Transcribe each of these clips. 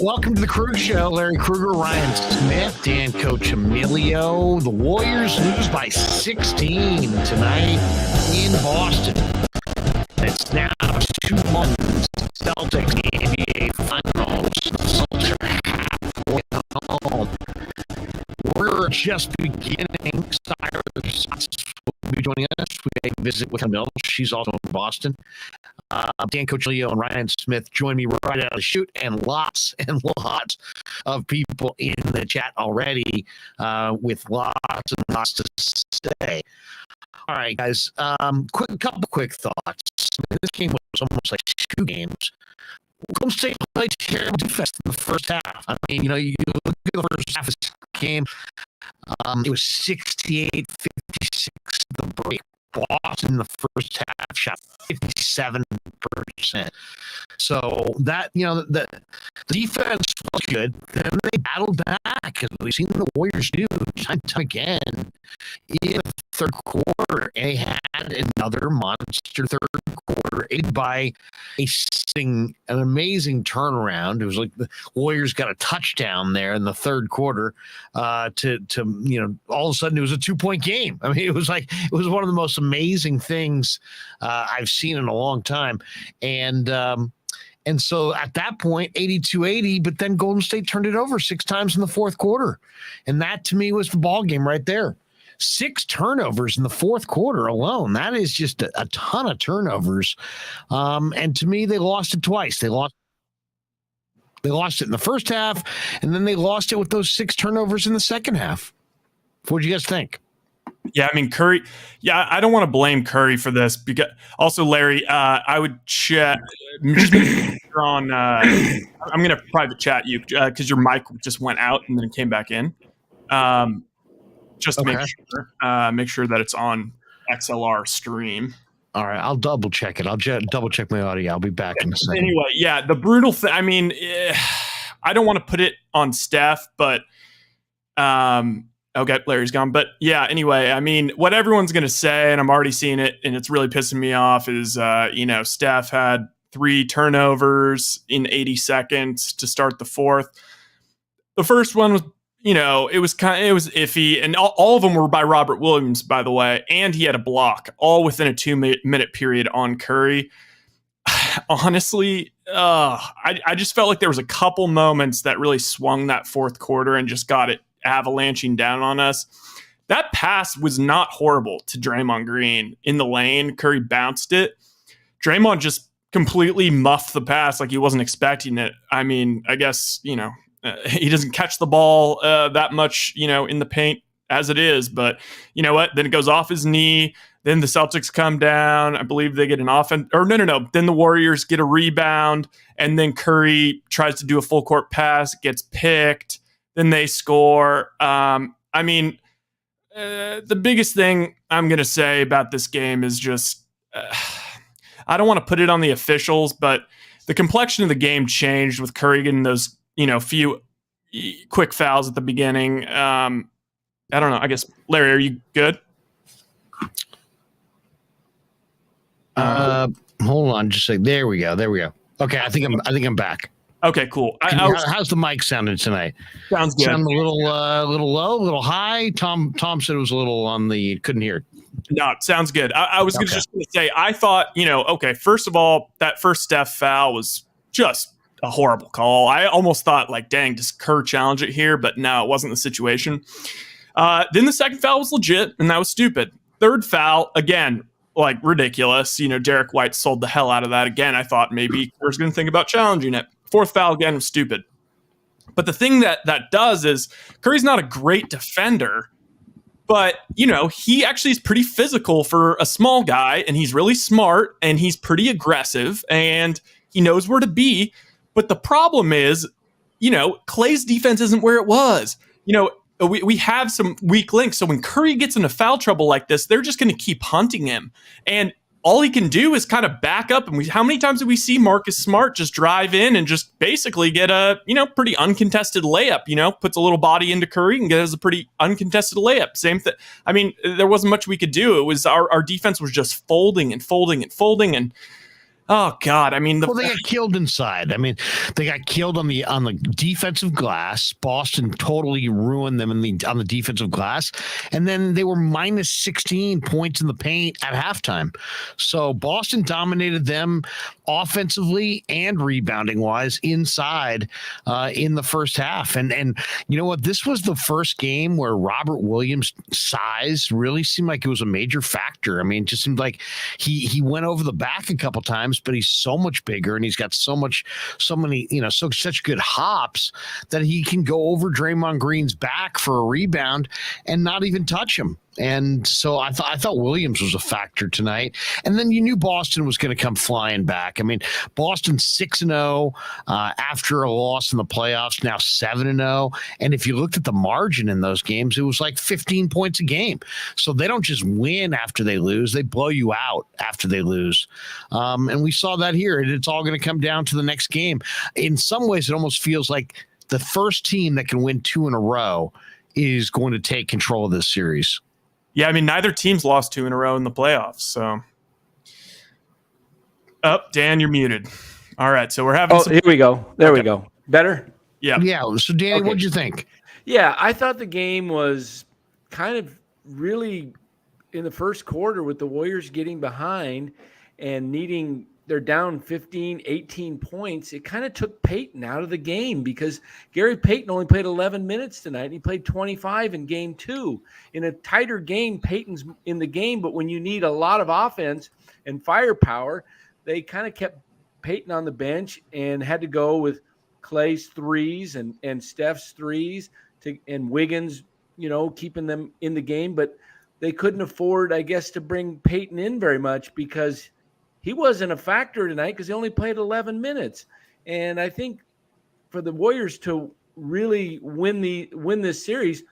Welcome to the Krueg Show. Larry Krueger, Ryan Smith, Dan Coccimiglio. The Warriors lose by 16 tonight in Boston. It's now 2-1 Celtics NBA Finals. The Celtics are halfway home. We're just beginning. Cyrus will be joining us. We visit with Camille. She's also in Boston. Dan Coccimiglio and Ryan Smith join me right out of the shoot, and lots of people in the chat already with lots and lots to say. All right, guys. Couple quick thoughts. This game was almost like two games. Golden State played terrible defense in the first half. I mean, you look at the first half of this game. It was 68-56 the break. Boston in the first half shot 57%. So that, the defense was good. Then they battled back, as we've seen the Warriors do time and time again in the third quarter. And they had another monster third quarter, aided by an amazing turnaround. It was like the Warriors got a touchdown there in the third quarter to all of a sudden it was a 2-point game. I mean, it was one of the most amazing things I've seen in a long time. And so at that point, 82-80, but then Golden State turned it over 6 times in the fourth quarter. And that, to me, was the ball game right there. 6 turnovers in the fourth quarter alone. That is just a ton of turnovers. And to me, they lost it twice. They lost it in the first half, and then they lost it with those 6 turnovers in the second half. What do you guys think? Yeah, I mean, Curry. Yeah, I don't want to blame Curry for this because also, Larry, I would check just on. I'm going to private chat you because your mic just went out and then it came back in. Just to make sure that it's on XLR stream. All right, I'll double check it. I'll double check my audio. I'll be back in a second. Anyway, yeah, the brutal thing. I mean, I don't want to put it on Steph, but okay, Larry's gone. But yeah, anyway, I mean, what everyone's going to say, and I'm already seeing it, and it's really pissing me off, is Steph had 3 turnovers in 80 seconds to start the fourth. The first one was, it was iffy, and all of them were by Robert Williams, by the way, and he had a block, all within a 2-minute period on Curry. Honestly, I just felt like there was a couple moments that really swung that fourth quarter and just got it avalanching down on us. That pass was not horrible to Draymond Green in the lane. Curry bounced it. Draymond just completely muffed the pass like he wasn't expecting it. I mean, I guess, he doesn't catch the ball that much, in the paint as it is. But you know what? Then it goes off his knee. Then the Celtics come down. I believe they get an offense. Or no. Then the Warriors get a rebound. And then Curry tries to do a full court pass, gets picked. Then they score. The biggest thing I'm going to say about this game is just, I don't want to put it on the officials, but the complexion of the game changed with Curry getting those, few quick fouls at the beginning. I don't know. I guess, Larry, are you good? Hold on, just say there we go. Okay, I think I'm back. Okay, cool. How's the mic sounding tonight? Sounds good. Sound a little low, a little high. Tom said it was a little on the couldn't hear. No, it sounds good. I was just going to say, I thought, first of all, that first Steph foul was just a horrible call. I almost thought, dang, does Kerr challenge it here? But no, it wasn't the situation. Then the second foul was legit, and that was stupid. Third foul, again, ridiculous. Derek White sold the hell out of that. Again, I thought maybe Kerr's going to think about challenging it. Fourth foul, again, was stupid. But the thing that does is Curry's not a great defender, but, he actually is pretty physical for a small guy, and he's really smart, and he's pretty aggressive, and he knows where to be. But the problem is, Klay's defense isn't where it was. We have some weak links. So when Curry gets into foul trouble like this, they're just going to keep hunting him. And all he can do is kind of back up. And how many times do we see Marcus Smart just drive in and just basically get a, pretty uncontested layup, puts a little body into Curry and gets a pretty uncontested layup. Same thing. I mean, there wasn't much we could do. It was our defense was just folding and folding and folding. And Oh God! I mean, Well, they got killed inside. I mean, they got killed on the defensive glass. Boston totally ruined them on the defensive glass, and then they were minus 16 points in the paint at halftime. So Boston dominated them offensively and rebounding wise inside in the first half. And you know what? This was the first game where Robert Williams' size really seemed like it was a major factor. I mean, it just seemed like he went over the back a couple times, but he's so much bigger and he's got so many, such good hops that he can go over Draymond Green's back for a rebound and not even touch him. And so I thought Williams was a factor tonight. And then you knew Boston was going to come flying back. I mean, Boston 6-0 after a loss in the playoffs, now 7-0. And if you looked at the margin in those games, it was like 15 points a game. So they don't just win after they lose. They blow you out after they lose. And we saw that here. And it's all going to come down to the next game. In some ways, it almost feels like the first team that can win 2 in a row is going to take control of this series. Yeah, I mean, neither team's lost 2 in a row in the playoffs. So, Dan, you're muted. All right, so we're having. Here we go. There we go. Better. Yeah. So, Danny, what'd you think? Yeah, I thought the game was kind of really in the first quarter with the Warriors getting behind and needing. They're down 15, 18 points. It kind of took Payton out of the game because Gary Payton only played 11 minutes tonight, and he played 25 in game 2. In a tighter game, Payton's in the game, but when you need a lot of offense and firepower, they kind of kept Payton on the bench and had to go with Clay's threes and Steph's threes and Wiggins, keeping them in the game. But they couldn't afford, I guess, to bring Payton in very much because he wasn't a factor tonight because he only played 11 minutes. And I think for the Warriors to really win this series,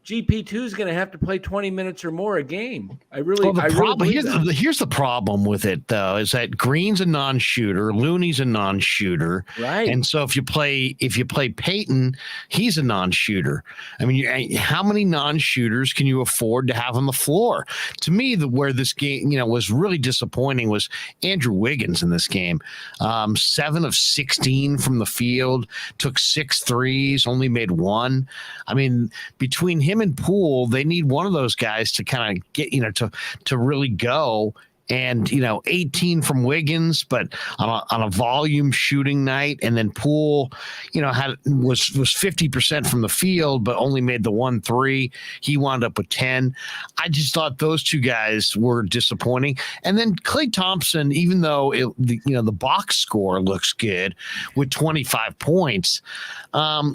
GP2 is going to have to play 20 minutes or more a game. Here's the problem with it, though, is that Green's a non-shooter, Looney's a non-shooter, right? And so if you play Payton, he's a non-shooter. I mean, how many non-shooters can you afford to have on the floor? To me, where this game, was really disappointing was Andrew Wiggins in this game. 7 of 16 from the field, took 6 threes, only made 1. I mean, between him and Poole, they need one of those guys to kind of get, to really go. And 18 from Wiggins, but on a volume shooting night, and then Poole, was 50% from the field, but only made the 1 3. He wound up with 10. I just thought those two guys were disappointing. And then Klay Thompson, even though the box score looks good with 25 points,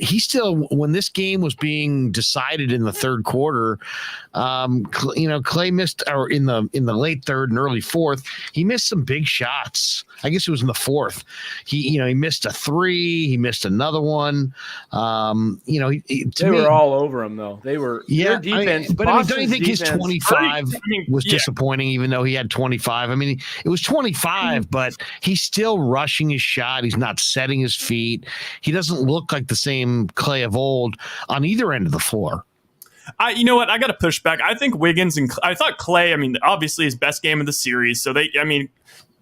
he still, when this game was being decided in the third quarter, Klay missed, or in the late third and early fourth, he missed some big shots. I guess it was in the fourth. He missed a 3. He missed another one. They were all over him though. They were their defense. Don't you think his 25 was disappointing? Even though he had 25, I mean, it was 25, but he's still rushing his shot. He's not setting his feet. He doesn't look like the same Klay of old on either end of the floor. You know what? I got to push back. I think Wiggins and I thought Klay, obviously his best game of the series. So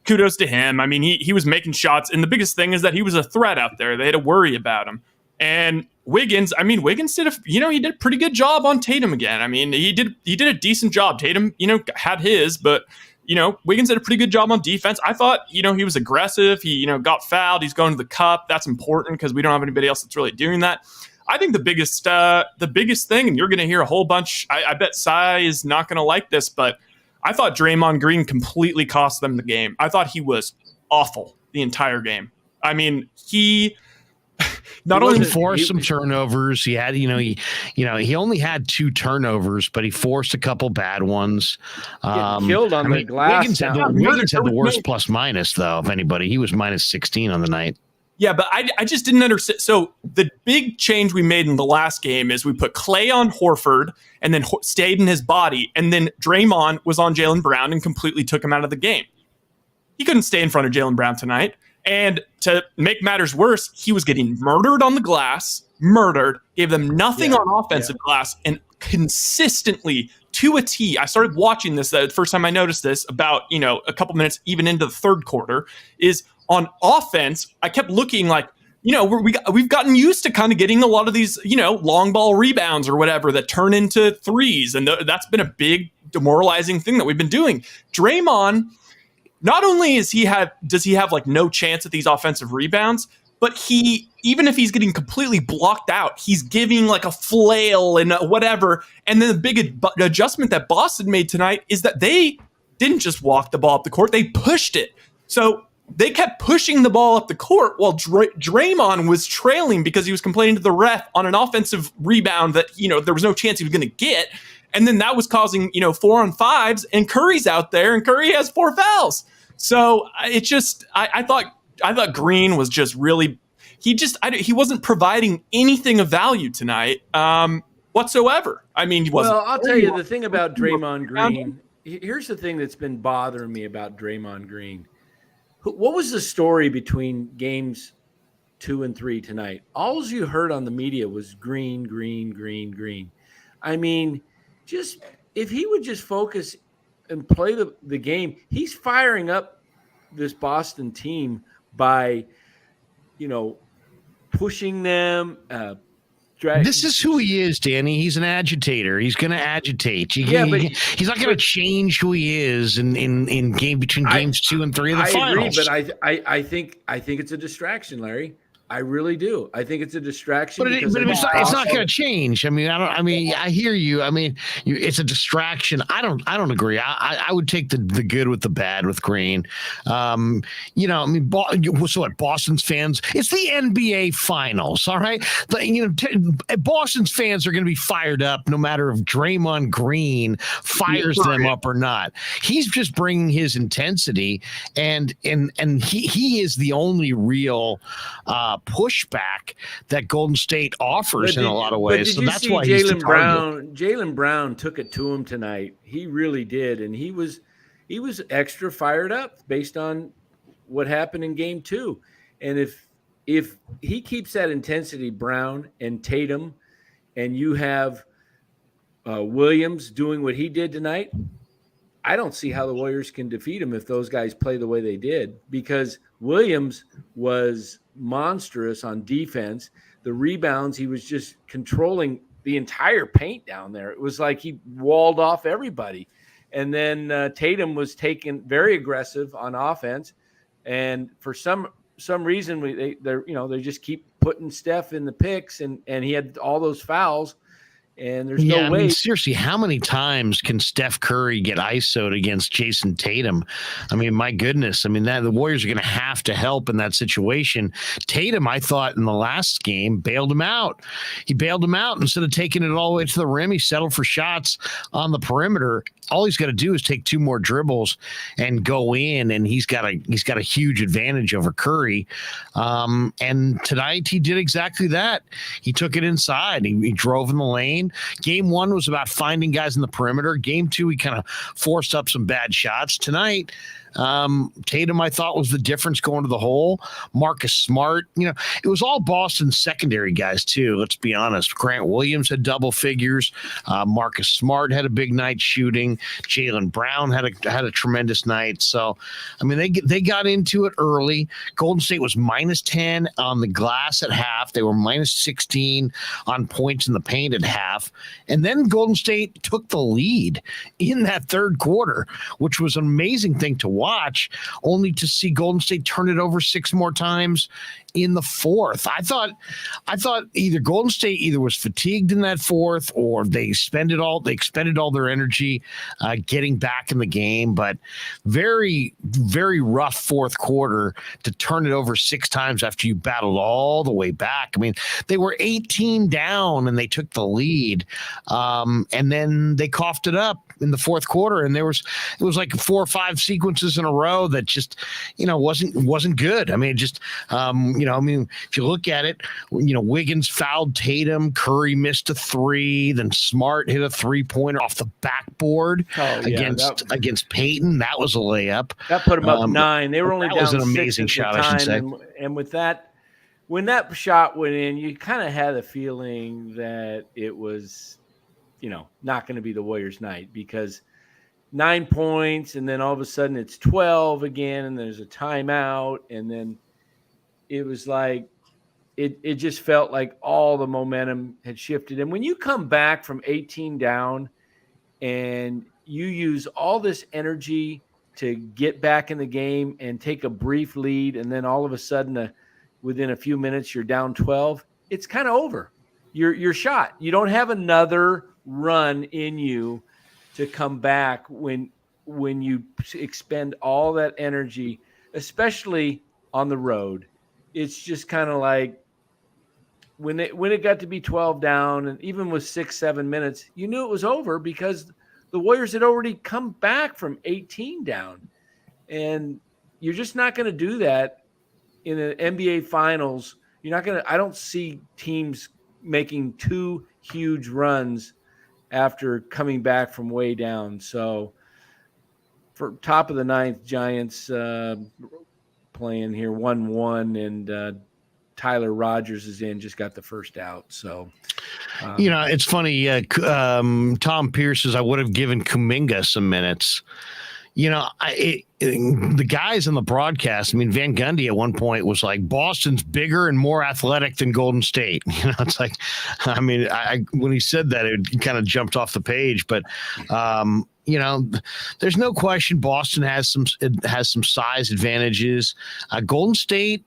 kudos to him. I mean, he was making shots. And the biggest thing is that he was a threat out there. They had to worry about him. And Wiggins did he did a pretty good job on Tatum again. I mean, he did a decent job. Tatum, had his, but Wiggins did a pretty good job on defense. I thought, he was aggressive. He, got fouled. He's going to the cup. That's important because we don't have anybody else that's really doing that. I think the biggest thing, and you're going to hear a whole bunch, I bet Cy is not going to like this, but I thought Draymond Green completely cost them the game. I thought he was awful the entire game. I mean, he only forced some turnovers. He had, he only had 2 turnovers, but he forced a couple bad ones. Killed on the glass. Wiggins had the worst plus minus, though, of anybody. He was minus 16 on the night. Yeah, but I just didn't understand. So the big change we made in the last game is we put Klay on Horford and then stayed in his body. And then Draymond was on Jaylen Brown and completely took him out of the game. He couldn't stay in front of Jaylen Brown tonight. And to make matters worse, he was getting murdered on the glass, gave them nothing on offensive glass, and consistently to a T. I started watching this the first time I noticed this about, a couple minutes even into the third quarter, is on offense. I kept looking like, we've gotten used to kind of getting a lot of these, long ball rebounds or whatever that turn into threes. And that's been a big demoralizing thing that we've been doing. Draymond, not only does he have like no chance at these offensive rebounds, but even if he's getting completely blocked out, he's giving like a flail and whatever. And then the big adjustment that Boston made tonight is that they didn't just walk the ball up the court, they pushed it. So they kept pushing the ball up the court while Draymond was trailing because he was complaining to the ref on an offensive rebound that, there was no chance he was going to get. And then that was causing, 4-on-5s, and Curry's out there and Curry has 4 fouls. So I thought Green was just really, he wasn't providing anything of value tonight whatsoever. I mean, he wasn't. Well, I'll tell you the thing about Draymond Green. Here's the thing that's been bothering me about Draymond Green. What was the story between games 2 and 3 tonight? All you heard on the media was Green, Green, Green, Green. I mean, just if he would just focus and play the game, he's firing up this Boston team by, pushing them. This is who he is, Danny. He's an agitator. He's going to agitate. He's not going to change who he is in between games 2 and 3 of the finals. I agree, but I think it's a distraction, Larry. I really do. I think it's a distraction. But it's not going to change. I mean, I hear you. I mean, it's a distraction. I don't agree. I would take the good with the bad with Green. So what, Boston's fans? It's the NBA Finals, all right? Boston's fans are going to be fired up no matter if Draymond Green fires them up or not. He's just bringing his intensity, and he is the only real pushback that Golden State offers in a lot of ways. So that's why Jaylen Brown took it to him tonight. He really did, and he was extra fired up based on what happened in game 2. And if he keeps that intensity, Brown and Tatum, and you have Williams doing what he did tonight, I don't see how the Warriors can defeat him if those guys play the way they did, because Williams was monstrous on defense. The rebounds, he was just controlling the entire paint down there. It was like he walled off everybody. And then Tatum was taken very aggressive on offense. And for some reason, they just keep putting Steph in the picks, and he had all those fouls. And there's no way. I mean, seriously, how many times can Steph Curry get ISO'd against Jason Tatum? I mean, my goodness. I mean, the Warriors are going to have to help in that situation. Tatum, I thought in the last game, bailed him out. He bailed him out instead of taking it all the way to the rim. He settled for shots on the perimeter. All he's got to do is take 2 more dribbles and go in, and he's got a huge advantage over Curry. And tonight he did exactly that. He took it inside. He drove in the lane. Game 1 was about finding guys in the perimeter. Game 2, he kind of forced up some bad shots. Tonight, Tatum, I thought, was the difference going to the hole. Marcus Smart, it was all Boston's secondary guys too. Let's be honest. Grant Williams had double figures. Marcus Smart had a big night shooting. Jaylen Brown had a tremendous night. So, I mean, they got into it early. Golden State was -10 on the glass at half. They were -16 on points in the paint at half. And then Golden State took the lead in that third quarter, which was an amazing thing to watch, only to see Golden State turn it over 6 more times in the fourth. I thought either Golden State was fatigued in that fourth, or they expended all their energy getting back in the game. But very, very rough fourth quarter to turn it over 6 times after you battled all the way back. I mean, they were 18 down and they took the lead, and then they coughed it up in the fourth quarter, and it was like 4 or 5 sequences in a row that just wasn't good. I mean, I mean, if you look at it, Wiggins fouled Tatum, Curry missed a three, then Smart hit a 3-pointer off the backboard against Peyton. That was a layup. That put them up 9. They were only down 6 an amazing shot, I should say. And with that, when that shot went in, you kind of had a feeling that it was, not going to be the Warriors' night, because 9 points, and then all of a sudden it's 12 again, and there's a timeout, and then it was like it just felt like all the momentum had shifted. And when you come back from 18 down and you use all this energy to get back in the game and take a brief lead, and then all of a sudden within a few minutes you're down 12, it's kind of over. You're shot. You don't have another run in you to come back when you expend all that energy, especially on the road. It's just kind of like when it got to be 12 down, and even with 6-7 minutes, you knew it was over, because the Warriors had already come back from 18 down. And you're just not going to do that in an NBA Finals. I don't see teams making 2 huge runs after coming back from way down. So for top of the ninth, Giants playing here 1-1, and Tyler Rogers is in, just got the first out. So, it's funny. Tom Pierce says I would have given Kuminga some minutes. The guys in the broadcast, Van Gundy at one point was like, Boston's bigger and more athletic than Golden State. It's like, when he said that, it kind of jumped off the page. But, there's no question Boston has some size advantages. Golden State,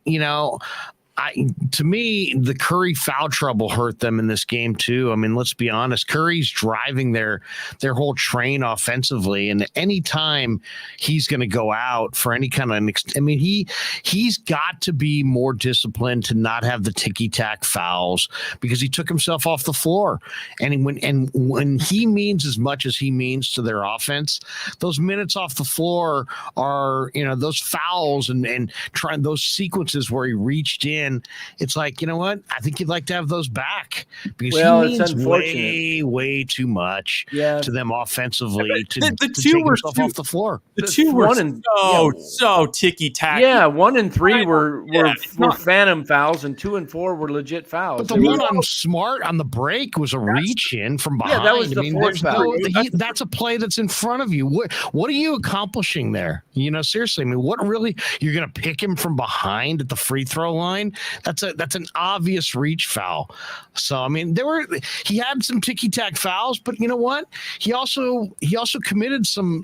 to me, the Curry foul trouble hurt them in this game too. Let's be honest. Curry's driving their whole train offensively, and anytime he's going to go out for any kind of, he's got to be more disciplined to not have the ticky-tack fouls, because he took himself off the floor. And when he means as much as he means to their offense, those minutes off the floor are, those fouls and trying those sequences where he reached in. It's like, what? I think you'd like to have those back, because he means way too much to them offensively to take himself off the floor. The two were so ticky-tacky. Yeah, 1 and 3 were phantom fouls, and 2 and 4 were legit fouls. But the one on Smart on the break was a reach in from behind. Yeah, that was the fourth foul. That's a play that's in front of you. What are you accomplishing there? Seriously, what really, you're going to pick him from behind at the free throw line? That's an obvious reach foul. So he had some ticky-tack fouls, but you know what? He also committed some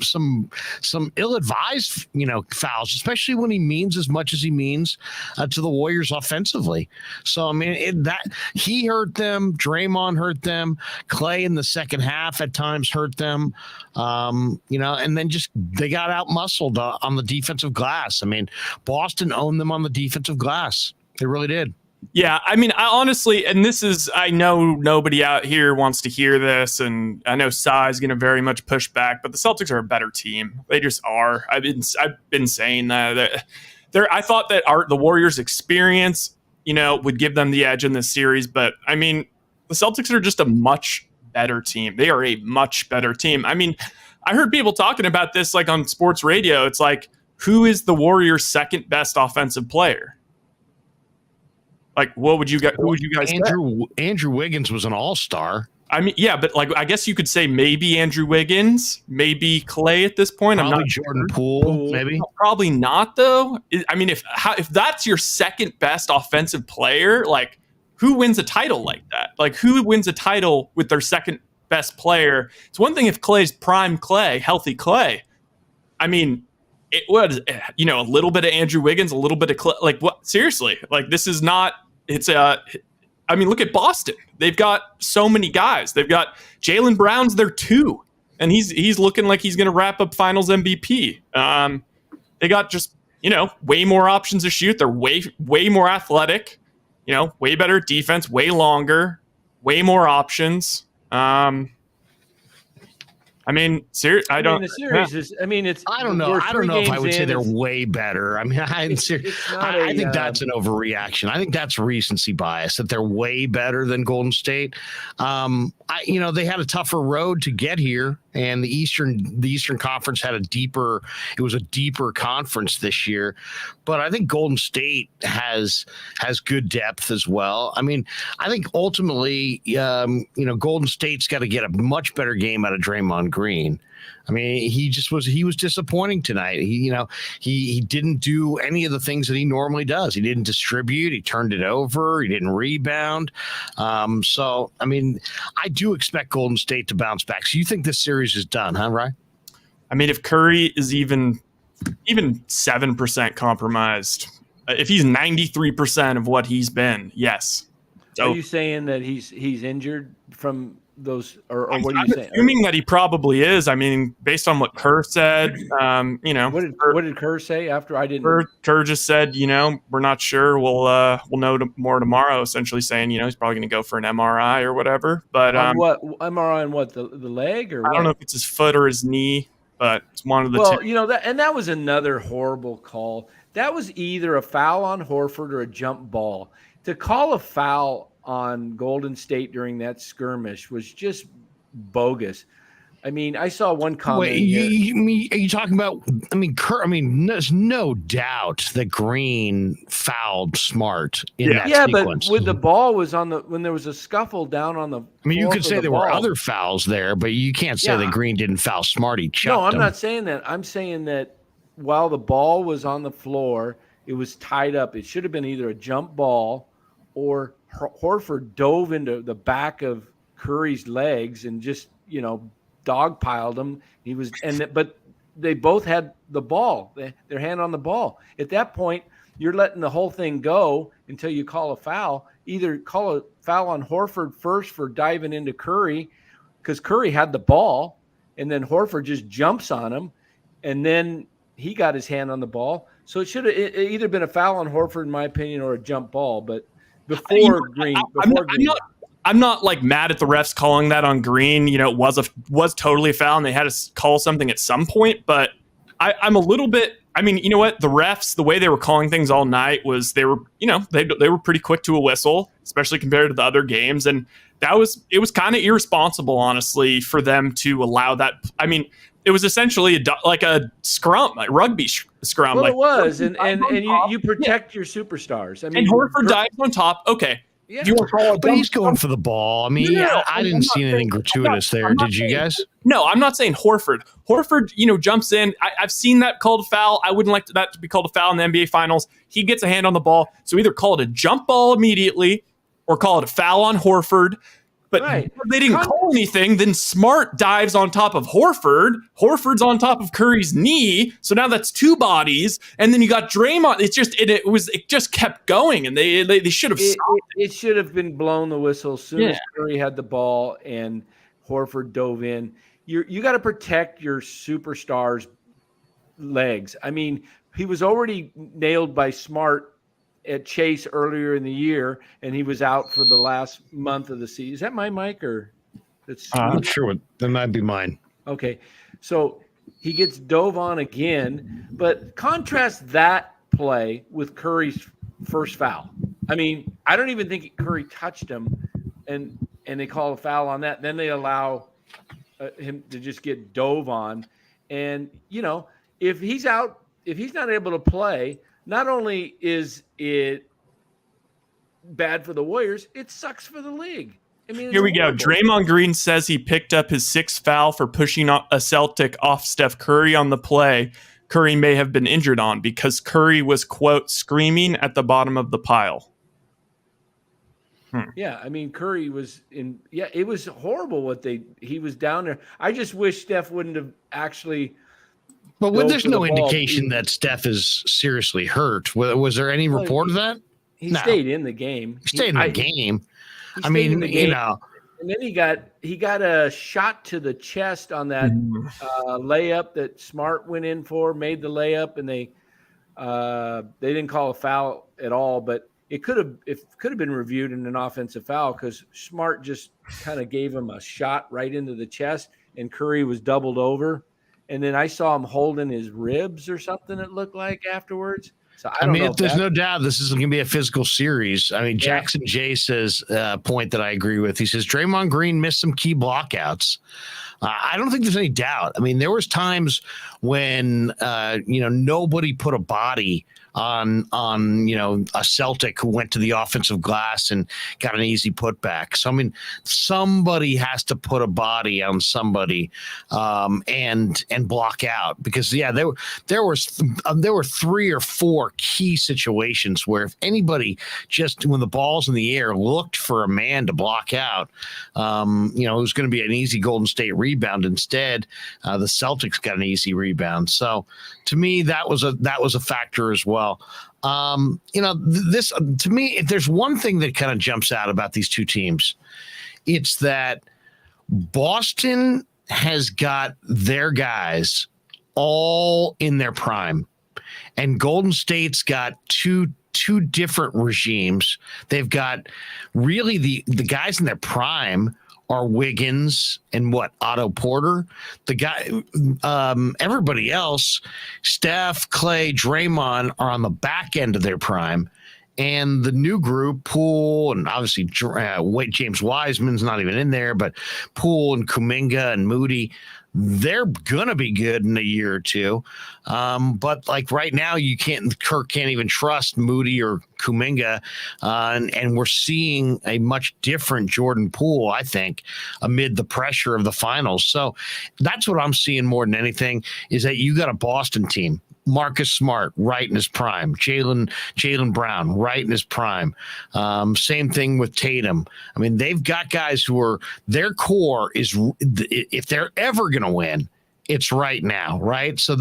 ill-advised fouls, especially when he means as much as he means to the Warriors offensively. So that he hurt them. Draymond hurt them. Clay in the second half at times hurt them. And then just they got out-muscled on the defensive glass. Boston owned them on the defensive glass. They really did. Yeah, I honestly, and I know nobody out here wants to hear this, and I know Sai is going to very much push back, but the Celtics are a better team. They just are. I've been saying that. I thought that the Warriors' experience, would give them the edge in this series, but the Celtics are just a much better team. They are a much better team. I heard people talking about this like on sports radio. It's like, who is the Warriors' second best offensive player? Like, who would you guys say? Andrew Wiggins was an all-star. Yeah, but I guess you could say maybe Andrew Wiggins, maybe Clay at this point. Probably I'm not Jordan Poole, maybe. No, probably not, though. If that's your second best offensive player, who wins a title like that? Who wins a title with their second best player? It's one thing if Clay's prime Clay, healthy Clay. It was, a little bit of Andrew Wiggins, a little bit of Clay. What? Seriously, this is not. It's look at Boston. They've got so many guys. They've got Jaylen Brown's their 2, and he's looking like he's going to wrap up Finals MVP. They got just way more options to shoot. They're way more athletic. Way better defense, way longer, way more options. I mean, the series is. I mean, it's. I don't know. I don't know if I would say they're way better. I mean, I think that's an overreaction. I think that's recency bias that they're way better than Golden State. They had a tougher road to get here, and the Eastern Conference had a deeper conference this year. But I think Golden State has good depth as well. I mean, I think ultimately, Golden State's got to get a much better game out of Draymond Green. I mean, he was disappointing tonight. He didn't do any of the things that he normally does. He didn't distribute. He turned it over. He didn't rebound. So, I mean, I do expect Golden State to bounce back. So you think this series is done, huh, Ryan? I mean, if Curry is even 7% compromised, if he's 93% of what he's been, yes. So, are you saying that he's injured from those, or what are you saying? Assuming that he probably is. I mean, based on what Kerr said, what did Kerr say after? I didn't. Kerr just said, we're not sure. We'll know more tomorrow. Essentially saying, he's probably going to go for an MRI or whatever. But what MRI on what, the leg, or I don't know if it's his foot or his knee, but it's one of the two. Well, that was another horrible call. That was either a foul on Horford or a jump ball. To call a foul on Golden State during that skirmish was just bogus. I mean, I saw one comment. Wait, are you talking about? I mean, there's no doubt that Green fouled Smart in that sequence. But when the ball was when there was a scuffle down on the. I mean, you could say there were other fouls there, but you can't say that Green didn't foul Smart. He chucked him. I'm not saying that. I'm saying that while the ball was on the floor, it was tied up. It should have been either a jump ball or Horford dove into the back of Curry's legs and just, dogpiled him. But they both had the ball, their hand on the ball. At that point, you're letting the whole thing go until you call a foul. Either call a foul on Horford first for diving into Curry, because Curry had the ball, and then Horford just jumps on him, and then he got his hand on the ball. So it should have either been a foul on Horford, in my opinion, or a jump ball. But Green. I'm not like mad at the refs calling that on Green. It was totally a foul, and they had to call something at some point. But I'm a little bit. I mean, you know what? The refs, the way they were calling things all night was they were pretty quick to a whistle, especially compared to the other games, and it was kind of irresponsible, honestly, for them to allow that. I mean, it was essentially like a scrum, like rugby scrum. Well, it was, and you protect your superstars. I mean, and Horford dives on top. Okay. Yeah. But he's going for the ball. I mean, I didn't see anything gratuitous there. Did you guys? No, I'm not saying Horford. Horford, jumps in. I've seen that called a foul. I wouldn't like that to be called a foul in the NBA Finals. He gets a hand on the ball. So either call it a jump ball immediately or call it a foul on Horford. But if they didn't call anything, then Smart dives on top of Horford. Horford's on top of Curry's knee. So now that's two bodies. And then you got Draymond. It just kept going, and they should have stopped it. It should have been blown the whistle as soon as Curry had the ball and Horford dove in. You got to protect your superstars' legs. I mean, he was already nailed by Smart at Chase earlier in the year, and he was out for the last month of the season. Is that my mic, or that's? I'm not sure. That might be mine. Okay, so he gets dove on again, but contrast that play with Curry's first foul. I mean, I don't even think Curry touched him, and they call a foul on that. Then they allow him to just get dove on, and if he's out, if he's not able to play. Not only is it bad for the Warriors, it sucks for the league. I mean, here we go. Draymond Green says he picked up his sixth foul for pushing a Celtic off Steph Curry on the play Curry may have been injured on because Curry was, quote, screaming at the bottom of the pile. Yeah, I mean, Curry was in. Yeah, it was horrible he was down there. I just wish Steph wouldn't have actually. But there's no indication that Steph is seriously hurt. Was there any report of that? He stayed in the game. He stayed in the game. I mean, and then he got a shot to the chest on that layup that Smart went in for, made the layup, and they didn't call a foul at all. But it could have been reviewed in an offensive foul because Smart just kind of gave him a shot right into the chest. and Curry was doubled over. And then I saw him holding his ribs or something, it looked like afterwards. So I don't know. There's no doubt this is going to be a physical series. I mean, Jackson J says a point that I agree with. He says Draymond Green missed some key blockouts. I don't think there's any doubt. I mean, there was times when nobody put a body on a Celtic who went to the offensive glass and got an easy putback. So I mean, somebody has to put a body on somebody and block out, because there were 3 or 4 key situations where if anybody just, when the ball's in the air, looked for a man to block out, it was going to be an easy Golden State rebound. Instead, the Celtics got an easy rebound. So to me, that was a factor as well. This, to me, if there's one thing that kind of jumps out about these two teams, it's that Boston has got their guys all in their prime, and Golden State's got two different regimes. They've got really the guys in their prime are Wiggins and Otto Porter. The guy, everybody else, Steph, Clay, Draymond, are on the back end of their prime. And the new group, Poole, and obviously James Wiseman's not even in there, but Poole and Kuminga and Moody, they're gonna be good in a year or two. But like right now, Kirk can't even trust Moody or Kuminga, and we're seeing a much different Jordan Poole, I think, amid the pressure of the finals. So that's what I'm seeing more than anything, is that you got a Boston team. Marcus Smart, right in his prime. Jaylen Brown, right in his prime. Same thing with Tatum. I mean, they've got guys who are, their core is, if they're ever going to win, it's right now, right? So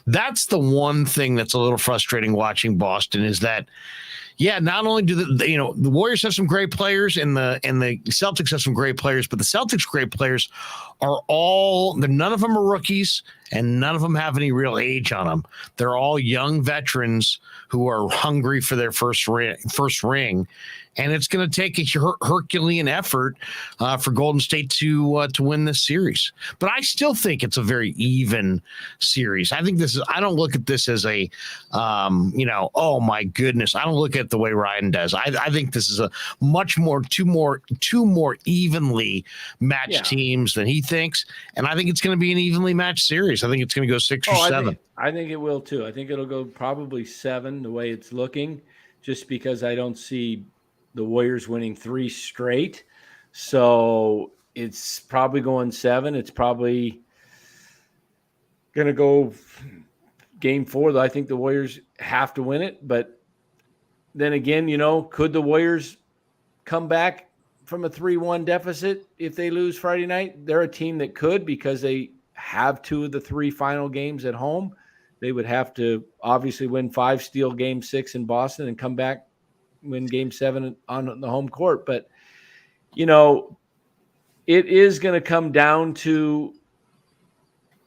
that's the one thing that's a little frustrating watching Boston, is that, not only do the Warriors have some great players and the Celtics have some great players, but the Celtics' great players are none of them are rookies and none of them have any real age on them. They're all young veterans who are hungry for their first ring. And it's going to take a Herculean effort for Golden State to win this series. But I still think it's a very even series. I don't look at this as a, oh my goodness. I don't look at it the way Ryan does. I think this is a much more, two more evenly matched teams than he thinks. And I think it's going to be an evenly matched series. I think it's going to go 6 or 7. I think it will too. I think it'll go probably 7 the way it's looking, just because I don't see the Warriors winning 3 straight. So it's probably going 7. It's probably going to go game 4, though. I think the Warriors have to win it. But then again, could the Warriors come back from a 3-1 deficit if they lose Friday night? They're a team that could, because they have 2 of the 3 final games at home. They would have to obviously win 5, steal game 6 in Boston, and come back, win game 7 on the home court. But, it is going to come down to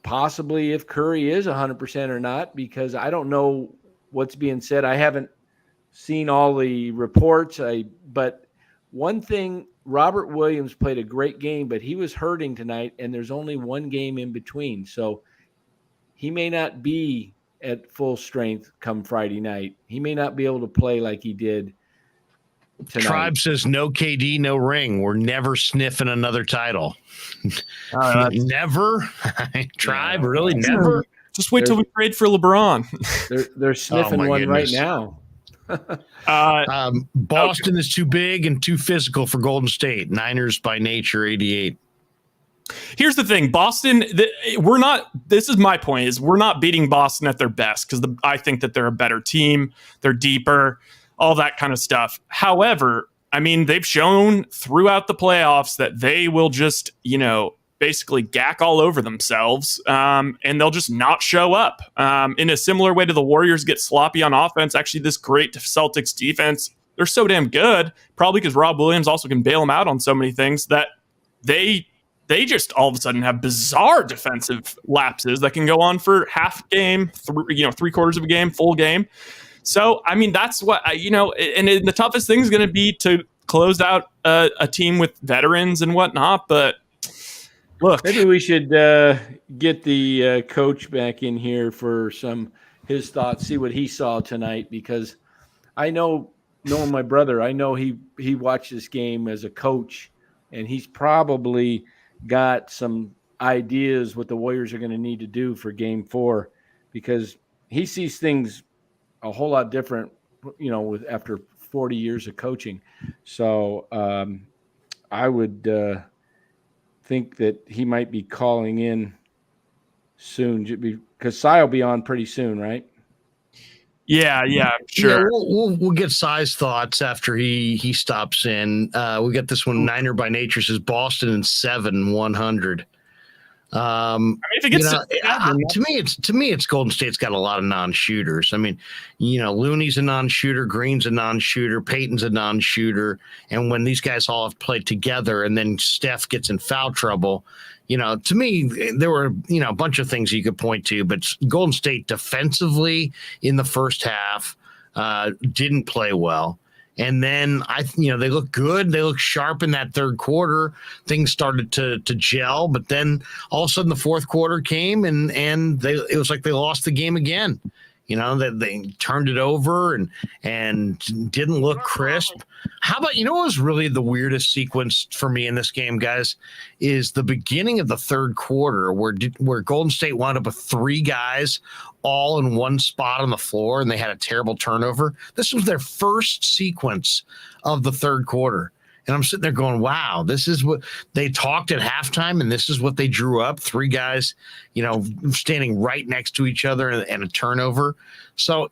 possibly if Curry is 100% or not, because I don't know what's being said. I haven't seen all the reports. But one thing, Robert Williams played a great game, but he was hurting tonight, and there's only 1 game in between. So he may not be at full strength come Friday night. He may not be able to play like he did tonight. Tribe says no KD, no ring. We're never sniffing another title. Never? Tribe, really? Never? Just wait till we trade for LeBron. They're sniffing one goodness. right now. Boston is too big and too physical for Golden State. Niners by nature, 88. Here's the thing, Boston, this is my point, is we're not beating Boston at their best, because I think that they're a better team. They're deeper, all that kind of stuff. However, I mean, they've shown throughout the playoffs that they will just, basically gack all over themselves, and they'll just not show up. In a similar way to the Warriors get sloppy on offense, actually this great Celtics defense, they're so damn good, probably because Rob Williams also can bail them out on so many things, that they just all of a sudden have bizarre defensive lapses that can go on for half game, 3/4 of a game, full game. So, I mean, that's what, and the toughest thing is going to be to close out a team with veterans and whatnot. But Look, maybe we should get the coach back in here for his thoughts, see what he saw tonight, because I know, knowing my brother, I know he watched this game as a coach, and he's probably got some ideas what the Warriors are going to need to do for Game 4, because he sees things a whole lot different, with after 40 years of coaching. So I would think that he might be calling in soon, because Cy will be on pretty soon, right? yeah, sure. Yeah, we'll get Cy's thoughts after he stops in. We got this one. Niner by Nature says Boston in 7-100. I mean, if it gets to me, it's Golden State's got a lot of non-shooters. I mean, Looney's a non-shooter, Green's a non-shooter, Peyton's a non-shooter, and when these guys all have played together, and then Steph gets in foul trouble, to me, there were a bunch of things you could point to, but Golden State defensively in the first half didn't play well. And then they look good. They look sharp in that third quarter. Things started to gel, but then all of a sudden the fourth quarter came and it was like they lost the game again. That they turned it over and didn't look crisp. How about, what was really the weirdest sequence for me in this game, guys, is the beginning of the third quarter where Golden State wound up with three guys all in one spot on the floor, and they had a terrible turnover. This was their first sequence of the third quarter. And I'm sitting there going, wow, this is what they talked at halftime, and this is what they drew up. Three guys, standing right next to each other and a turnover. So,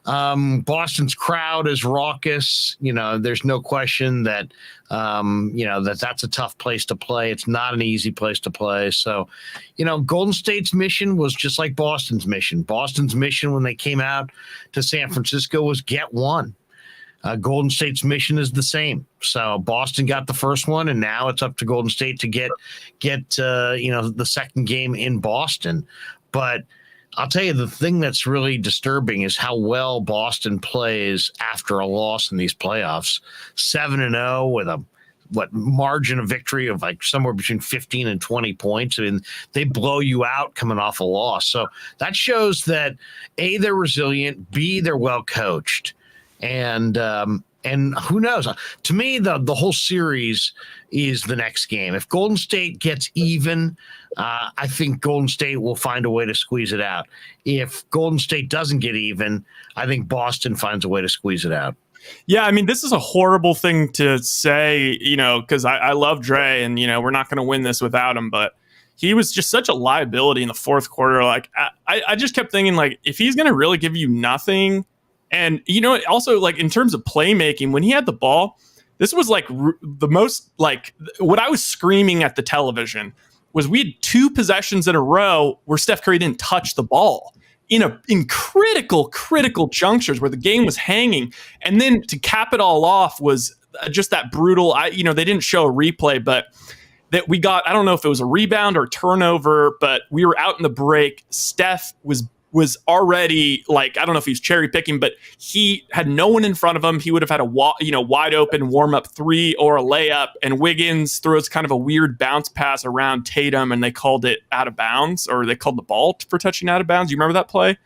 Boston's crowd is raucous. There's no question that, that's a tough place to play. It's not an easy place to play. So, Golden State's mission was just like Boston's mission. Boston's mission when they came out to San Francisco was get one. Golden State's mission is the same. So Boston got the first one, and now it's up to Golden State to get the second game in Boston. But I'll tell you, the thing that's really disturbing is how well Boston plays after a loss in these playoffs. 7-0 with a margin of victory of like somewhere between 15 and 20 points. I mean, they blow you out coming off a loss. So that shows that A, they're resilient, B, they're well coached. And who knows? To me, the whole series is the next game. If Golden State gets even, I think Golden State will find a way to squeeze it out. If Golden State doesn't get even, I think Boston finds a way to squeeze it out. Yeah, I mean, this is a horrible thing to say, because I love Dre, and, we're not going to win this without him, but he was just such a liability in the fourth quarter. Like, I just kept thinking, like, if he's going to really give you nothing. And, also, like, in terms of playmaking, when he had the ball, this was like the most, like, what I was screaming at the television was we had two possessions in a row where Steph Curry didn't touch the ball in critical junctures where the game was hanging. And then to cap it all off was just that brutal, they didn't show a replay, but that we got, I don't know if it was a rebound or turnover, but we were out in the break. Steph was already, like, I don't know if he's cherry picking, but he had no one in front of him. He would have had a wide open warm up three or a layup, and Wiggins throws kind of a weird bounce pass around Tatum, and they called it out of bounds, or they called the ball for touching out of bounds. You remember that play?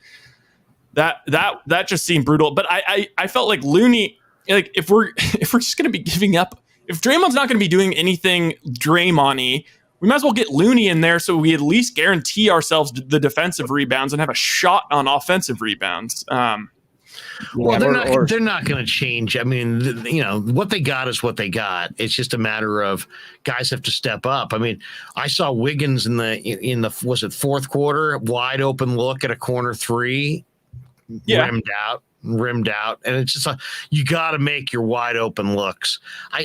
That just seemed brutal. But I felt like Looney, like, if we're just going to be giving up, if Draymond's not going to be doing anything Draymond-y, we might as well get Looney in there so we at least guarantee ourselves the defensive rebounds and have a shot on offensive rebounds. Well, they're not going to change. I mean, what they got is what they got. It's just a matter of guys have to step up. I mean, I saw Wiggins in the was it fourth quarter, wide open look at a corner three, rimmed out, and it's just like, you got to make your wide open looks.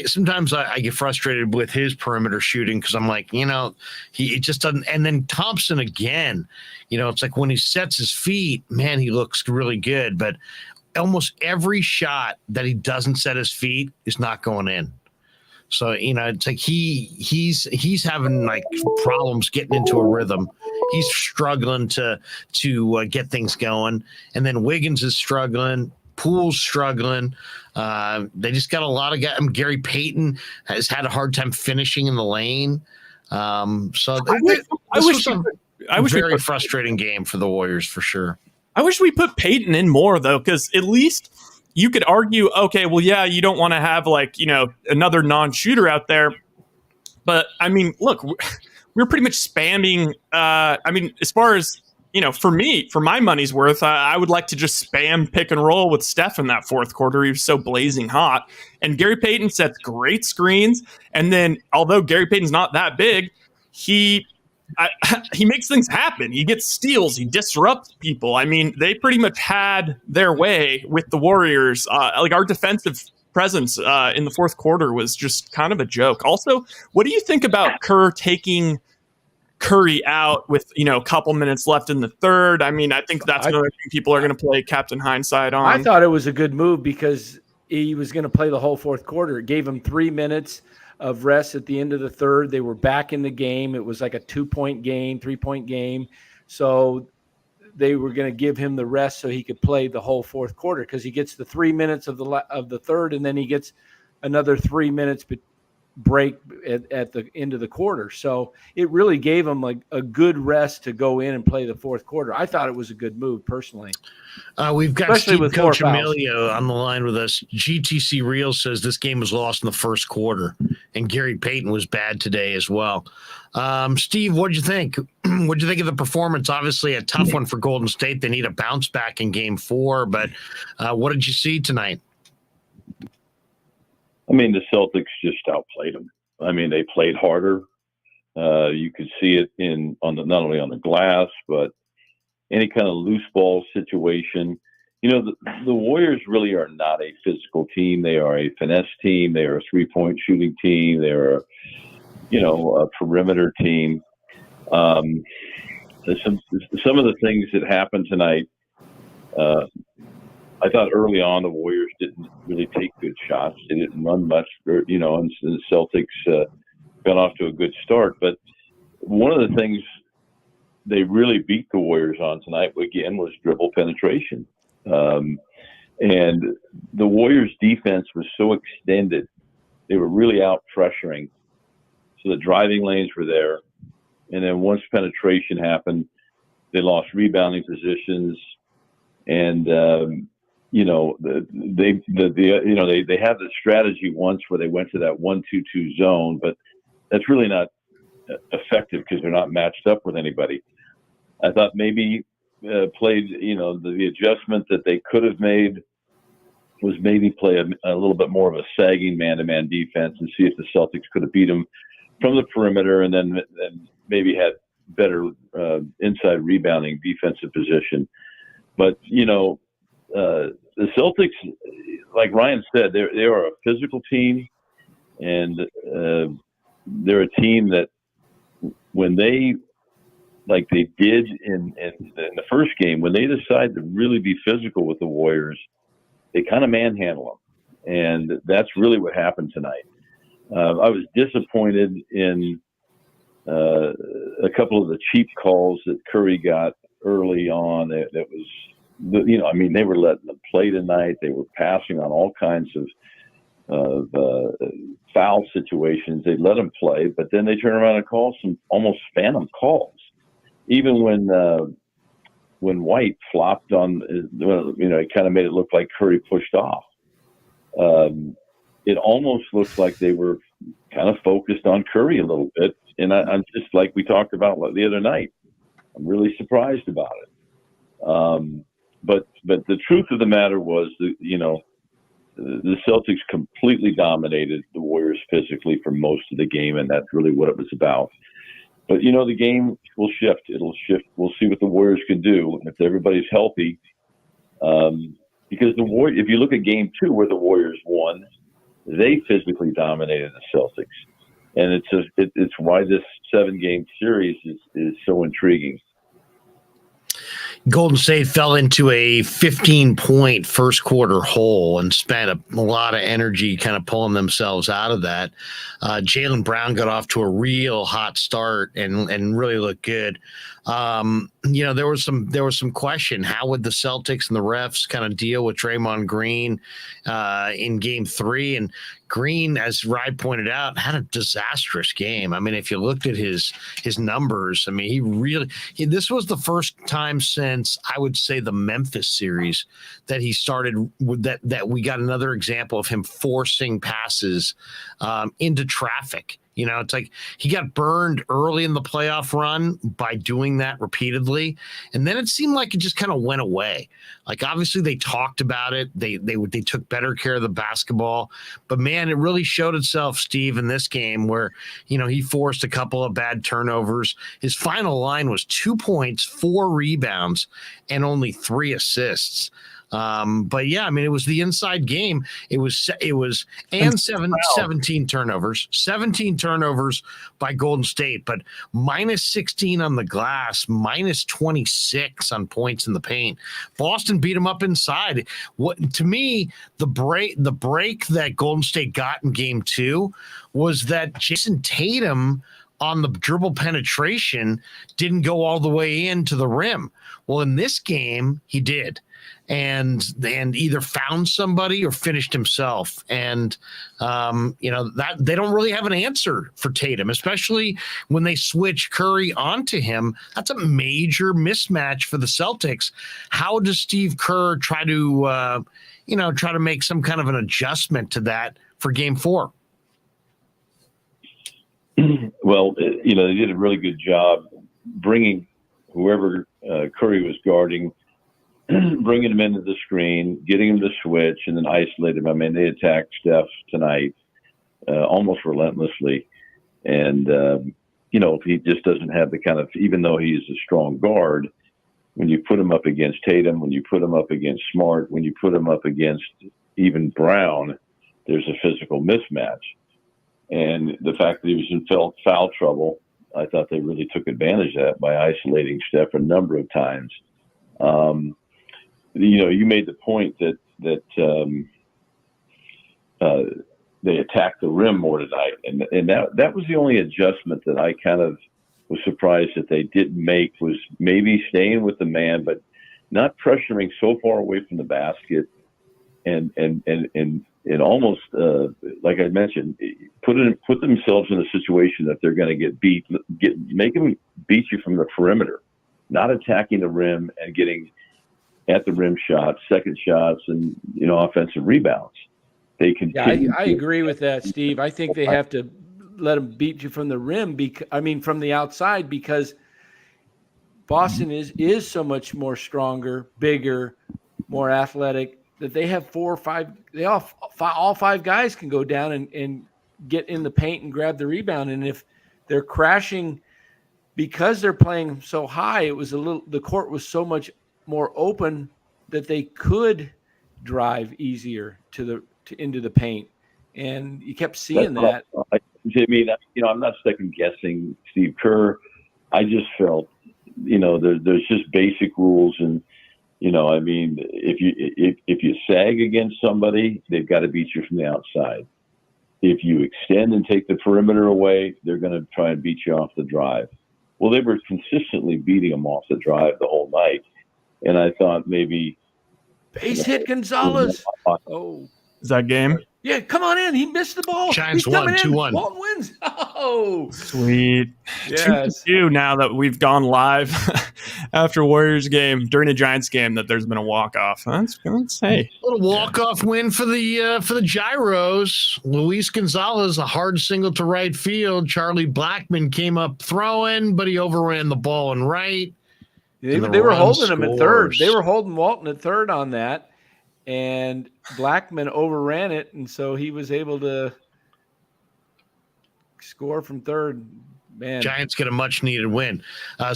Sometimes I get frustrated with his perimeter shooting because I'm like, he just doesn't. And then Thompson again, it's like when he sets his feet, man, he looks really good, but almost every shot that he doesn't set his feet is not going in. So, it's like he's having like problems getting into a rhythm. He's struggling to get things going. And then Wiggins is struggling. Poole's struggling. They just got a lot of guys. Gary Payton has had a hard time finishing in the lane. So I wish we very frustrating game for the Warriors for sure. I wish we put Peyton in more though, because at least you could argue, okay, well, yeah, you don't want to have another non-shooter out there, but I mean, look, we're pretty much spamming. As far as for my money's worth, I would like to just spam pick and roll with Steph in that fourth quarter. He was so blazing hot, and Gary Payton sets great screens, and then although Gary Payton's not that big, he makes things happen. He gets steals. He disrupts people. I mean, they pretty much had their way with the Warriors. Our defensive presence in the fourth quarter was just kind of a joke. Also, what do you think about Kerr taking Curry out with a couple minutes left in the third? I mean, I think that's another thing people are going to play Captain Hindsight on. I thought it was a good move because he was going to play the whole fourth quarter. It gave him 3 minutes of rest at the end of the third. They were back in the game. It was like a 2-point game, 3-point game. So they were going to give him the rest so he could play the whole fourth quarter, because he gets the 3 minutes of the third, and then he gets another 3 minutes break at the end of the quarter. So it really gave him a good rest to go in and play the fourth quarter. I thought it was a good move personally. We've got Especially Steve with Coccimiglio on the line with us. GTC Real says this game was lost in the first quarter, and Gary Payton was bad today as well. Steve, what did you think? What did you think of the performance? Obviously a tough one for Golden State. They need a bounce back in game 4, but what did you see tonight? I mean, the Celtics just outplayed them. I mean, they played harder. You could see it not only on the glass, but any kind of loose ball situation. The Warriors really are not a physical team. They are a finesse team. They are a 3-point shooting team. They are, a perimeter team. Some of the things that happened tonight, I thought early on the Warriors didn't really take good shots. They didn't run much, and the Celtics got off to a good start. But one of the things they really beat the Warriors on tonight, again, was dribble penetration. And the Warriors' defense was so extended. They were really out pressuring. So the driving lanes were there. And then once penetration happened, they lost rebounding positions. And, they had the strategy once where they went to that 1-2-2 zone, but that's really not effective because they're not matched up with anybody. I thought maybe the adjustment that they could have made was maybe play a little bit more of a sagging man-to-man defense and see if the Celtics could have beat them from the perimeter, and then maybe had better inside rebounding defensive position. But the Celtics, like Ryan said, they are a physical team, and they're a team that when they, like they did in the first game, when they decide to really be physical with the Warriors, they kind of manhandle them. And that's really what happened tonight. I was disappointed in a couple of the cheap calls that Curry got early on. That was, they were letting them play tonight. They were passing on all kinds of foul situations. They let them play, but then they turn around and call some almost phantom calls. Even when White flopped on, it kind of made it look like Curry pushed off. It almost looked like they were kind of focused on Curry a little bit. And I'm just like we talked about the other night. I'm really surprised about it. But the truth of the matter was that, the Celtics completely dominated the Warriors physically for most of the game, and that's really what it was about. But, the game will shift. It'll shift. We'll see what the Warriors can do if everybody's healthy. Because if you look at game 2 where the Warriors won, they physically dominated the Celtics. And it's why this 7-game series is so intriguing. Golden State fell into a 15-point first quarter hole and spent a lot of energy kind of pulling themselves out of that. Jaylen Brown got off to a real hot start and really looked good. There was some question. How would the Celtics and the refs kind of deal with Draymond Green in Game 3? And Green, as Rye pointed out, had a disastrous game. I mean, if you looked at his numbers, I mean, this was the first time since, I would say, the Memphis series that he started with that we got another example of him forcing passes into traffic. It's like he got burned early in the playoff run by doing that repeatedly. And then it seemed like it just kind of went away. Like, obviously they talked about it. They took better care of the basketball, but man, it really showed itself, Steve, in this game where, he forced a couple of bad turnovers. His final line was 2 points, 4 rebounds, and only 3 assists. But yeah, I mean, it was the inside game. It was 17 turnovers by Golden State, but minus 16 on the glass, minus 26 on points in the paint. Boston beat them up inside. To me, the break that Golden State got in Game 2 was that Jason Tatum on the dribble penetration didn't go all the way into the rim. Well, in this game, he did. And either found somebody or finished himself. And, that they don't really have an answer for Tatum, especially when they switch Curry onto him. That's a major mismatch for the Celtics. How does Steve Kerr try to make some kind of an adjustment to that for Game 4? Well, they did a really good job bringing whoever Curry was guarding, bringing him into the screen, getting him to switch, and then isolate him. I mean, they attacked Steph tonight almost relentlessly. And, he just doesn't have the kind of, even though he's a strong guard, when you put him up against Tatum, when you put him up against Smart, when you put him up against even Brown, there's a physical mismatch. And the fact that he was in foul trouble, I thought they really took advantage of that by isolating Steph a number of times. You made the point that they attacked the rim more tonight, and that was the only adjustment that I kind of was surprised that they didn't make, was maybe staying with the man, but not pressuring so far away from the basket, and almost like I mentioned, put themselves in a situation that they're going to get beat, make them beat you from the perimeter, not attacking the rim and getting at the rim shots, second shots, and offensive rebounds. They continue. Yeah, I agree with that, Steve. I think they have to let them beat you from the rim, from the outside, because Boston is so much more stronger, bigger, more athletic, that they have 4 or 5. They all 5 guys can go down and get in the paint and grab the rebound. And if they're crashing because they're playing so high, the court was so much more open that they could drive easier into the paint, and you kept seeing that. Jimmy, I'm not second guessing Steve Kerr. I just felt, there's just basic rules, and if you sag against somebody, they've got to beat you from the outside. If you extend and take the perimeter away, they're going to try and beat you off the drive. Well, they were consistently beating them off the drive the whole night. And I thought maybe base hit Gonzalez. Oh, is that game? Yeah, come on in. He missed the ball. Giants won 2-1. Walton wins. Oh, sweet. Yes. 2-2 now that we've gone live after Warriors game during a Giants game that there's been a walk-off. Let's say a little walk-off win for the Gyros. Luis Gonzalez, a hard single to right field. Charlie Blackmon came up throwing, but he overran the ball in right. They were holding him at third. They were holding Walton at third on that, and Blackmon overran it, and so he was able to score from third. Man, Giants get a much-needed win.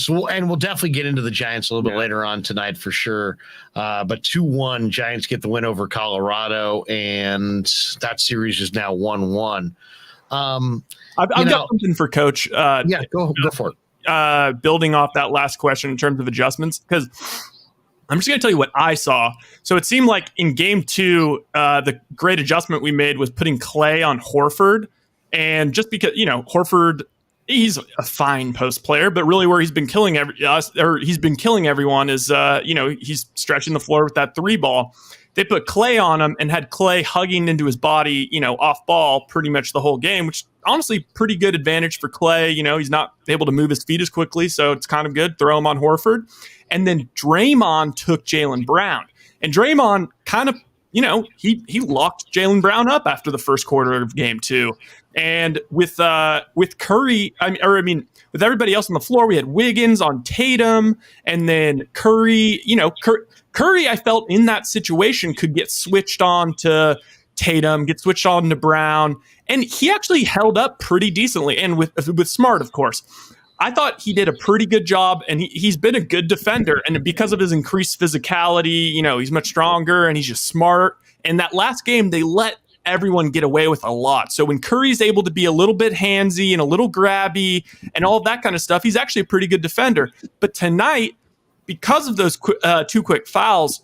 We'll definitely get into the Giants a little bit later on tonight for sure. But 2-1, Giants get the win over Colorado, and that series is now 1-1. I've got something for Coach. Go for it. Building off that last question in terms of adjustments, because I'm just going to tell you what I saw. So it seemed like in Game 2, the great adjustment we made was putting Clay on Horford. And just because, Horford he's a fine post player, but really where he's been killing everyone is, he's stretching the floor with that 3 ball. They put Clay on him and had Clay hugging into his body, off ball pretty much the whole game, which honestly pretty good advantage for Clay. He's not able to move his feet as quickly, so it's kind of good. Throw him on Horford. And then Draymond took Jaylen Brown. And Draymond kind of, he locked Jaylen Brown up after the first quarter of game 2. And with Curry, with everybody else on the floor, we had Wiggins on Tatum, and then Curry. Curry, I felt in that situation could get switched on to Tatum, get switched on to Brown, and he actually held up pretty decently. And with Smart, of course, I thought he did a pretty good job, and he's been a good defender. And because of his increased physicality, he's much stronger and he's just smart. And that last game, they let everyone get away with a lot. So when Curry's able to be a little bit handsy and a little grabby and all that kind of stuff, he's actually a pretty good defender. But tonight, because of those 2 quick fouls,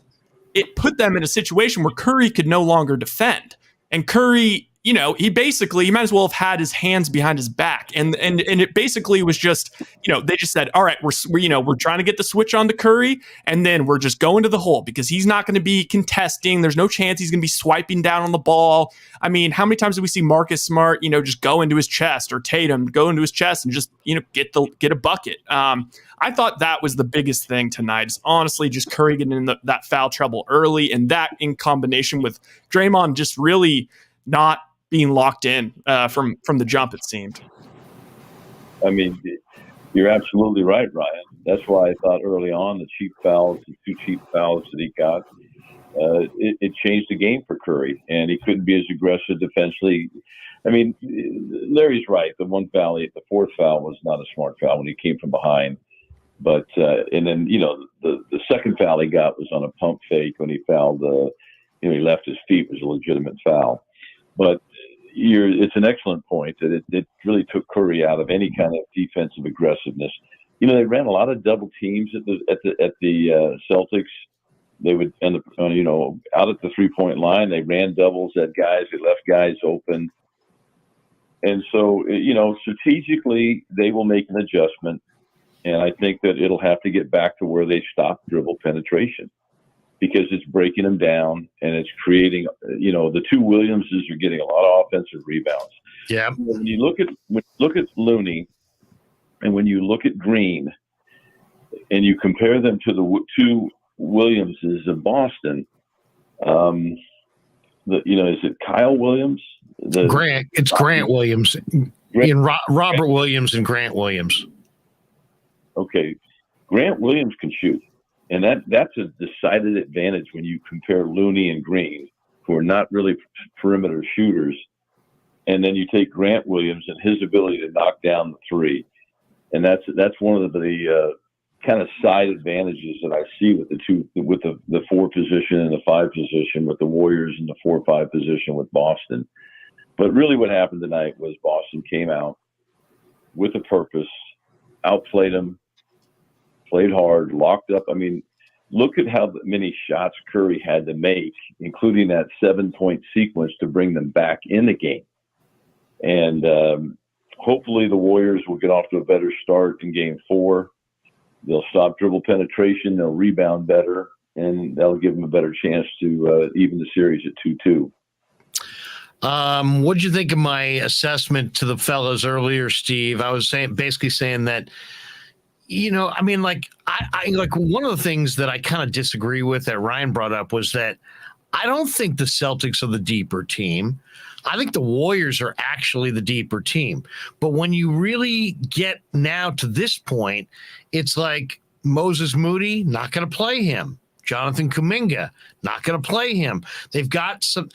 it put them in a situation where Curry could no longer defend. And Curry, he might as well have had his hands behind his back. And it basically was just, they just said, all right, we're trying to get the switch on to Curry, and then we're just going to the hole because he's not going to be contesting. There's no chance he's going to be swiping down on the ball. I mean, how many times do we see Marcus Smart, just go into his chest, or Tatum go into his chest and just, get a bucket? I thought that was the biggest thing tonight, is honestly just Curry getting in that foul trouble early, and that in combination with Draymond just really not being locked in from the jump, it seemed. I mean, you're absolutely right, Ryan. That's why I thought early on the 2 cheap fouls that he got, it changed the game for Curry, and he couldn't be as aggressive defensively. I mean, Larry's right. The 4th foul was not a smart foul when he came from behind. But and then the second foul he got was on a pump fake when he fouled. He left his feet, was a legitimate foul. But it's an excellent point that it really took Curry out of any kind of defensive aggressiveness. They ran a lot of double teams at the Celtics. They would end up, out at the 3-point line. They ran doubles at guys. They left guys open. And so, strategically, they will make an adjustment. And I think that it'll have to get back to where they stop dribble penetration, because it's breaking them down and it's creating, the 2 Williamses are getting a lot of offensive rebounds. Yeah. When you look at Looney and when you look at Green and you compare them to the 2 Williamses of Boston, is it Kyle Williams? It's Grant Williams. Robert Williams and Grant Williams. Okay. Grant Williams can shoot. And that's a decided advantage when you compare Looney and Green, who are not really perimeter shooters. And then you take Grant Williams and his ability to knock down the 3. And that's one of the kind of side advantages that I see with the 4 position and the 5 position with the Warriors and the 4-5 position with Boston. But really what happened tonight was Boston came out with a purpose, outplayed them, played hard, locked up. I mean, look at how many shots Curry had to make, including that 7-point sequence to bring them back in the game. And hopefully the Warriors will get off to a better start in game 4. They'll stop dribble penetration. They'll rebound better, and that'll give them a better chance to even the series at 2-2. What did you think of my assessment to the fellas earlier, Steve? I was basically saying that, I like one of the things that I kind of disagree with that Ryan brought up was that I don't think the Celtics are the deeper team. I think the Warriors are actually the deeper team. But when you really get now to this point, it's like Moses Moody, not going to play him. Jonathan Kuminga, not going to play him. They've got some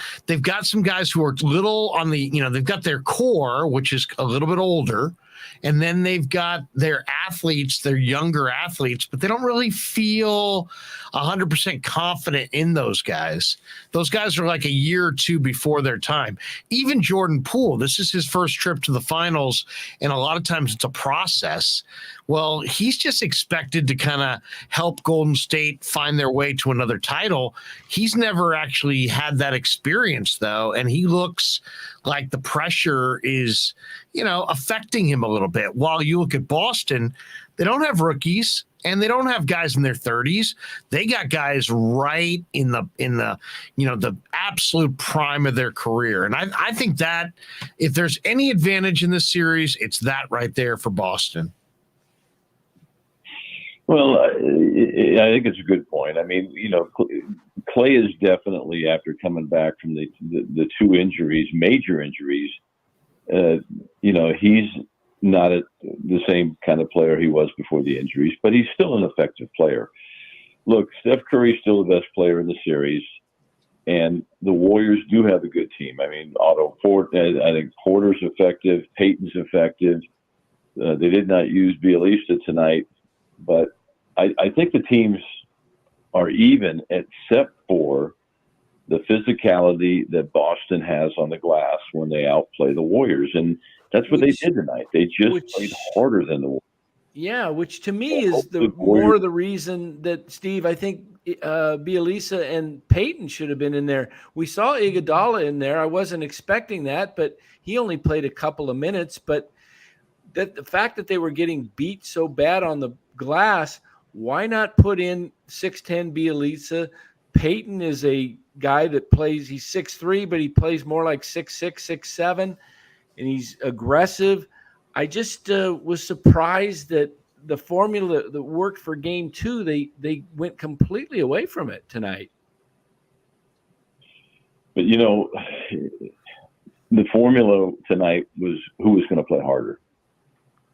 guys who are little on the, they've got their core, which is a little bit older. And then they've got their athletes, their younger athletes, but they don't really feel 100% confident in those guys. Those guys are like a year or 2 before their time. Even Jordan Poole, this is his first trip to the finals, and a lot of times it's a process. Well, he's just expected to kind of help Golden State find their way to another title. He's never actually had that experience, though, and he looks like the pressure is, affecting him a little bit. While you look at Boston, they don't have rookies and they don't have guys in their 30s. They got guys right in the the absolute prime of their career. And I think that if there's any advantage in this series, it's that right there for Boston. Well, I think it's a good point. I mean, Clay is definitely, after coming back from the two injuries, major injuries, he's not the same kind of player he was before the injuries, but he's still an effective player. Look, Steph Curry's still the best player in the series, and the Warriors do have a good team. I mean, I think Porter's effective, Payton's effective. They did not use Bielitsa tonight, but I think the teams are even, except for the physicality that Boston has on the glass when they outplay the Warriors. And that's what they did tonight. They just played harder than the Warriors. Yeah, which to me is more the reason that, Steve, I think Bielitsa and Payton should have been in there. We saw Iguodala in there. I wasn't expecting that, but he only played a couple of minutes. But the fact that they were getting beat so bad on the glass, why not put in 6'10" Bielitsa? Payton is a guy that plays, he's 6'3", but he plays more like 6'6", 6'7", and he's aggressive. I just was surprised that the formula that worked for game 2, they went completely away from it tonight. But, the formula tonight was who was going to play harder,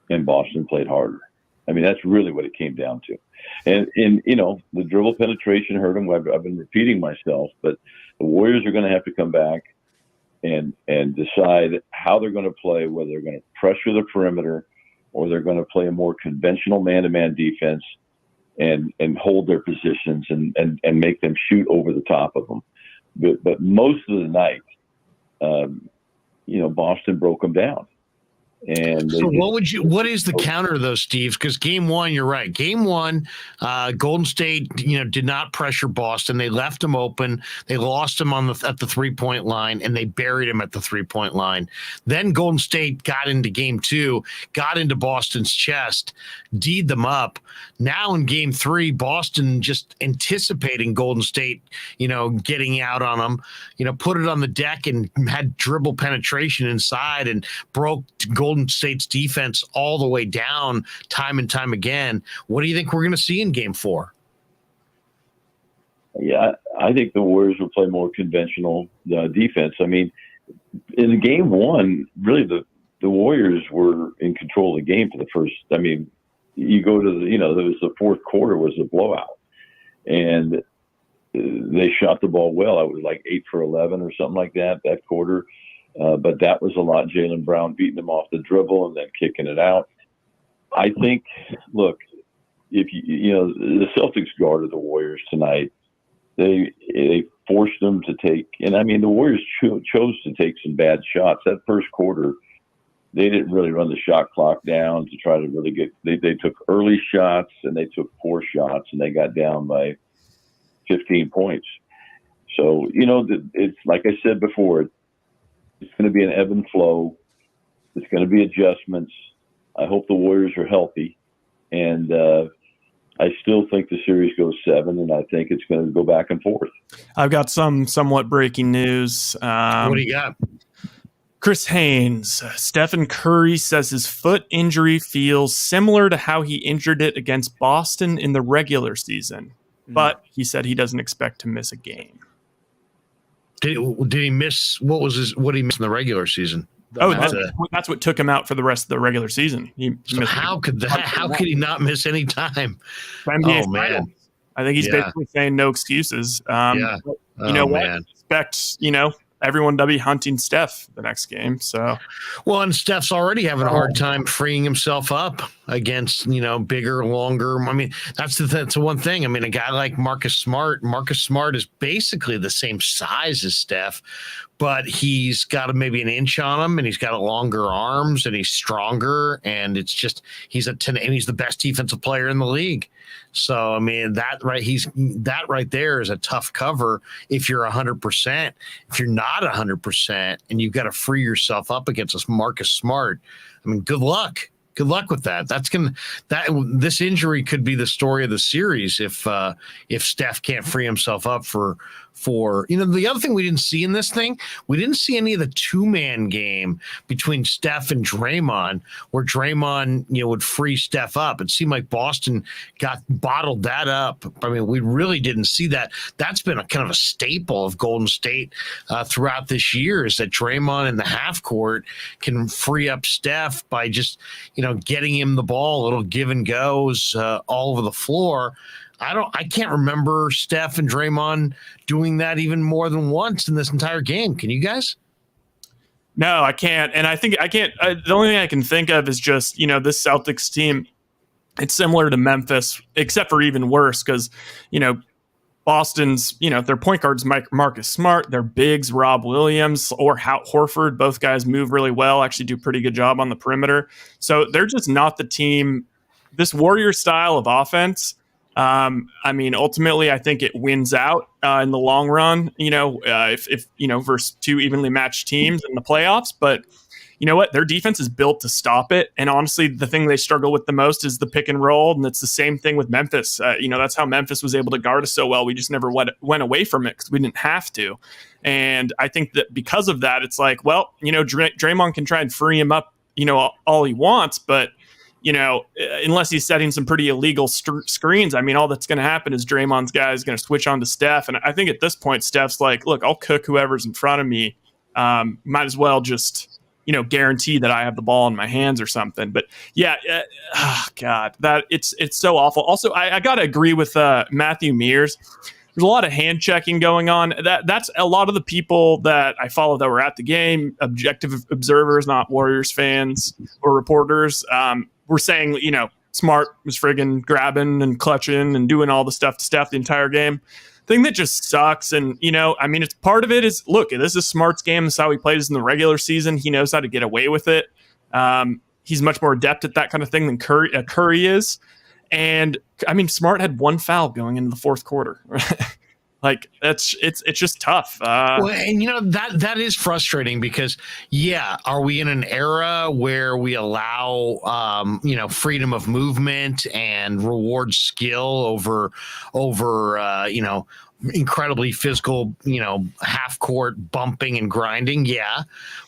and Boston played harder. I mean, that's really what it came down to. And the dribble penetration hurt them. I've been repeating myself, but the Warriors are going to have to come back and decide how they're going to play, whether they're going to pressure the perimeter or they're going to play a more conventional man-to-man defense and hold their positions and make them shoot over the top of them. But most of the night, Boston broke them down. And so what is the counter to those, Steve? Because game 1, you're right. Game 1, Golden State, did not pressure Boston. They left them open. They lost them at the 3-point line, and they buried them at the 3-point line. Then Golden State got into game 2, got into Boston's chest, D'd them up. Now in game 3, Boston just anticipating Golden State, getting out on them, put it on the deck and had dribble penetration inside and broke Golden State's defense all the way down time and time again. What do you think we're going to see in game 4? Yeah, I think the Warriors will play more conventional defense. I mean, in game 1, really the Warriors were in control of the game for the first. I mean, you go to there was the fourth quarter was a blowout, and they shot the ball well. It was like 8 for 11 or something like that quarter. But that was a lot. Jaylen Brown beating them off the dribble and then kicking it out. I think, look, if the Celtics guarded the Warriors tonight, they forced them to take, and I mean, the Warriors chose to take some bad shots. That first quarter, they didn't really run the shot clock down to try to really get, they took early shots and they took poor shots and they got down by 15 points. So, it's like I said before, it's going to be an ebb and flow. It's going to be adjustments. I hope the Warriors are healthy. And I still think the series goes 7, and I think it's going to go back and forth. I've got some somewhat breaking news. What do you got? Chris Haynes, Stephen Curry says his foot injury feels similar to how he injured it against Boston in the regular season. But he said he doesn't expect to miss a game. Did he miss? What did he miss in the regular season? That's what took him out for the rest of the regular season. How could he not miss any time? Oh man, I think he's basically saying no excuses. What? Expect everyone to be hunting Steph the next game. So, well, and Steph's already having a hard time freeing himself up against bigger, longer. I mean, that's the one thing. I mean, a guy like Marcus Smart is basically the same size as Steph, but he's got maybe an inch on him, and he's got longer arms, and he's stronger, and it's just he's the best defensive player in the league. So I mean that right there is a tough cover if you're 100%. If you're not 100%, and you've got to free yourself up against this Marcus Smart, I mean, good luck. Good luck with that. This injury could be the story of the series if Steph can't free himself up for the other thing we didn't see in this thing, we didn't see any of the two-man game between Steph and Draymond, where Draymond would free Steph up. It seemed like Boston bottled that up. I mean, we really didn't see that. That's been a kind of a staple of Golden State throughout this year, is that Draymond in the half court can free up Steph by just getting him the ball, little give and goes all over the floor. I can't remember Steph and Draymond doing that even more than once in this entire game. Can you guys? No, I can't. And I think I can't. The only thing I can think of is just, this Celtics team. It's similar to Memphis, except for even worse because, Boston's, their point guard's Marcus Smart, their bigs, Rob Williams or Horford. Both guys move really well, actually do a pretty good job on the perimeter. So they're just not the team. This Warrior style of offense, ultimately, I think it wins out in the long run, if versus two evenly matched teams in the playoffs. But you know what? Their defense is built to stop it. And honestly, the thing they struggle with the most is the pick and roll. And it's the same thing with Memphis. That's how Memphis was able to guard us so well. We just never went away from it because we didn't have to. And I think that because of that, it's like, well, Draymond can try and free him up, all he wants, but unless he's setting some pretty illegal screens, all that's going to happen is Draymond's guy is going to switch on to Steph. And I think at this point, Steph's like, look, I'll cook whoever's in front of me. Might as well just, guarantee that I have the ball in my hands or something. But yeah, God, that it's so awful. Also, I got to agree with Matthew Mears. There's a lot of hand checking going on. That's a lot of the people that I follow that were at the game, objective observers, not Warriors fans or reporters. We're saying, Smart was friggin' grabbing and clutching and doing all the stuff to Steph the entire game. Thing that just sucks. And, it's part of it is, look, this is Smart's game. This is how he plays in the regular season. He knows how to get away with it. He's much more adept at that kind of thing than Curry is. And, Smart had one foul going into the fourth quarter. Like it's just tough. And that is frustrating because are we in an era where we allow freedom of movement and reward skill over incredibly physical half court bumping and grinding? Yeah,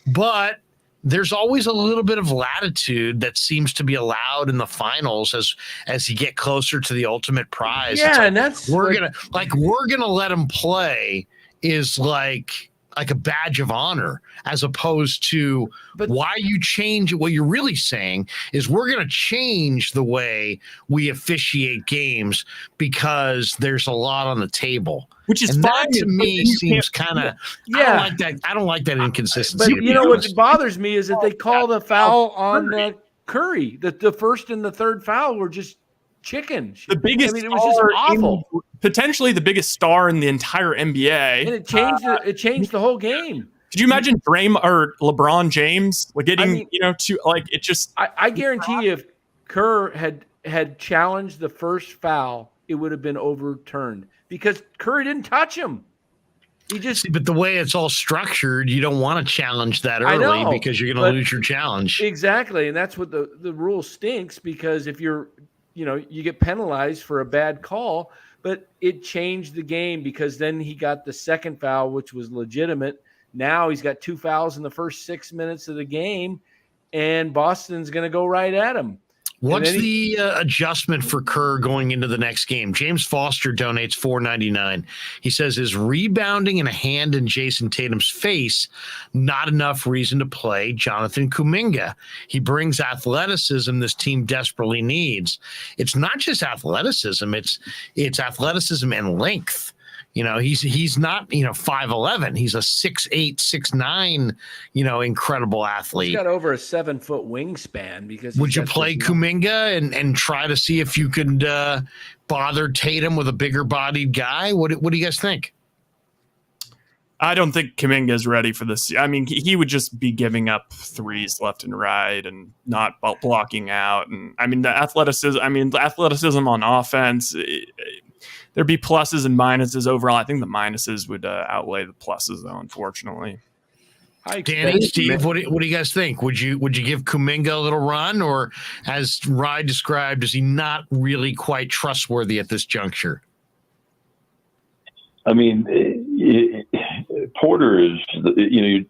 but there's always a little bit of latitude that seems to be allowed in the finals as you get closer to the ultimate prize. Yeah, and that's we're gonna let him play is like a badge of honor, as opposed to why you change it. What you're really saying is we're going to change the way we officiate games because there's a lot on the table. Which is fine. That to me seems kind of I don't like that inconsistency. But what bothers me is that they call the foul on Curry. The first and the third foul were just chicken. The biggest, it was just awful. Potentially the biggest star in the entire NBA, and it changed the whole game. Could you imagine LeBron James getting it just? I guarantee you, if Kerr had challenged the first foul, it would have been overturned because Curry didn't touch him. He just. But the way it's all structured, you don't want to challenge that early because you're going to lose your challenge. Exactly, and that's what the rule stinks because if you're, you get penalized for a bad call. But it changed the game because then he got the second foul, which was legitimate. Now he's got two fouls in the first 6 minutes of the game, and Boston's going to go right at him. What's the adjustment for Kerr going into the next game? James Foster donates $4.99. He says, is rebounding and a hand in Jason Tatum's face not enough reason to play Jonathan Kuminga? He brings athleticism this team desperately needs. It's not just athleticism. It's athleticism and length. He's not, 5'11". He's a 6'8", 6'9", incredible athlete. He's got over a 7-foot wingspan because. Would you play Kuminga and try to see if you could bother Tatum with a bigger bodied guy? What do you guys think? I don't think Kuminga is ready for this. I mean, he would just be giving up threes left and right and not blocking out. And I mean, the athleticism on offense, there'd be pluses and minuses overall. I think the minuses would outweigh the pluses, though, unfortunately. Danny, Steve, what do you guys think? Would you give Kuminga a little run, or as Rye described, is he not really quite trustworthy at this juncture? I mean, Porter is,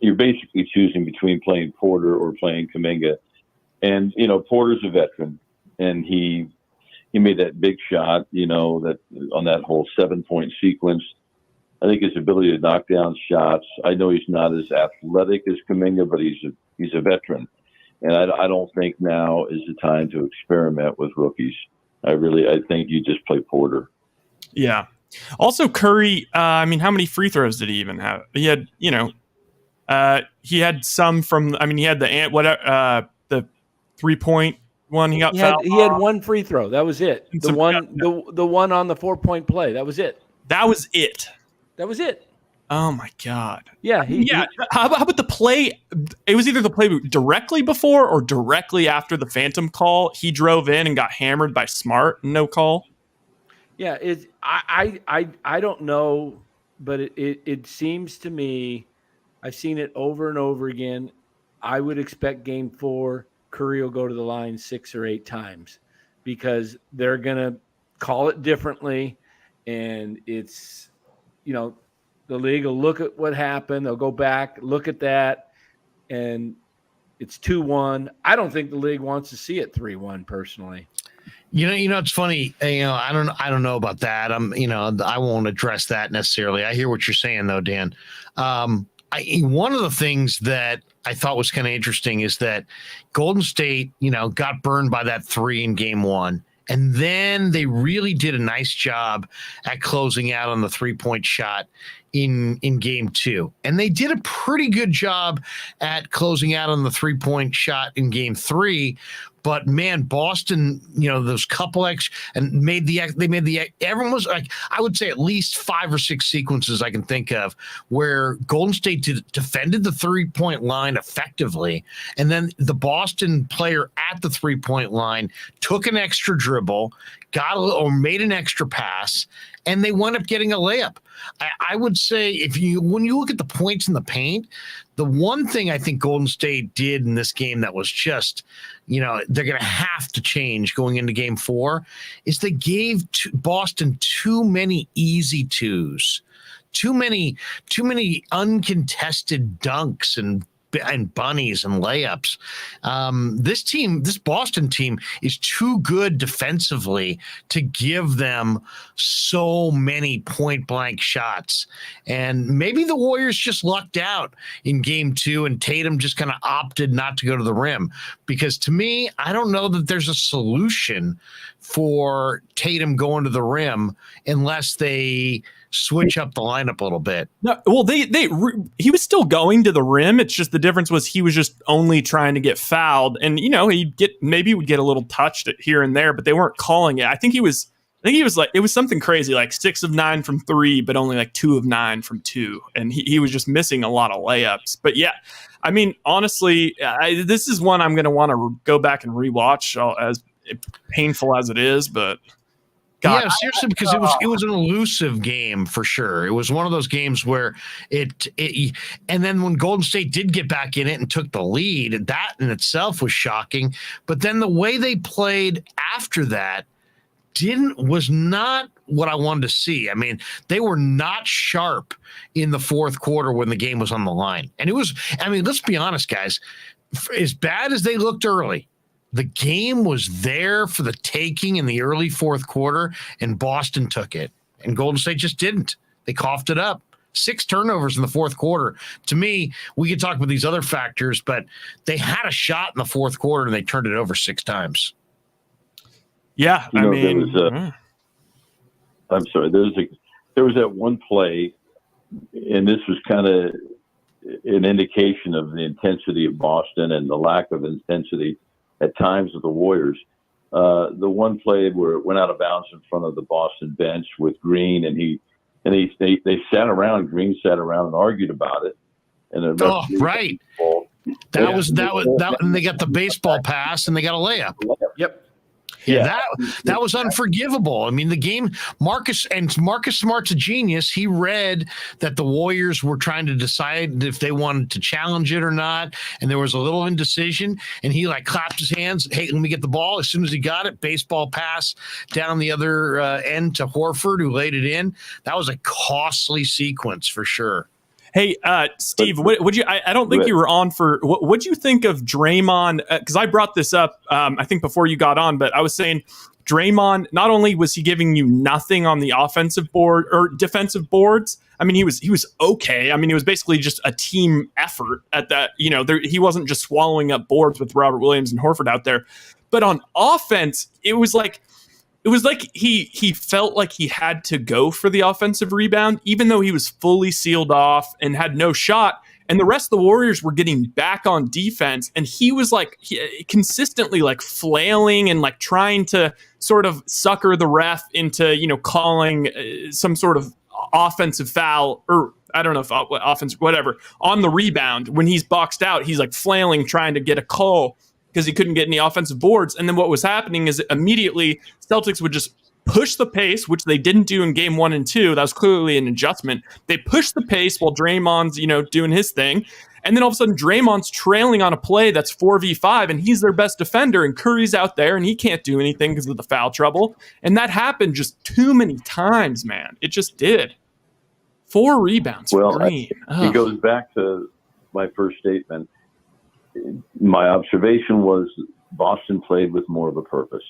you're basically choosing between playing Porter or playing Kuminga. And, Porter's a veteran, and he made that big shot, that on that whole 7-point sequence. I think his ability to knock down shots, I know he's not as athletic as Kuminga, but he's a veteran. And I don't think now is the time to experiment with rookies. I think you just play Porter. Yeah. Also, Curry, how many free throws did he even have? He had, he had some from, he had the 3-point one he got fouled. He had one free throw. That was it. The one on the 4-point play. That was it. That was it. That was it. Oh my God. Yeah. How about the play? It was either the play directly before or directly after the phantom call. He drove in and got hammered by Smart. No call. Yeah. I don't know, but it seems to me, I've seen it over and over again. I would expect game 4, Curry will go to the line 6 or 8 times because they're going to call it differently. And it's, the league will look at what happened. They'll go back, look at that, and it's 2-1. I don't think the league wants to see it 3-1 personally. It's funny. I don't know about that. I won't address that necessarily. I hear what you're saying though, Dan. One of the things that I thought was kind of interesting is that Golden State, got burned by that 3 in game 1. And then they really did a nice job at closing out on the 3-point shot in game 2. And they did a pretty good job at closing out on the 3-point shot in game 3. But man, Boston, those couple and everyone was like, I would say at least 5 or 6 sequences I can think of where Golden State defended the 3-point line effectively. And then the Boston player at the 3-point line took an extra dribble, made an extra pass, and they wound up getting a layup. I would say when you look at the points in the paint, the one thing I think Golden State did in this game that was just, they're going to have to change going into game 4 is they gave Boston too many easy twos, too many uncontested dunks and bunnies and layups. This Boston team is too good defensively to give them so many point blank shots. And maybe the Warriors just lucked out in game 2 and Tatum just kind of opted not to go to the rim, because to me, I don't know that there's a solution for Tatum going to the rim unless they switch up the lineup a little bit. No, well, he was still going to the rim. It's just the difference was he was just only trying to get fouled, and maybe he would get a little touched here and there, but they weren't calling it. I think he was like, it was something crazy, like 6 of 9 from 3, but only like 2 of 9 from 2, and he was just missing a lot of layups. But yeah, honestly, this is one I'm going to want to go back and rewatch, as painful as it is, but. God, yeah, seriously, because it was an elusive game for sure. It was one of those games where and then when Golden State did get back in it and took the lead, that in itself was shocking. But then the way they played after that was not what I wanted to see. They were not sharp in the fourth quarter when the game was on the line. And it was, let's be honest, guys, as bad as they looked early, the game was there for the taking in the early fourth quarter, and Boston took it. And Golden State just didn't. They coughed it up. 6 turnovers in the fourth quarter. To me, we could talk about these other factors, but they had a shot in the fourth quarter, and they turned it over 6 times. Yeah, I'm sorry. There was that one play, and this was kind of an indication of the intensity of Boston and the lack of intensity at times of the Warriors. The one play where it went out of bounds in front of the Boston bench with Green, and and they sat around. Green sat around and argued about it. And right. That was, and they got the baseball pass and they got a layup. Yep. Yeah, that was unforgivable. I mean, the game, Marcus Smart's a genius. He read that the Warriors were trying to decide if they wanted to challenge it or not, and there was a little indecision, and he like clapped his hands. Hey, let me get the ball. As soon as he got it, baseball pass down the other end to Horford, who laid it in. That was a costly sequence for sure. Hey, Steve, would you? I don't think you were on for. What'd you think of Draymond? Because I brought this up, I think before you got on, but I was saying Draymond. Not only was he giving you nothing on the offensive board or defensive boards. I mean, he was okay. I mean, it was basically just a team effort at that. You know, he wasn't just swallowing up boards with Robert Williams and Horford out there. But on offense, it was like he felt like he had to go for the offensive rebound, even though he was fully sealed off and had no shot. And the rest of the Warriors were getting back on defense. And he was like consistently like flailing and like trying to sort of sucker the ref into, you know, calling some sort of offensive foul, or I don't know if offense, whatever, on the rebound. When he's boxed out, he's like flailing, trying to get a call, because he couldn't get any offensive boards. And then what was happening is immediately Celtics would just push the pace, which they didn't do in game 1 and 2. That was clearly an adjustment. They pushed the pace while Draymond's, you know, doing his thing. And then all of a sudden Draymond's trailing on a play that's 4v5 and he's their best defender, and Curry's out there and he can't do anything because of the foul trouble. And that happened just too many times, man. It just did. 4 rebounds for Green. It goes back to my first statement. My observation was Boston played with more of a purpose.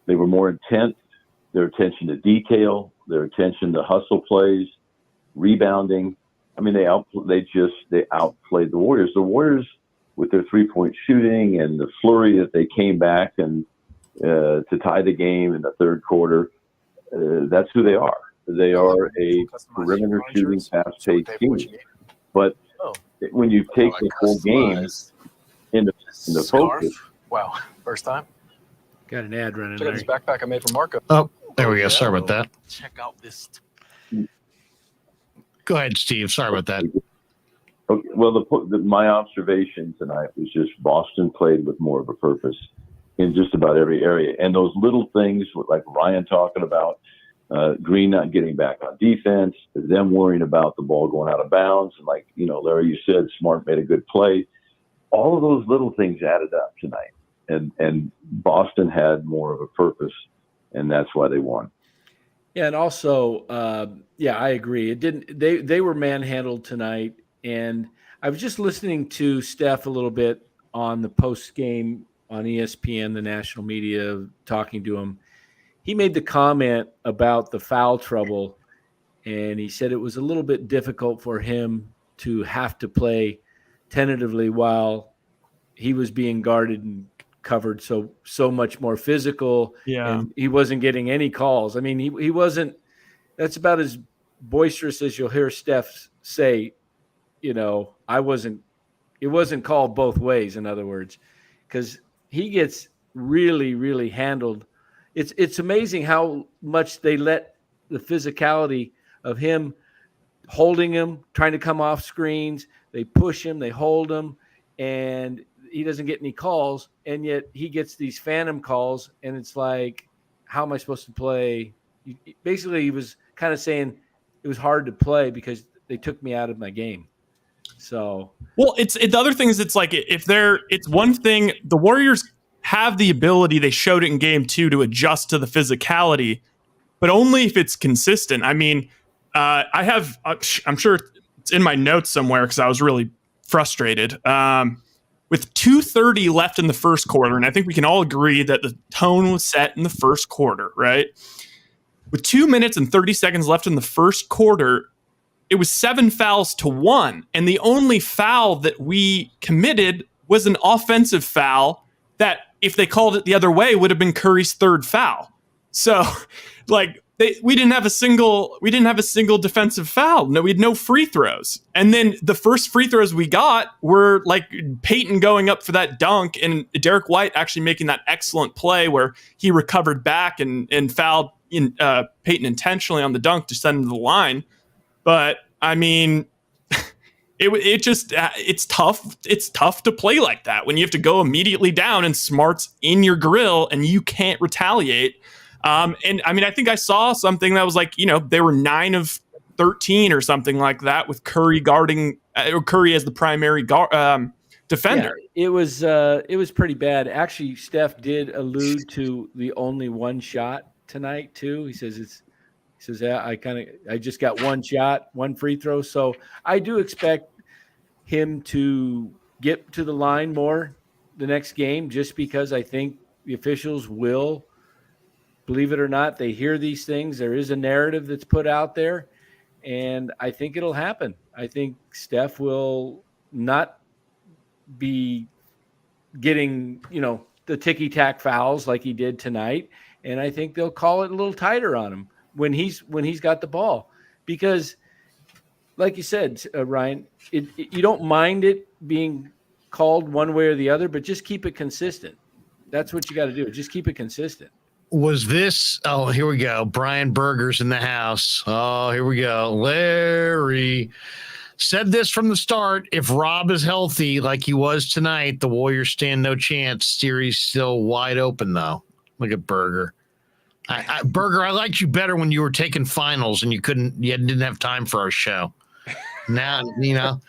They were more intent, their attention to detail, their attention to hustle plays, rebounding. I mean, they outplayed the Warriors. The Warriors, with their 3-point shooting and the flurry that they came back and to tie the game in the third quarter, that's who they are. They are a perimeter shooting, fast-paced team. But when you take the whole game in the focus. Wow, first time. Got an ad running Check out there. this backpack I made for Marco. Oh, there we go. Sorry about that. Check out this. Go ahead, Steve. Sorry about that. Okay, well, my observation tonight was just Boston played with more of a purpose in just about every area. And those little things, like Ryan talking about, Green not getting back on defense, them worrying about the ball going out of bounds. And like, you know, Larry, you said Smart made a good play. All of those little things added up tonight. And Boston had more of a purpose, and that's why they won. Yeah, and also, I agree. It didn't. They were manhandled tonight, and I was just listening to Steph a little bit on the post game on ESPN, the national media, talking to him. He made the comment about the foul trouble, and he said it was a little bit difficult for him to have to play tentatively while he was being guarded and covered so much more physical. Yeah. And he wasn't getting any calls. I mean, he wasn't – that's about as boisterous as you'll hear Steph say, you know, it wasn't called both ways, in other words, because he gets really, really handled. It's amazing how much they let the physicality of him holding him, trying to come off screens. They push him, they hold him, and he doesn't get any calls, and yet he gets these phantom calls, and it's like, how am I supposed to play? Basically, he was kind of saying it was hard to play because they took me out of my game. So, well, the other thing is, it's like it's one thing. The Warriors have the ability, they showed it in game 2, to adjust to the physicality, but only if it's consistent. I mean, I'm sure it's in my notes somewhere because I was really frustrated. With 2:30 left in the first quarter, and I think we can all agree that the tone was set in the first quarter, right? With 2 minutes and 30 seconds left in the first quarter, it was 7 fouls to 1, and the only foul that we committed was an offensive foul that, if they called it the other way, would have been Curry's 3rd foul. So, like, we didn't have a single defensive foul. No, we had no free throws. And then the first free throws we got were like Peyton going up for that dunk and Derek White actually making that excellent play where he recovered back and fouled, Peyton intentionally on the dunk to send him to the line. But I mean, it's tough. It's tough to play like that when you have to go immediately down and Smart's in your grill and you can't retaliate. And I mean, I think I saw something that was like, they were 9 of 13 or something like that with Curry guarding or Curry as the primary defender. Yeah, it was pretty bad. Actually, Steph did allude to the only one shot tonight too. He says I just got one shot, one free throw. So I do expect him to get to the line more the next game, just because I think the officials will, believe it or not, they hear these things. There is a narrative that's put out there, and I think it'll happen. I think Steph will not be getting, the ticky-tack fouls like he did tonight, and I think they'll call it a little tighter on him when he's got the ball, because like you said, Ryan, you don't mind it being called one way or the other, but just keep it consistent. That's what you got to do. Just keep it consistent. Was this? Oh, here we go. Brian Berger's in the house. Oh, here we go. Larry said this from the start. If Rob is healthy like he was tonight, the Warriors stand no chance. Series still wide open, though. Look at Berger. Berger, I liked you better when you were taking finals and you didn't have time for our show. Now, now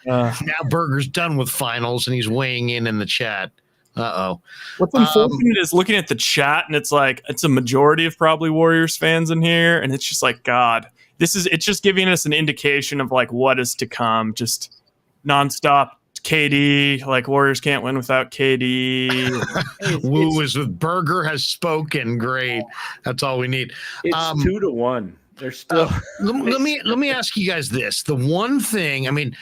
Berger's done with finals and he's weighing in the chat. Uh-oh. What's unfortunate is looking at the chat, and it's like, it's a majority of probably Warriors fans in here. And it's just like, God, it's just giving us an indication of like what is to come. Just nonstop KD, like Warriors can't win without KD. Woo is with Berger has spoken. Great. That's all we need. It's 2-1. They're still. Let me ask you guys this. The one thing,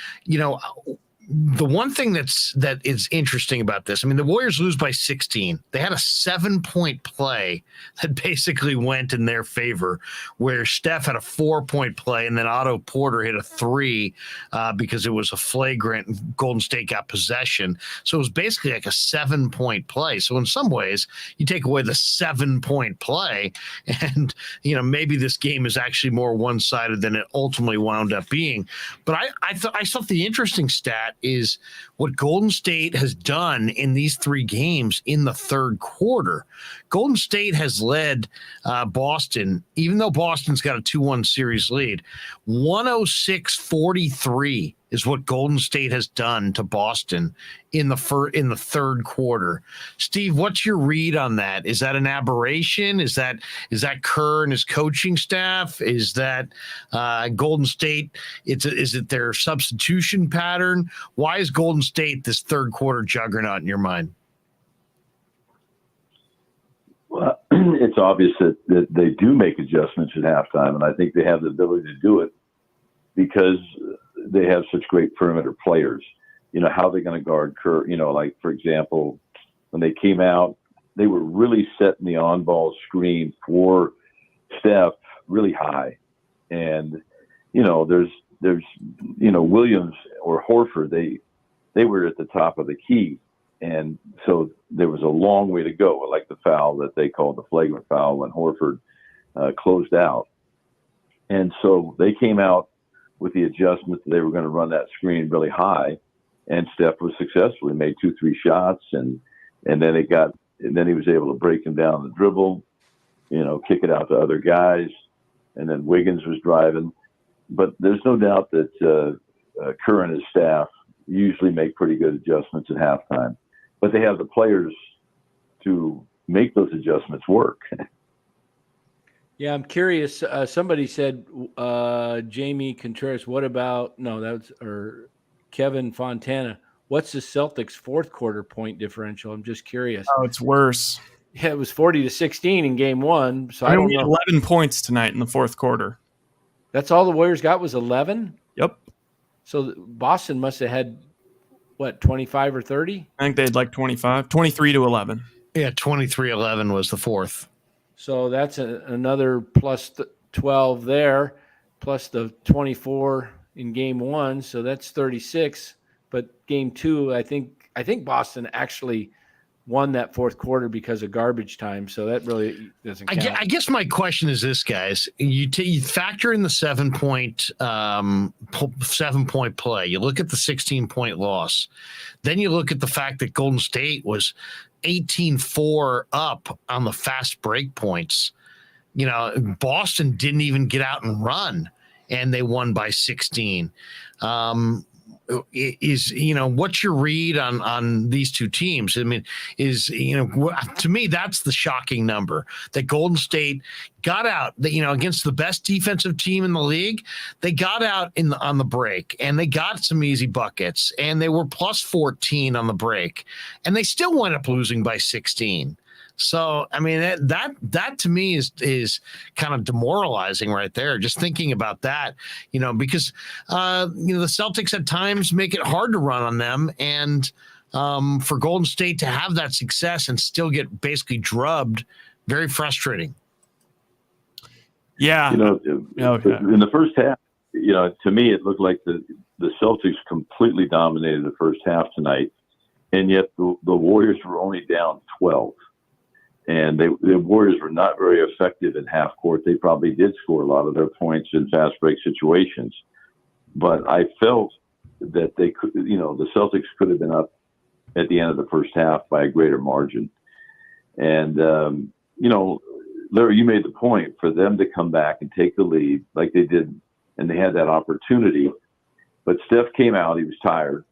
the one thing that is interesting about this, the Warriors lose by 16. They had a 7-point play that basically went in their favor, where Steph had a 4-point play and then Otto Porter hit a 3 because it was a flagrant. Golden State got possession. So it was basically like a 7-point play. So in some ways, you take away the 7-point play and, maybe this game is actually more one-sided than it ultimately wound up being. But I thought the interesting stat is what Golden State has done in these 3 games in the third quarter. Golden State has led Boston, even though Boston's got a 2-1 series lead. 106-43 is what Golden State has done to Boston in the third quarter. Steve, what's your read on that? Is that an aberration? Is that Kerr and his coaching staff? Is that Golden State? Is it their substitution pattern? Why is Golden State this third quarter juggernaut in your mind? Well, it's obvious that they do make adjustments at halftime, and I think they have the ability to do it because they have such great perimeter players. How they're going to guard Kerr. Like, for example, when they came out, they were really setting the on-ball screen for Steph really high. And, there's Williams or Horford, they were at the top of the key. And so there was a long way to go, like the foul that they called the flagrant foul when Horford closed out. And so they came out with the adjustment that they were going to run that screen really high, and Steph was successful. He made 2-3 shots, and then he was able to break him down the dribble, kick it out to other guys, and then Wiggins was driving. But there's no doubt that Kerr and his staff usually make pretty good adjustments at halftime, but they have the players to make those adjustments work. Yeah, I'm curious. Somebody said Jamie Contreras. What about Kevin Fontana? What's the Celtics' fourth quarter point differential? I'm just curious. Oh, it's worse. Yeah, it was 40-16 in game 1. So I don't know. 11 points tonight in the fourth quarter. That's all the Warriors got was 11? Yep. So Boston must have had, 25 or 30? I think they had like 25, 23-11. Yeah, 23-11 was the fourth. So that's another plus 12 there, plus the 24 in game 1. So that's 36. But game 2, I think Boston actually won that fourth quarter because of garbage time. So that really doesn't count. I guess my question is this, guys. You factor in the 7-point play. You look at the 16-point loss. Then you look at the fact that Golden State was 18-4 up on the fast break points. Boston didn't even get out and run, and they won by 16. What's your read on these two teams? I mean, to me, that's the shocking number that Golden State got out, against the best defensive team in the league. They got out on the break, and they got some easy buckets, and they were plus 14 on the break, and they still wound up losing by 16. So, I mean, that to me is kind of demoralizing right there. Just thinking about that, because, the Celtics at times make it hard to run on them. And for Golden State to have that success and still get basically drubbed, very frustrating. Yeah. In the first half, to me, it looked like the Celtics completely dominated the first half tonight. And yet the Warriors were only down 12. And the Warriors were not very effective in half court. They probably did score a lot of their points in fast break situations. But I felt that they could, the Celtics could have been up at the end of the first half by a greater margin. And, Larry, you made the point for them to come back and take the lead like they did, and they had that opportunity. But Steph came out, he was tired,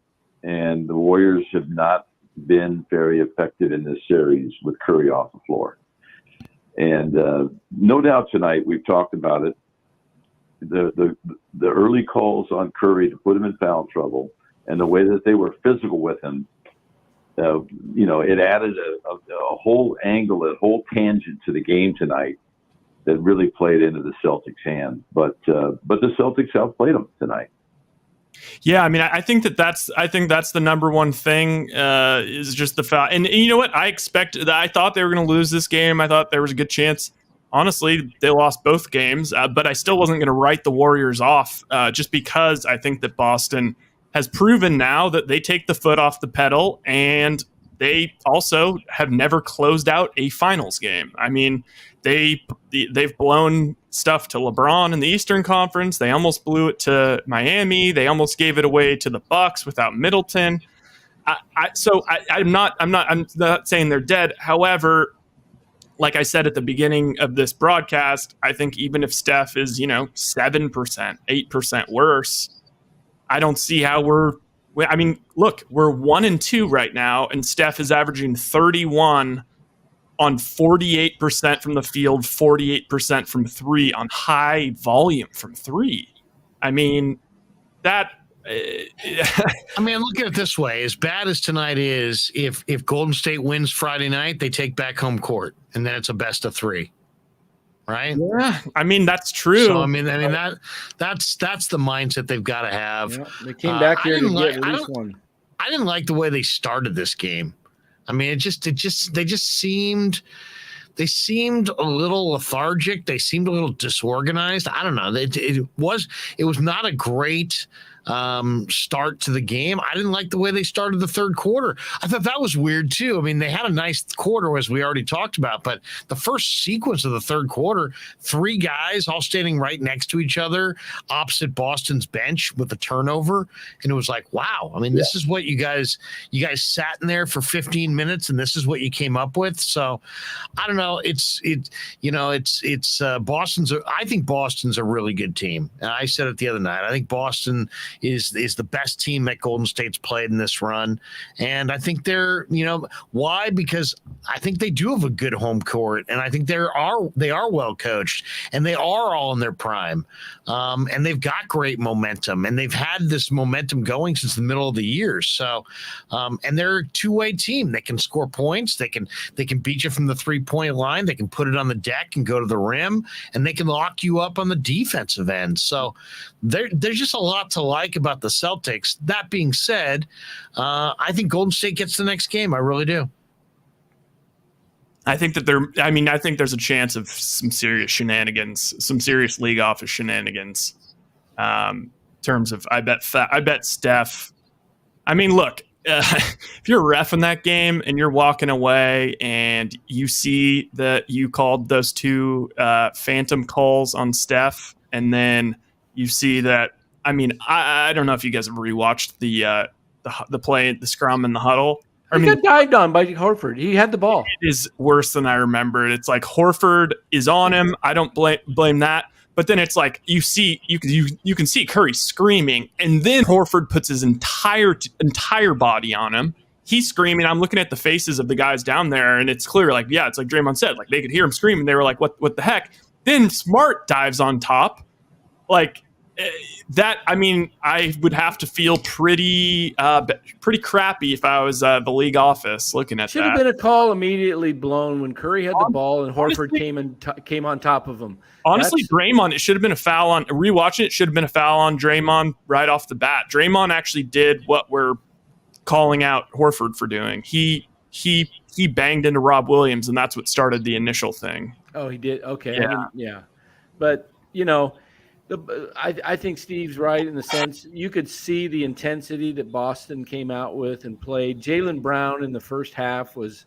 and the Warriors have not been very effective in this series with Curry off the floor. And no doubt tonight, we've talked about it, the early calls on Curry to put him in foul trouble and the way that they were physical with him, it added a whole angle, a whole tangent to the game tonight that really played into the Celtics' hand. But the Celtics outplayed them tonight. Yeah, I mean, I think that's the number one thing is just the foul. And you know what? I thought they were going to lose this game. I thought there was a good chance. Honestly, they lost both games, but I still wasn't going to write the Warriors off just because I think that Boston has proven now that they take the foot off the pedal, and they also have never closed out a finals game. I mean, they've blown stuff to LeBron in the Eastern Conference. They almost blew it to Miami. They almost gave it away to the Bucks without Middleton. I'm not saying they're dead. However, like I said at the beginning of this broadcast, I think even if Steph is 7%, 8% worse, I don't see how we're 1-2 right now, and Steph is averaging 31 on 48% from the field, 48% from three on high volume from three. I mean, that. Look at it this way. As bad as tonight is, if Golden State wins Friday night, they take back home court, and then it's a best of three. Right? Yeah, I mean, that's true. So that's the mindset they've got to have. Yeah, they came back here to get at least one. I didn't like the way they started this game. I mean, they just seemed a little lethargic. They seemed a little disorganized. I don't know. It was not a great start to the game. I didn't like the way they started the third quarter. I thought that was weird too. I mean, they had a nice quarter, as we already talked about, but the first sequence of the third quarter, three guys all standing right next to each other opposite Boston's bench with a turnover. And it was like, wow. I mean, this is what you guys sat in there for 15 minutes and this is what you came up with. So I don't know. I think Boston's a really good team. And I said it the other night. I think Boston is the best team that Golden State's played in this run. And I think they're, why? Because I think they do have a good home court, and I think they are well coached, and they are all in their prime. And they've got great momentum, and they've had this momentum going since the middle of the year. So, and they're a two-way team. They can score points. They can beat you from the 3-point line. They can put it on the deck and go to the rim, and they can lock you up on the defensive end. So there's just a lot to like about the Celtics. That being said, I think Golden State gets the next game. I really do. I think there's a chance of some serious shenanigans, some serious league office shenanigans. In terms of, I bet Steph. I mean, look, if you're a ref in that game and you're walking away and you see that you called those two phantom calls on Steph, and then you see that, I mean, I don't know if you guys have rewatched the play, the scrum and the huddle. He got dived on by Horford. He had the ball. It is worse than I remembered. It's like Horford is on him. I don't blame that. But then it's like you can see Curry screaming, and then Horford puts his entire body on him. He's screaming. I'm looking at the faces of the guys down there, and it's clear, like, yeah, it's like Draymond said, like they could hear him screaming. They were like, what the heck? Then Smart dives on top. Like that, I mean, I would have to feel pretty crappy if I was the league office looking at that. Should have been a call immediately blown when Curry had the ball and Horford came on top of him. Honestly, Draymond, it should have been a foul on. Rewatching it, should have been a foul on Draymond right off the bat. Draymond actually did what we're calling out Horford for doing. He banged into Rob Williams, and that's what started the initial thing. Oh, he did. Okay, Yeah. But I think Steve's right in the sense you could see the intensity that Boston came out with and played. Jaylen Brown in the first half was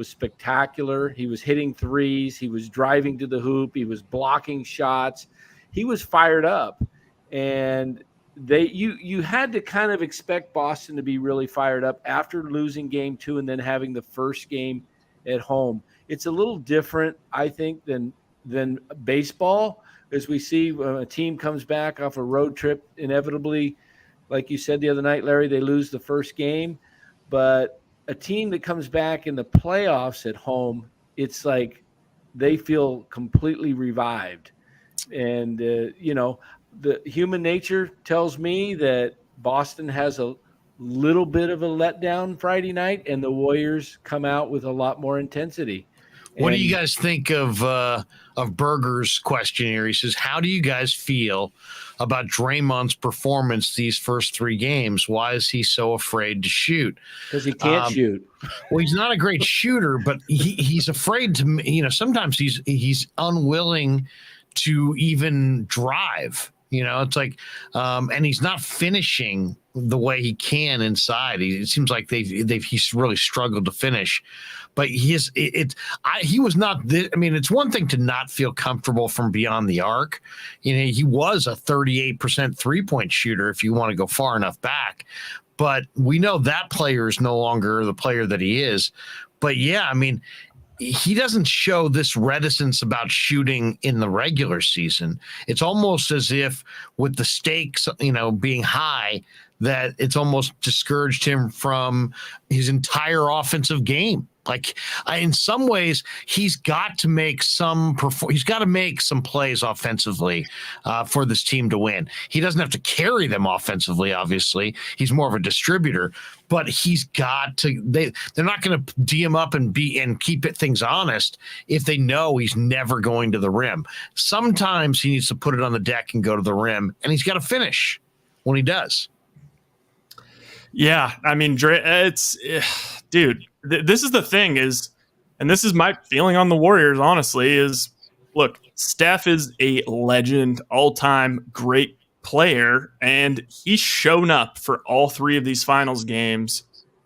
spectacular. He was hitting threes. He was driving to the hoop. He was blocking shots. He was fired up. And you had to kind of expect Boston to be really fired up after losing game 2 and then having the first game at home. It's a little different, I think, than baseball, as we see when a team comes back off a road trip, inevitably, like you said the other night, Larry, they lose the first game. But a team that comes back in the playoffs at home, it's like they feel completely revived. And, the human nature tells me that Boston has a little bit of a letdown Friday night, and the Warriors come out with a lot more intensity. What do you guys think of Berger's question here? He says, how do you guys feel about Draymond's performance these first 3 games? Why is he so afraid to shoot? Because he can't shoot. Well, he's not a great shooter, but he's afraid to, sometimes he's unwilling to even drive. It's like, and he's not finishing the way he can inside. It seems like he's really struggled to finish. But he was not. It's one thing to not feel comfortable from beyond the arc. He was a 38% 3-point shooter if you want to go far enough back. But we know that player is no longer the player that he is. But yeah, he doesn't show this reticence about shooting in the regular season. It's almost as if with the stakes, being high, that it's almost discouraged him from his entire offensive game. Like in some ways, he's got to make some plays offensively for this team to win. He doesn't have to carry them offensively. Obviously, he's more of a distributor, but he's got to. They're not going to D him up and keep things honest if they know he's never going to the rim. Sometimes he needs to put it on the deck and go to the rim, and he's got to finish when he does. Yeah, dude. This is the thing and this is my feeling on the Warriors, honestly, is, look, Steph is a legend, all-time great player, and he's shown up for all 3 of these finals games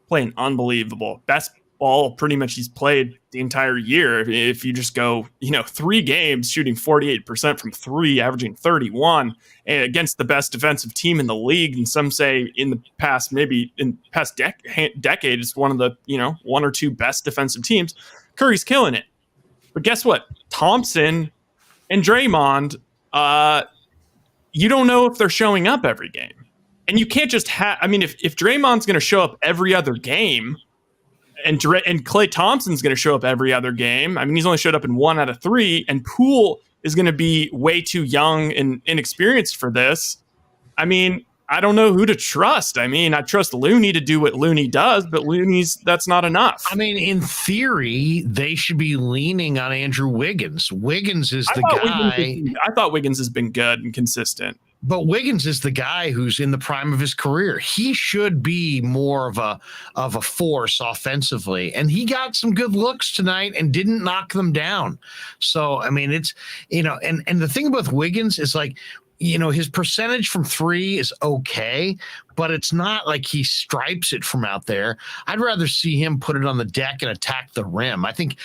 playing unbelievable. Best ball pretty much he's played the entire year. If you just go, 3 games, shooting 48% from 3, averaging 31, and against the best defensive team in the league. And some say in the past, decade, it's one of the, 1 or 2 best defensive teams. Curry's killing it. But guess what? Thompson and Draymond, you don't know if they're showing up every game. And you can't just if Draymond's going to show up every other game, and Klay Thompson's going to show up every other game. He's only showed up in 1 out of 3, and Poole is going to be way too young and inexperienced for this. I don't know who to trust. I trust Looney to do what Looney does, but that's not enough. In theory, they should be leaning on Andrew Wiggins. Wiggins is the guy. I thought Wiggins has been good and consistent. But Wiggins is the guy who's in the prime of his career. He should be more of a force offensively. And he got some good looks tonight and didn't knock them down. So, it's, and the thing about Wiggins is like, his percentage from 3 is okay, but it's not like he stripes it from out there. I'd rather see him put it on the deck and attack the rim. I think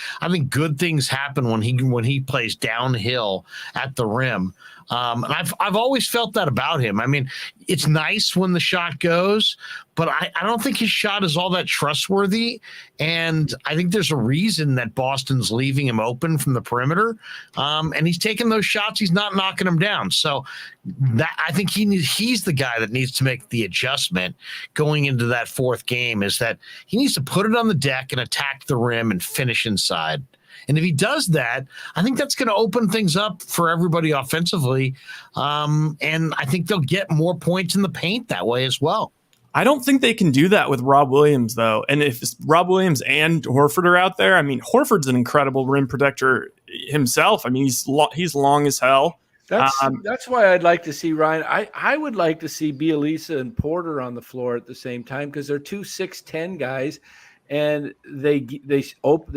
good things happen when he plays downhill at the rim. And I've always felt that about him. I mean, it's nice when the shot goes, but I don't think his shot is all that trustworthy. And I think there's a reason that Boston's leaving him open from the perimeter. And he's taking those shots. He's not knocking them down. So that I think he's the guy that needs to make the adjustment going into that fourth game, is that he needs to put it on the deck and attack the rim and finish inside. And if he does that, I think that's going to open things up for everybody offensively. And I think they'll get more points in the paint that way as well. I don't think they can do that with Rob Williams, though. And if Rob Williams and Horford are out there, I mean, Horford's an incredible rim protector himself. I mean, he's long as hell. That's why I'd like to see Ryan. I would like to see Bielisa and Porter on the floor at the same time, because they're two 6'10" guys, and they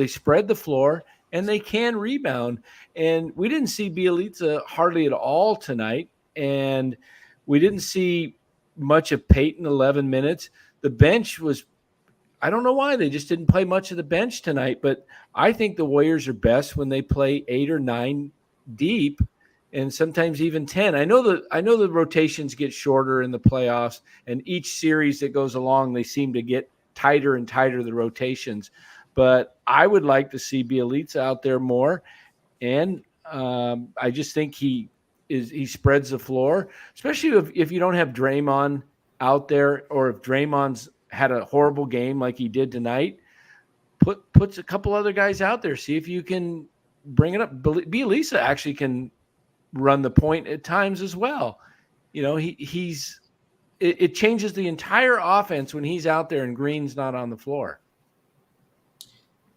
spread the floor and they can rebound. And we didn't see Bielisa hardly at all tonight, and we didn't see much of Payton 11 minutes. The bench was, I don't know why they just didn't play much of the bench tonight, but I think the Warriors are best when they play 8 or 9 deep, and sometimes even 10. I know the rotations get shorter in the playoffs, and each series that goes along, they seem to get tighter and tighter, the rotations. But I would like to see Bielitsa out there more, and I just think he spreads the floor, especially if you don't have Draymond out there, or if Draymond's had a horrible game like he did tonight. Puts a couple other guys out there. See if you can bring it up. Bielitsa actually can run the point at times as well. You know, it changes the entire offense when he's out there and Green's not on the floor.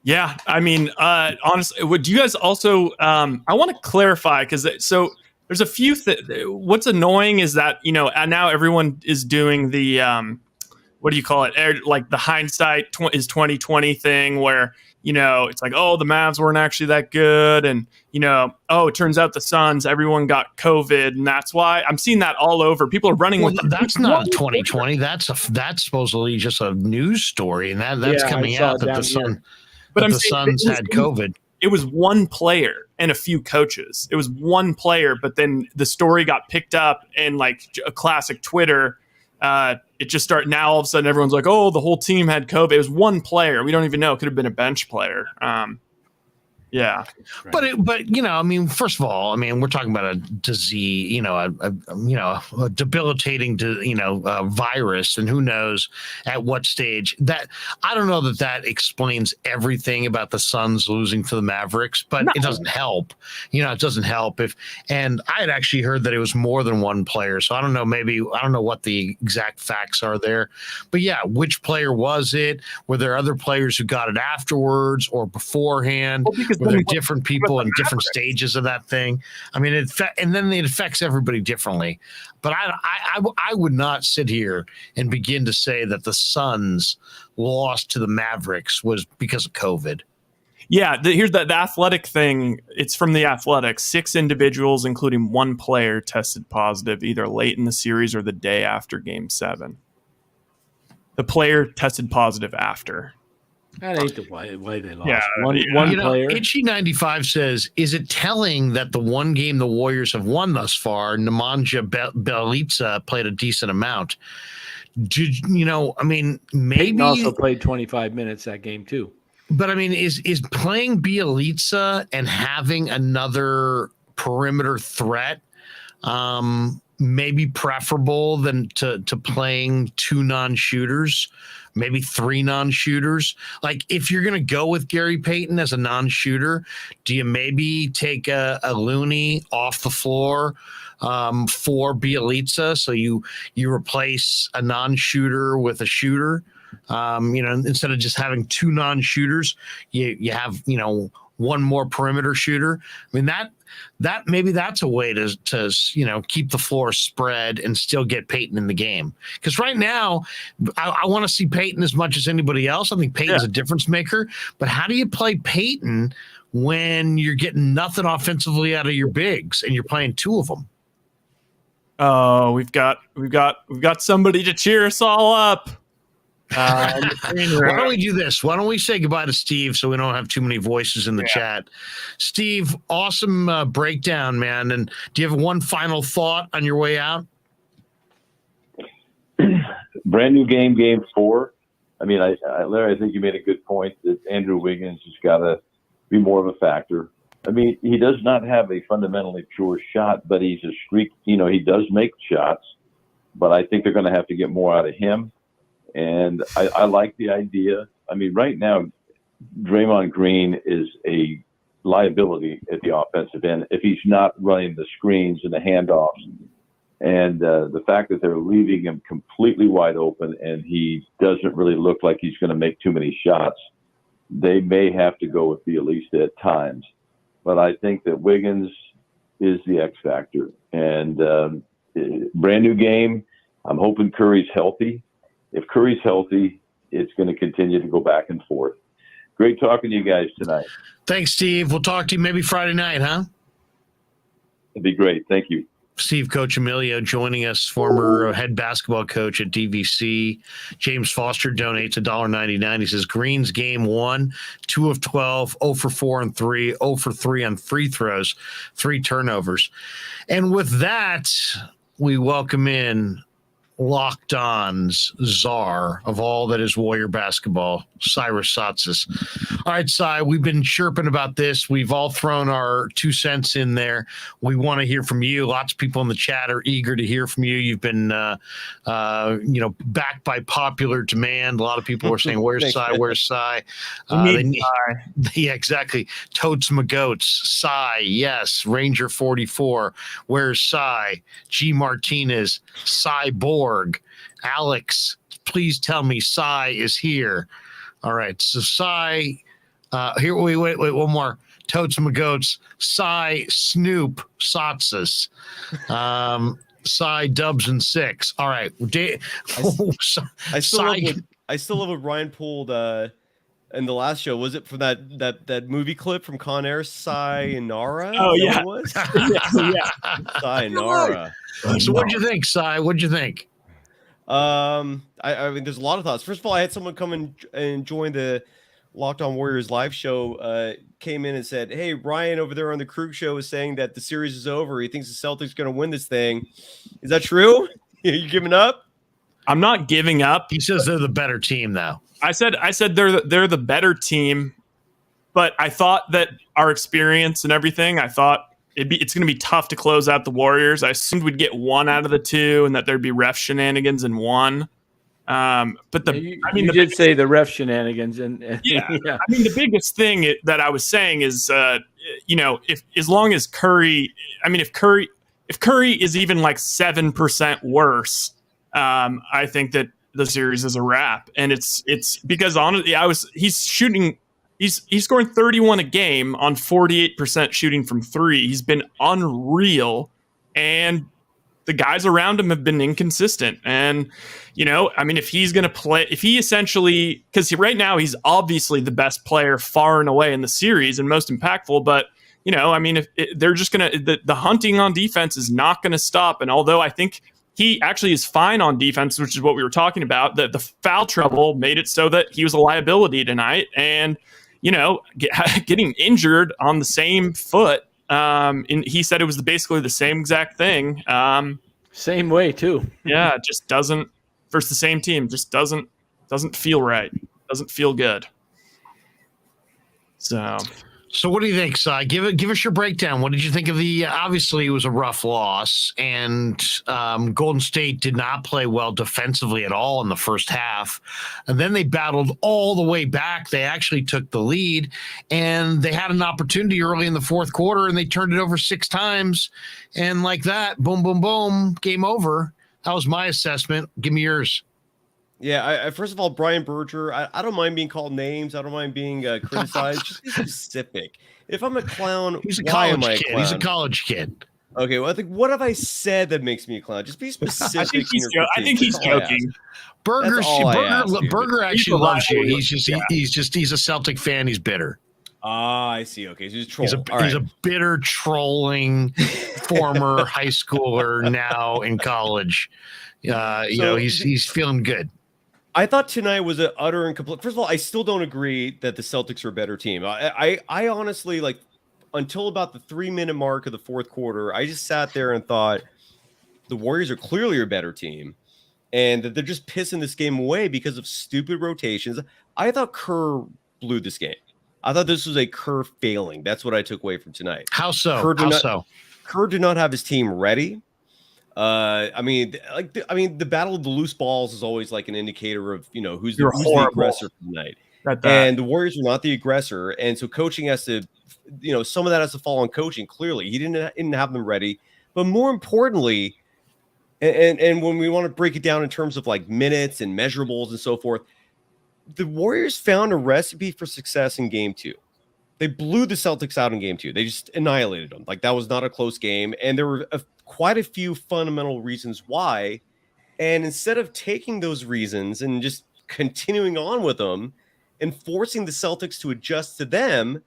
Yeah, I mean, honestly, would you guys also? I want to clarify, because there's a few. What's annoying is that, you know, now everyone is doing the what do you call it? Like the hindsight is 2020 thing, where, you know, it's like, oh, the Mavs weren't actually that good, and, you know, oh, it turns out the Suns, everyone got COVID, and that's why. I'm seeing that all over. People are running with. That's not 2020. That's supposedly just a news story, and that's coming out that the Suns. But the Suns had COVID. It was one player and a few coaches. It was one player, but then the story got picked up, and like a classic Twitter, it just started. Now all of a sudden everyone's like, oh, the whole team had COVID. It was one player. We don't even know. It could have been a bench player. Yeah. But you know, I mean, first of all, I mean, we're talking about a disease, you know, a debilitating, virus, and who knows at what stage. That I don't know that explains everything about the Suns losing to the Mavericks, but it doesn't help. You know, it doesn't help and I had actually heard that it was more than one player, so I don't know. Maybe I don't know what the exact facts are there, but yeah, which player was it? Were there other players who got it afterwards or beforehand? Well, because were there different people in different stages of that thing? I mean, and then it affects everybody differently. But I would not sit here and begin to say that the Suns lost to the Mavericks was because of COVID. Yeah, here's the Athletic thing. It's from the Athletic. 6 individuals, including one player, tested positive either late in the series or the day after Game 7. The player tested positive after. That ain't the way they lost. Yeah, one player. Itchy95 says, is it telling that the one game the Warriors have won thus far, Nemanja Bjelica played a decent amount? You know, I mean, maybe Payton also played 25 minutes that game too. But I mean, is playing Bjelica and having another perimeter threat maybe preferable than to playing 2 non-shooters? Maybe 3 non-shooters. Like, if you're going to go with Gary Payton as a non-shooter, do you maybe take a Looney off the floor for Bjelica? So you replace a non-shooter with a shooter. You know, instead of just having 2 non-shooters, you have, you know, one more perimeter shooter. I mean, that maybe that's a way to you know, keep the floor spread and still get Payton in the game. Because right now, I want to see Payton as much as anybody else. I think Payton's a difference maker. But how do you play Payton when you're getting nothing offensively out of your bigs and you're playing 2 of them? Oh, we've got somebody to cheer us all up. Why don't we do this? Why don't we say goodbye to Steve so we don't have too many voices in the chat? Steve, awesome breakdown, man. And do you have one final thought on your way out? Brand new game 4. I mean, Larry, I think you made a good point that Andrew Wiggins has got to be more of a factor. I mean, he does not have a fundamentally pure shot, but he's a streak. You know, he does make shots, but I think they're going to have to get more out of him. And I like the idea. I mean, right now, Draymond Green is a liability at the offensive end if he's not running the screens and the handoffs. And the fact that they're leaving him completely wide open and he doesn't really look like he's going to make too many shots, they may have to go with Bielitsa at times. But I think that Wiggins is the X factor. And brand new game. I'm hoping Curry's healthy. If Curry's healthy, it's going to continue to go back and forth. Great talking to you guys tonight. Thanks, Steve. We'll talk to you maybe Friday night, huh? It'd be great. Thank you. Steve Coccimiglio joining us, former head basketball coach at DVC. James Foster donates $1.99. He says, Green's game 1, 2 of 12, 0 for 4 and 3, 0 for 3 on free throws, 3 turnovers. And with that, we welcome in Locked On's czar of all that is Warrior basketball, Cyrus Saatsaz. All right, Cy, we've been chirping about this. We've all thrown our 2 cents in there. We want to hear from you. Lots of people in the chat are eager to hear from you. You've been, backed by popular demand. A lot of people are saying, "Where's Cy? Where's Cy?" Yeah, exactly. Totes my goats. Cy, yes. Ranger 44. Where's Cy? G Martinez. Cyborg. Alex, please tell me Cy is here. All right, so Cy, here, wait, one more. Totes my goats. Cy, Snoop, Saatsaz. Cy, Dubs and 6. All right. I still love what Ryan pulled in the last show. Was it from that movie clip from Con Air, Sayonara? Oh, yeah. It was? Yeah. Sayonara. So what'd you think, Cy? What'd you think? I mean, there's a lot of thoughts. First of all, I had someone come and join the Locked On Warriors live show, came in and said, "Hey, Ryan over there on the Krueg show is saying that the series is over. He thinks the Celtics going to win this thing. Is that true? You giving up?" I'm not giving up. He says they're the better team, though. I said they're the better team, but I thought that our experience and everything, I thought it's going to be tough to close out the Warriors. I assumed we'd get 1 out of the 2 and that there'd be ref shenanigans in 1. But you did say the ref shenanigans, and yeah. I mean, the biggest thing that I was saying is, if as long as Curry, I mean, if Curry is even like 7% worse, I think that the series is a wrap. And it's because honestly, he's scoring 31 a game on 48% shooting from 3. He's been unreal, and the guys around him have been inconsistent. And, I mean, if he's going to play, if he essentially, because right now he's obviously the best player far and away in the series and most impactful, but, I mean, if they're just going to, the hunting on defense is not going to stop. And although I think he actually is fine on defense, which is what we were talking about, the foul trouble made it so that he was a liability tonight. And, getting injured on the same foot, he said it was basically the same exact thing. Same way too. Yeah, it just doesn't, versus the same team, just doesn't feel right. Doesn't feel good. So what do you think, Cy? Give us your breakdown. What did you think of the? Obviously, it was a rough loss, and Golden State did not play well defensively at all in the first half. And then they battled all the way back. They actually took the lead, and they had an opportunity early in the fourth quarter, and they turned it over 6 times. And like that, boom, boom, boom, game over. That was my assessment. Give me yours. Yeah, I first of all, Brian Berger, I don't mind being called names. I don't mind being criticized. Just be specific. If I'm a clown, He's a why am college I a kid. clown? He's a college kid. Okay, well, I think, what have I said that makes me a clown? Just be specific. I think he's joking. Berger That's all I ask, dude. actually loves you. He's a Celtic fan. He's bitter. Ah, I see. Okay, so he's a troll. He's a bitter, trolling former high schooler now in college. He's feeling good. I thought tonight was an utter and complete. First of all, I still don't agree that the Celtics are a better team. I honestly, like, until about the 3-minute mark of the fourth quarter, I just sat there and thought the Warriors are clearly a better team, and that they're just pissing this game away because of stupid rotations. I thought Kerr blew this game. I thought this was a Kerr failing. That's what I took away from tonight. How so? Kerr did not have his team ready. The battle of the loose balls is always like an indicator of who's the aggressor for the night. And the Warriors are not the aggressor, and so coaching has to, some of that has to fall on coaching. Clearly, he didn't have them ready. But more importantly, and when we want to break it down in terms of like minutes and measurables and so forth, the Warriors found a recipe for success in game 2. They blew the Celtics out in game 2. They just annihilated them. Like, that was not a close game. And there were quite a few fundamental reasons why. And instead of taking those reasons and just continuing on with them and forcing the Celtics to adjust to them,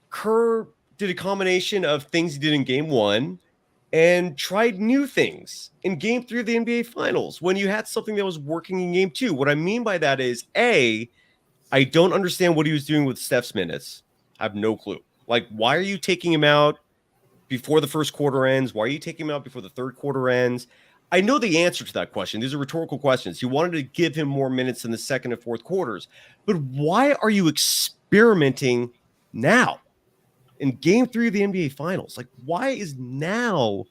Kerr did a combination of things he did in game 1 and tried new things in game 3 of the NBA Finals when you had something that was working in game 2. What I mean by that is, I don't understand what he was doing with Steph's minutes. I have no clue. Like, why are you taking him out before the first quarter ends? Why are you taking him out before the third quarter ends? I know the answer to that question. These are rhetorical questions. You wanted to give him more minutes in the second and fourth quarters. But why are you experimenting now in game 3 of the NBA Finals? Like, why is now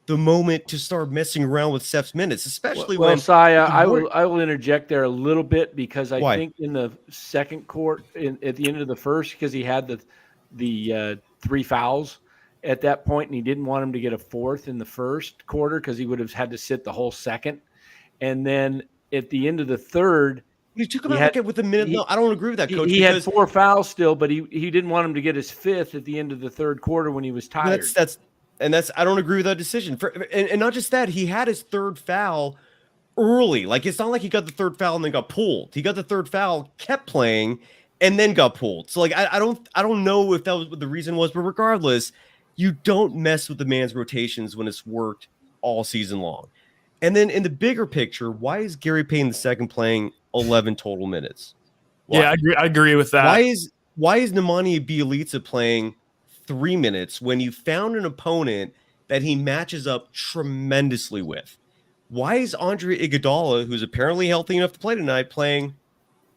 the moment to start messing around with Steph's minutes, especially when Saya, I will interject there a little bit because I think in the second quarter, at the end of the first, because he had the 3 fouls at that point, and he didn't want him to get a fourth in the first quarter because he would have had to sit the whole second. And then at the end of the third, he took him out with a minute. No, I don't agree with that, Coach. He had 4 fouls still, but he didn't want him to get his 5th at the end of the third quarter when he was tired. I don't agree with that decision. And not just that, he had his 3rd foul early. Like, it's not like he got the 3rd foul and then got pulled. He got the 3rd foul, kept playing, and then got pulled. So, like, I don't know if that was what the reason was, but regardless, you don't mess with the man's rotations when it's worked all season long. And then in the bigger picture, why is Gary Payton II playing 11 total minutes? Why? Yeah, I agree with that. Why is Nemanja Bjelica playing 3 minutes when you found an opponent that he matches up tremendously with? Why is Andre Iguodala, who's apparently healthy enough to play tonight, playing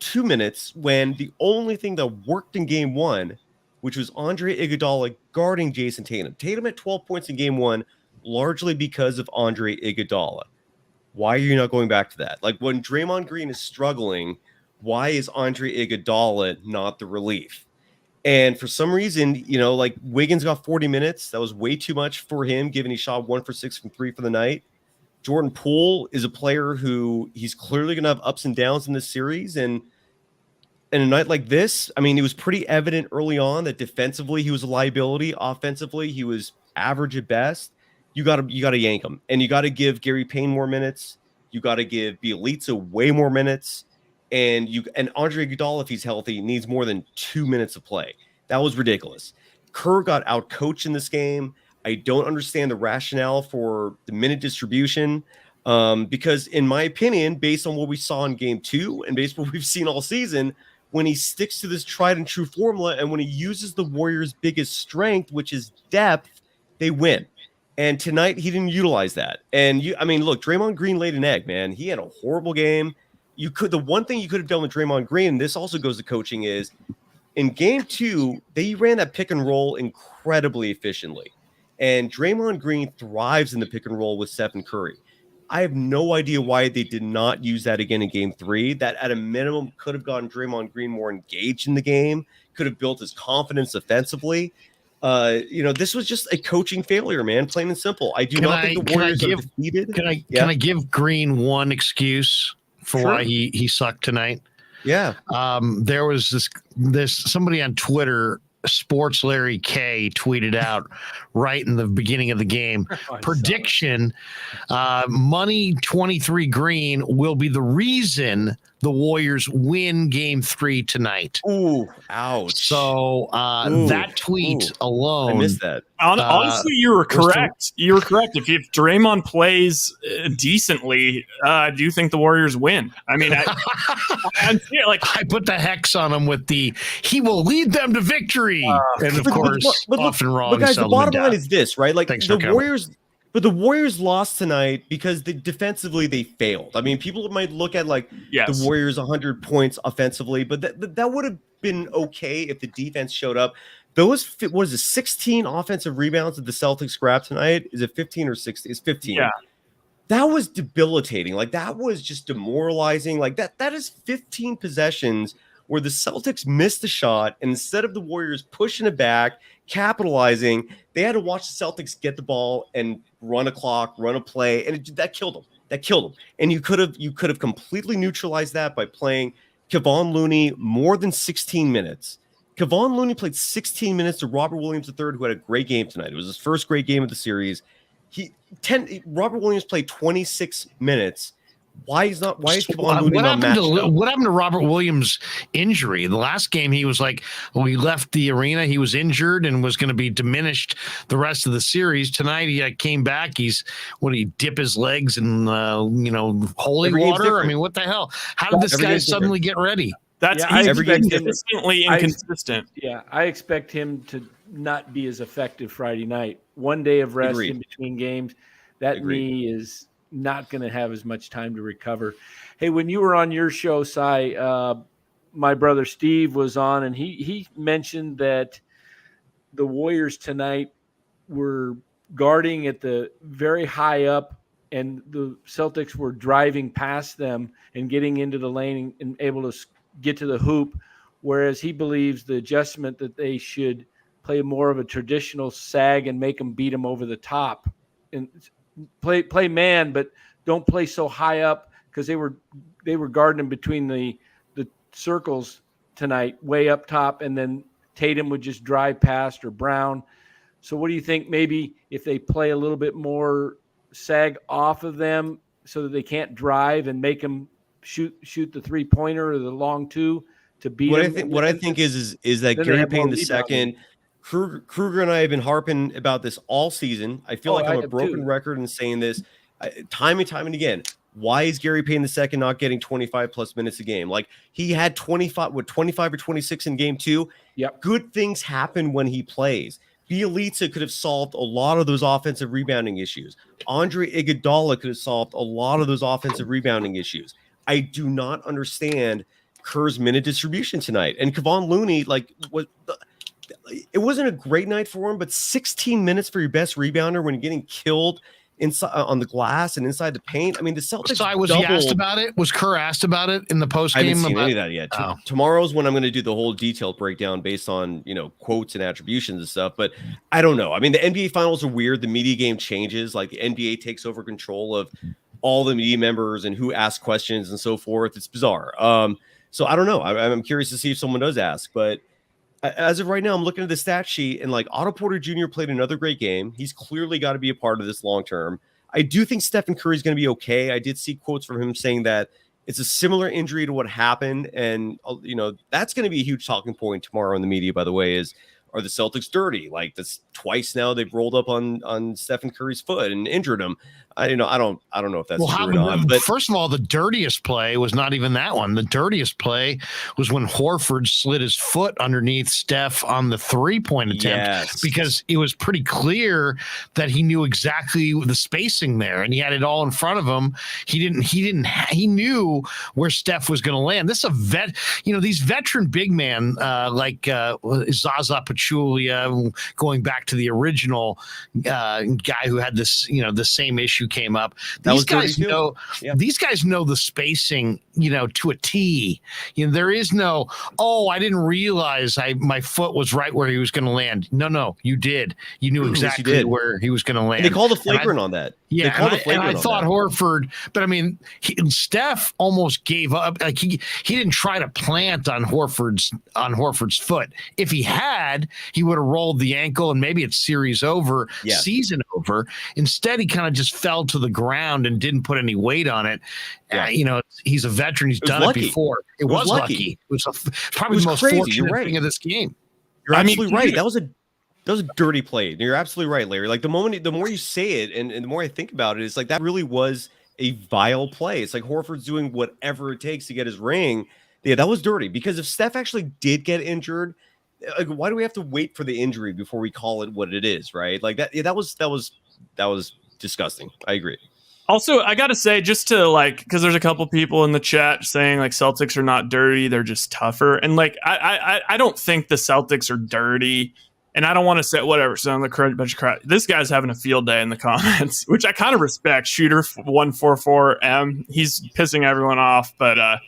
2 minutes when the only thing that worked in game 1, which was Andre Iguodala guarding Jason Tatum? Tatum had 12 points in game 1, largely because of Andre Iguodala. Why are you not going back to that? Like, when Draymond Green is struggling, why is Andre Iguodala not the relief? And for some reason, like, Wiggins got 40 minutes. That was way too much for him, given he shot 1 for 6 from 3 for the night. Jordan Poole is a player who he's clearly going to have ups and downs in this series. And in a night like this, I mean, it was pretty evident early on that defensively he was a liability. Offensively, he was average at best. You got to yank him, and you got to give Gary Payne more minutes. You got to give Bjelica way more minutes. And Andre Iguodala, if he's healthy, needs more than 2 minutes of play. That was ridiculous. Kerr got outcoached in this game. I don't understand the rationale for the minute distribution because, in my opinion, based on what we saw in game 2 and based on what we've seen all season, when he sticks to this tried and true formula and when he uses the Warriors' biggest strength, which is depth, they win. And tonight he didn't utilize that. And look, Draymond Green laid an egg, man. He had a horrible game. The one thing you could have done with Draymond Green, and this also goes to coaching, is in game 2, they ran that pick and roll incredibly efficiently. And Draymond Green thrives in the pick and roll with Stephen Curry. I have no idea why they did not use that again in game 3. That at a minimum could have gotten Draymond Green more engaged in the game, could have built his confidence offensively. This was just a coaching failure, man, plain and simple. I do not think the Warriors are defeated. Can I give Green one excuse for why he sucked tonight? Yeah. There was this somebody on Twitter, Sports Larry K, tweeted out right in the beginning of the game, prediction, Money 23 Green will be the reason the Warriors win Game 3 tonight. Ooh, ouch. So that tweet alone, I missed that. Honestly, you were correct. You were correct. If Draymond plays decently, do you think the Warriors win? I mean, I put the hex on him with he will lead them to victory, and of course, often wrong. But guys, the bottom line is this, right? Like the Warriors. But the Warriors lost tonight because defensively they failed. I mean, people might look at the Warriors 100 points offensively, but that would have been okay if the defense showed up. Those 16 offensive rebounds that the Celtics grabbed tonight? Is it 15 or 16? It's 15. Yeah. That was debilitating. Like that was just demoralizing. Like that is 15 possessions where the Celtics missed the shot, and instead of the Warriors pushing it back, capitalizing, they had to watch the Celtics get the ball and run a clock, run a play, and that killed them. That killed them. And you could have completely neutralized that by playing Kevon Looney more than 16 minutes. Kevon Looney played 16 minutes to Robert Williams III, who had a great game tonight. It was his first great game of the series. Robert Williams played 26 minutes. Why is Kevon Looney not matched up? What happened to Robert Williams' injury? The last game, he was he left the arena. He was injured and was going to be diminished the rest of the series. Tonight, he came back. He dip his legs in holy water? I mean, what the hell? How did this guy suddenly get ready? He's consistently inconsistent. I expect him to not be as effective Friday night. 1 day of rest in between games. That knee is not going to have as much time to recover. Hey, when you were on your show, Cy, my brother Steve was on, and he mentioned that the Warriors tonight were guarding at the very high up, and the Celtics were driving past them and getting into the lane and able to get to the hoop, whereas he believes the adjustment that they should play more of a traditional sag and make them beat them over the top and play man, but don't play so high up, because they were guarding him between the circles tonight, way up top, and then Tatum would just drive past, or Brown. So what do you think, maybe if they play a little bit more sag off of them so that they can't drive, and make them shoot the 3-pointer or the long two to beat them? What I think is that Gary Payne II, Krueger and I have been harping about this all season. I feel like I'm a broken record in saying this time and time and again. Why is Gary Payne II not getting 25 plus minutes a game? Like, he had 25 or 26 in game 2. Yep. Good things happen when he plays. Bielitsa could have solved a lot of those offensive rebounding issues. Andre Iguodala could have solved a lot of those offensive rebounding issues. I do not understand Kerr's minute distribution tonight. And Kevon Looney, it wasn't a great night for him, but 16 minutes for your best rebounder when you're getting killed inside on the glass and inside the paint. I mean, the Celtics. So was he asked about it? Was Kerr asked about it in the post game? I haven't seen any of that yet. Tomorrow's when I'm going to do the whole detailed breakdown based on quotes and attributions and stuff. But I don't know. I mean, the NBA finals are weird. The media game changes. Like, the NBA takes over control of all the media members and who asks questions and so forth. It's bizarre. So I don't know. I'm curious to see if someone does ask, but as of right now, I'm looking at the stat sheet, and Otto Porter Jr. played another great game. He's clearly got to be a part of this long term. I do think Stephen Curry is going to be okay. I did see quotes from him saying that it's a similar injury to what happened, and that's going to be a huge talking point tomorrow in the media. By the way, are the Celtics dirty? Like, that's twice now they've rolled up on Stephen Curry's foot and injured him. I don't know if that's true or not. But first of all, the dirtiest play was not even that one. The dirtiest play was when Horford slid his foot underneath Steph on the 3-point attempt, because it was pretty clear that he knew exactly the spacing there, and he had it all in front of him. He knew where Steph was going to land. This is these veteran big men Zaza Pachulia, going back to the original guy who had this, the same issue came up. These guys know the spacing, to a T. There is no, I didn't realize my foot was right where he was going to land. No, you did. You knew exactly where he was going to land. And they called a flagrant on that. Yeah, and I thought Horford, but I mean, Steph almost gave up. Like, he didn't try to plant on Horford's foot. If he had, he would have rolled the ankle, and maybe it's series over, season over. Instead, he kind of just fell fell to the ground and didn't put any weight on it. Yeah. He's a veteran. He's done lucky. it before. It was lucky. It was probably the most crazy. fortunate You're right. thing of this game. You're absolutely right. That was a dirty play. You're absolutely right, Larry. Like the more you say it and the more I think about it, it's like that really was a vile play. It's like Horford's doing whatever it takes to get his ring. Yeah, that was dirty because if Steph actually did get injured, like, why do we have to wait for the injury before we call it what it is, right? Like that. Yeah, that was disgusting. I agree. Also, I got to say, just to because there's a couple people in the chat saying like Celtics are not dirty, they're just tougher. And like, I don't think the Celtics are dirty. And I don't want to say whatever. So on the bunch of crowd, this guy's having a field day in the comments, which I kind of respect. Shooter 144M, he's pissing everyone off, but I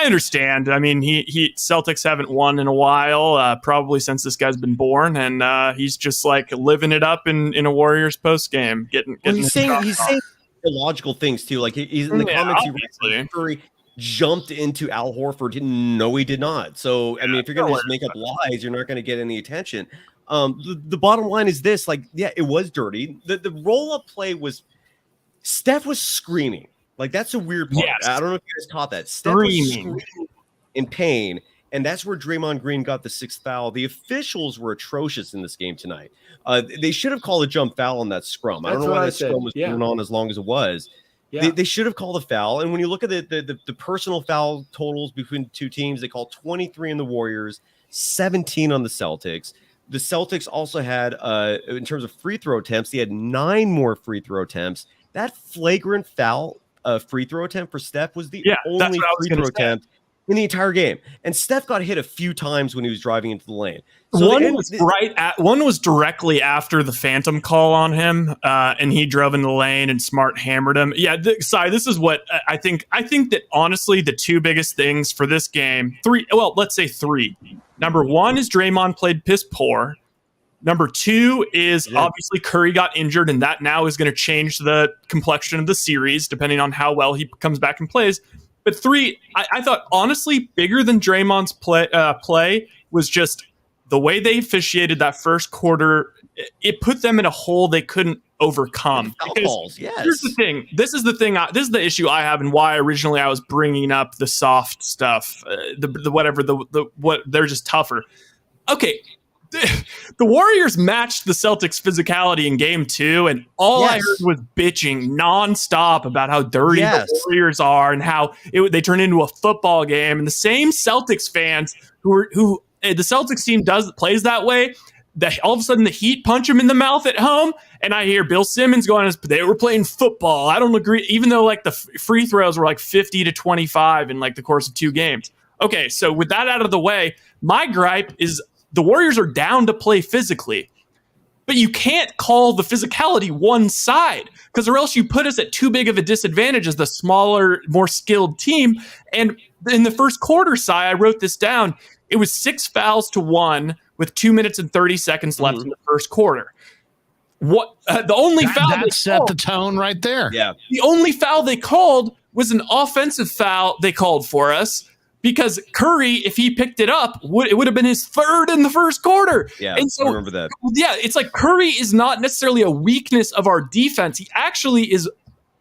understand. I mean, he Celtics haven't won in a while, probably since this guy's been born, and he's just like living it up in a Warriors post game. He's saying illogical things too. Like he's in the comments. He jumped into Al Horford. No, he did not. So I mean, if you're gonna just make up lies, you're not going to get any attention. The bottom line is this: like, yeah, it was dirty. The roll up play was Steph was screaming. Like that's a weird part. Yes. I don't know if you guys caught that. Steph was screaming in pain, and that's where Draymond Green got the 6th foul. The officials were atrocious in this game tonight. They should have called a jump foul on that scrum. I don't know why that scrum was going on as long as it was. Yeah. They should have called a foul. And when you look at the personal foul totals between the two teams, they called 23 on the Warriors, 17 on the Celtics. The Celtics also had, in terms of free throw attempts, they had 9 more free throw attempts. That flagrant foul free throw attempt for Steph was the only free throw attempt in the entire game. And Steph got hit a few times when he was driving into the lane. So one was directly after the phantom call on him, and he drove in the lane and Smart hammered him. Yeah, this is what I think. I think that honestly, the two biggest things for this game, let's say three. Number one is Draymond played piss poor. Number two is obviously Curry got injured, and that now is going to change the complexion of the series, depending on how well he comes back and plays. But three, I thought honestly bigger than Draymond's play was just the way they officiated that first quarter. It put them in a hole they couldn't overcome. Here's the thing. This is the issue I have, and why originally I was bringing up the soft stuff, what they're just tougher. Okay. The Warriors matched the Celtics' physicality in game 2, and all I heard was bitching nonstop about how dirty the Warriors are and how they turn into a football game. And the same Celtics fans who the Celtics team plays that way, that all of a sudden the Heat punch them in the mouth at home, and I hear Bill Simmons going, they were playing football. I don't agree, even though like the free throws were like 50 to 25 in like the course of 2 games. Okay, so with that out of the way, my gripe is the Warriors are down to play physically, but you can't call the physicality one side, because or else you put us at too big of a disadvantage as the smaller, more skilled team. And in the first quarter, I wrote this down. It was 6 fouls to 1 with 2 minutes and 30 seconds left in the first quarter. The only foul that set the tone right there. Yeah, the only foul they called was an offensive foul they called for us. Because Curry, if he picked it up, it would have been his 3rd in the first quarter. Yeah, and so, I remember that. Yeah, it's like Curry is not necessarily a weakness of our defense. He actually is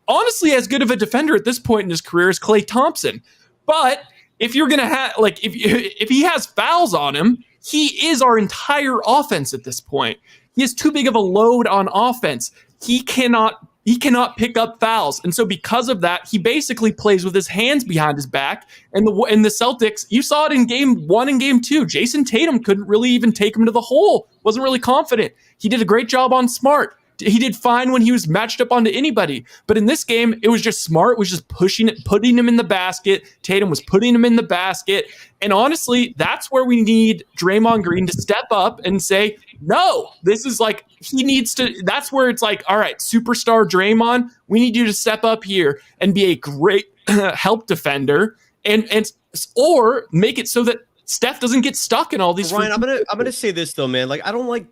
honestly as good of a defender at this point in his career as Klay Thompson. But if you're going to have, like, if he has fouls on him, he is our entire offense at this point. He has too big of a load on offense. He cannot pick up fouls. And so because of that, he basically plays with his hands behind his back. And the Celtics, you saw it in game 1 and game 2. Jason Tatum couldn't really even take him to the hole. Wasn't really confident. He did a great job on Smart. He did fine when he was matched up onto anybody. But in this game, it was just Smart was just putting him in the basket. Tatum was putting him in the basket. And honestly, that's where we need Draymond Green to step up and say, no, this is like, he needs to, that's where it's like, all right, superstar Draymond, we need you to step up here and be a great help defender or make it so that Steph doesn't get stuck in all these. Ryan, I'm gonna say this though, man. Like, I don't like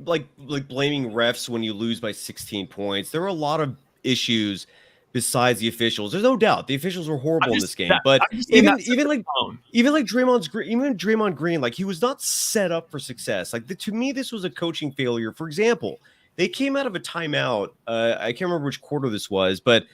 blaming refs when you lose by 16 points. There are a lot of issues besides the officials. There's no doubt the officials were horrible in this game. But even Draymond Green, like, he was not set up for success. Like, to me, this was a coaching failure. For example, They came out of a timeout. I can't remember which quarter this was, but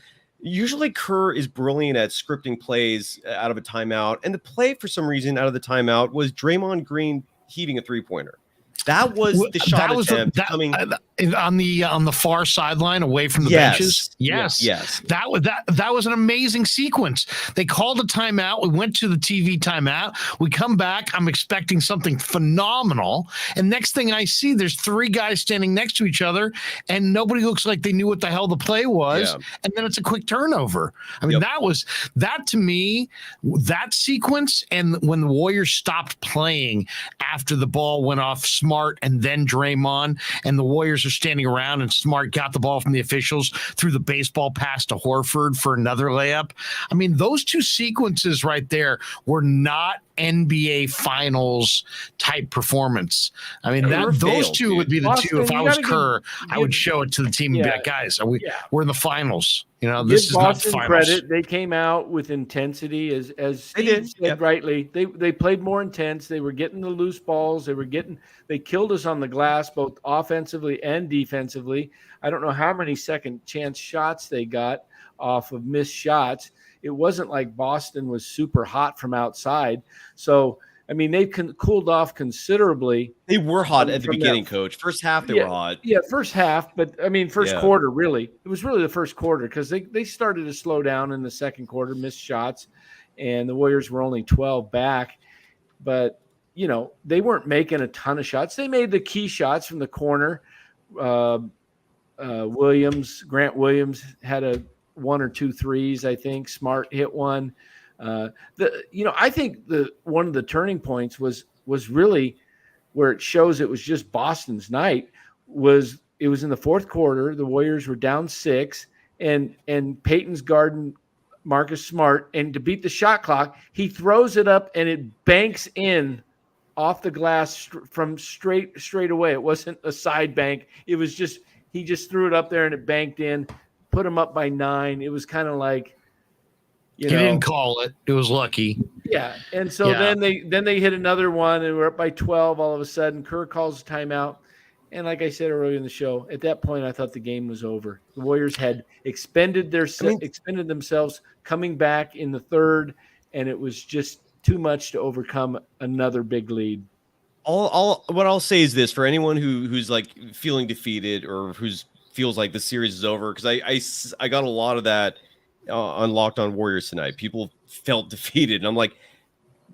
usually Kerr is brilliant at scripting plays out of a timeout. And the play, for some reason, out of the timeout was Draymond Green heaving a three-pointer. That was the shot attempt coming on the far sideline away from the benches. Yes. That was an amazing sequence. They called a timeout. We went to the TV timeout. We come back. I'm expecting something phenomenal. And next thing I see, there's three guys standing next to each other, and nobody looks like they knew what the hell the play was. Yeah. And then it's a quick turnover. I mean, that to me, that sequence, and when the Warriors stopped playing after the ball went off Smart and then Draymond, and the Warriors are standing around, and Smart got the ball from the officials, threw the baseball pass to Horford for another layup. I mean, those two sequences right there were not NBA Finals type performance. I mean, those two would be the Boston, two. If I was Kerr, I would show it to the team and be like, guys, we're in the finals. You know, this is not the finals. Credit. They came out with intensity, as Steve said rightly. They played more intense. They were getting the loose balls. They killed us on the glass, both offensively and defensively. I don't know how many second chance shots they got off of missed shots. It wasn't like Boston was super hot from outside. So, I mean, they've cooled off considerably. They were hot at the beginning, Coach. First half, they were hot. Yeah, first half. But, I mean, first quarter, really. It was really the first quarter because they started to slow down in the second quarter, missed shots, and the Warriors were only 12 back. But, you know, they weren't making a ton of shots. They made the key shots from the corner. Grant Williams had a 1 or 2 threes, I think. Smart hit one. I think one of the turning points was really where it shows it was just Boston's night. It was in the fourth quarter. The Warriors were down 6, and Peyton's guarding Marcus Smart, and to beat the shot clock, he throws it up and it banks in off the glass from straight away. It wasn't a side bank. It was just he just threw it up there and it banked in. Put him up by 9. It was kind of like, he didn't call it. It was lucky. Yeah. And so then they hit another one and we're up by 12 all of a sudden. Kerr calls a timeout. And like I said earlier in the show, at that point I thought the game was over. The Warriors had expended themselves coming back in the third, and it was just too much to overcome another big lead. What I'll say is this for anyone who's like feeling defeated or feels like the series is over, because I got a lot of that on Locked On Warriors tonight. People felt defeated, and I'm like,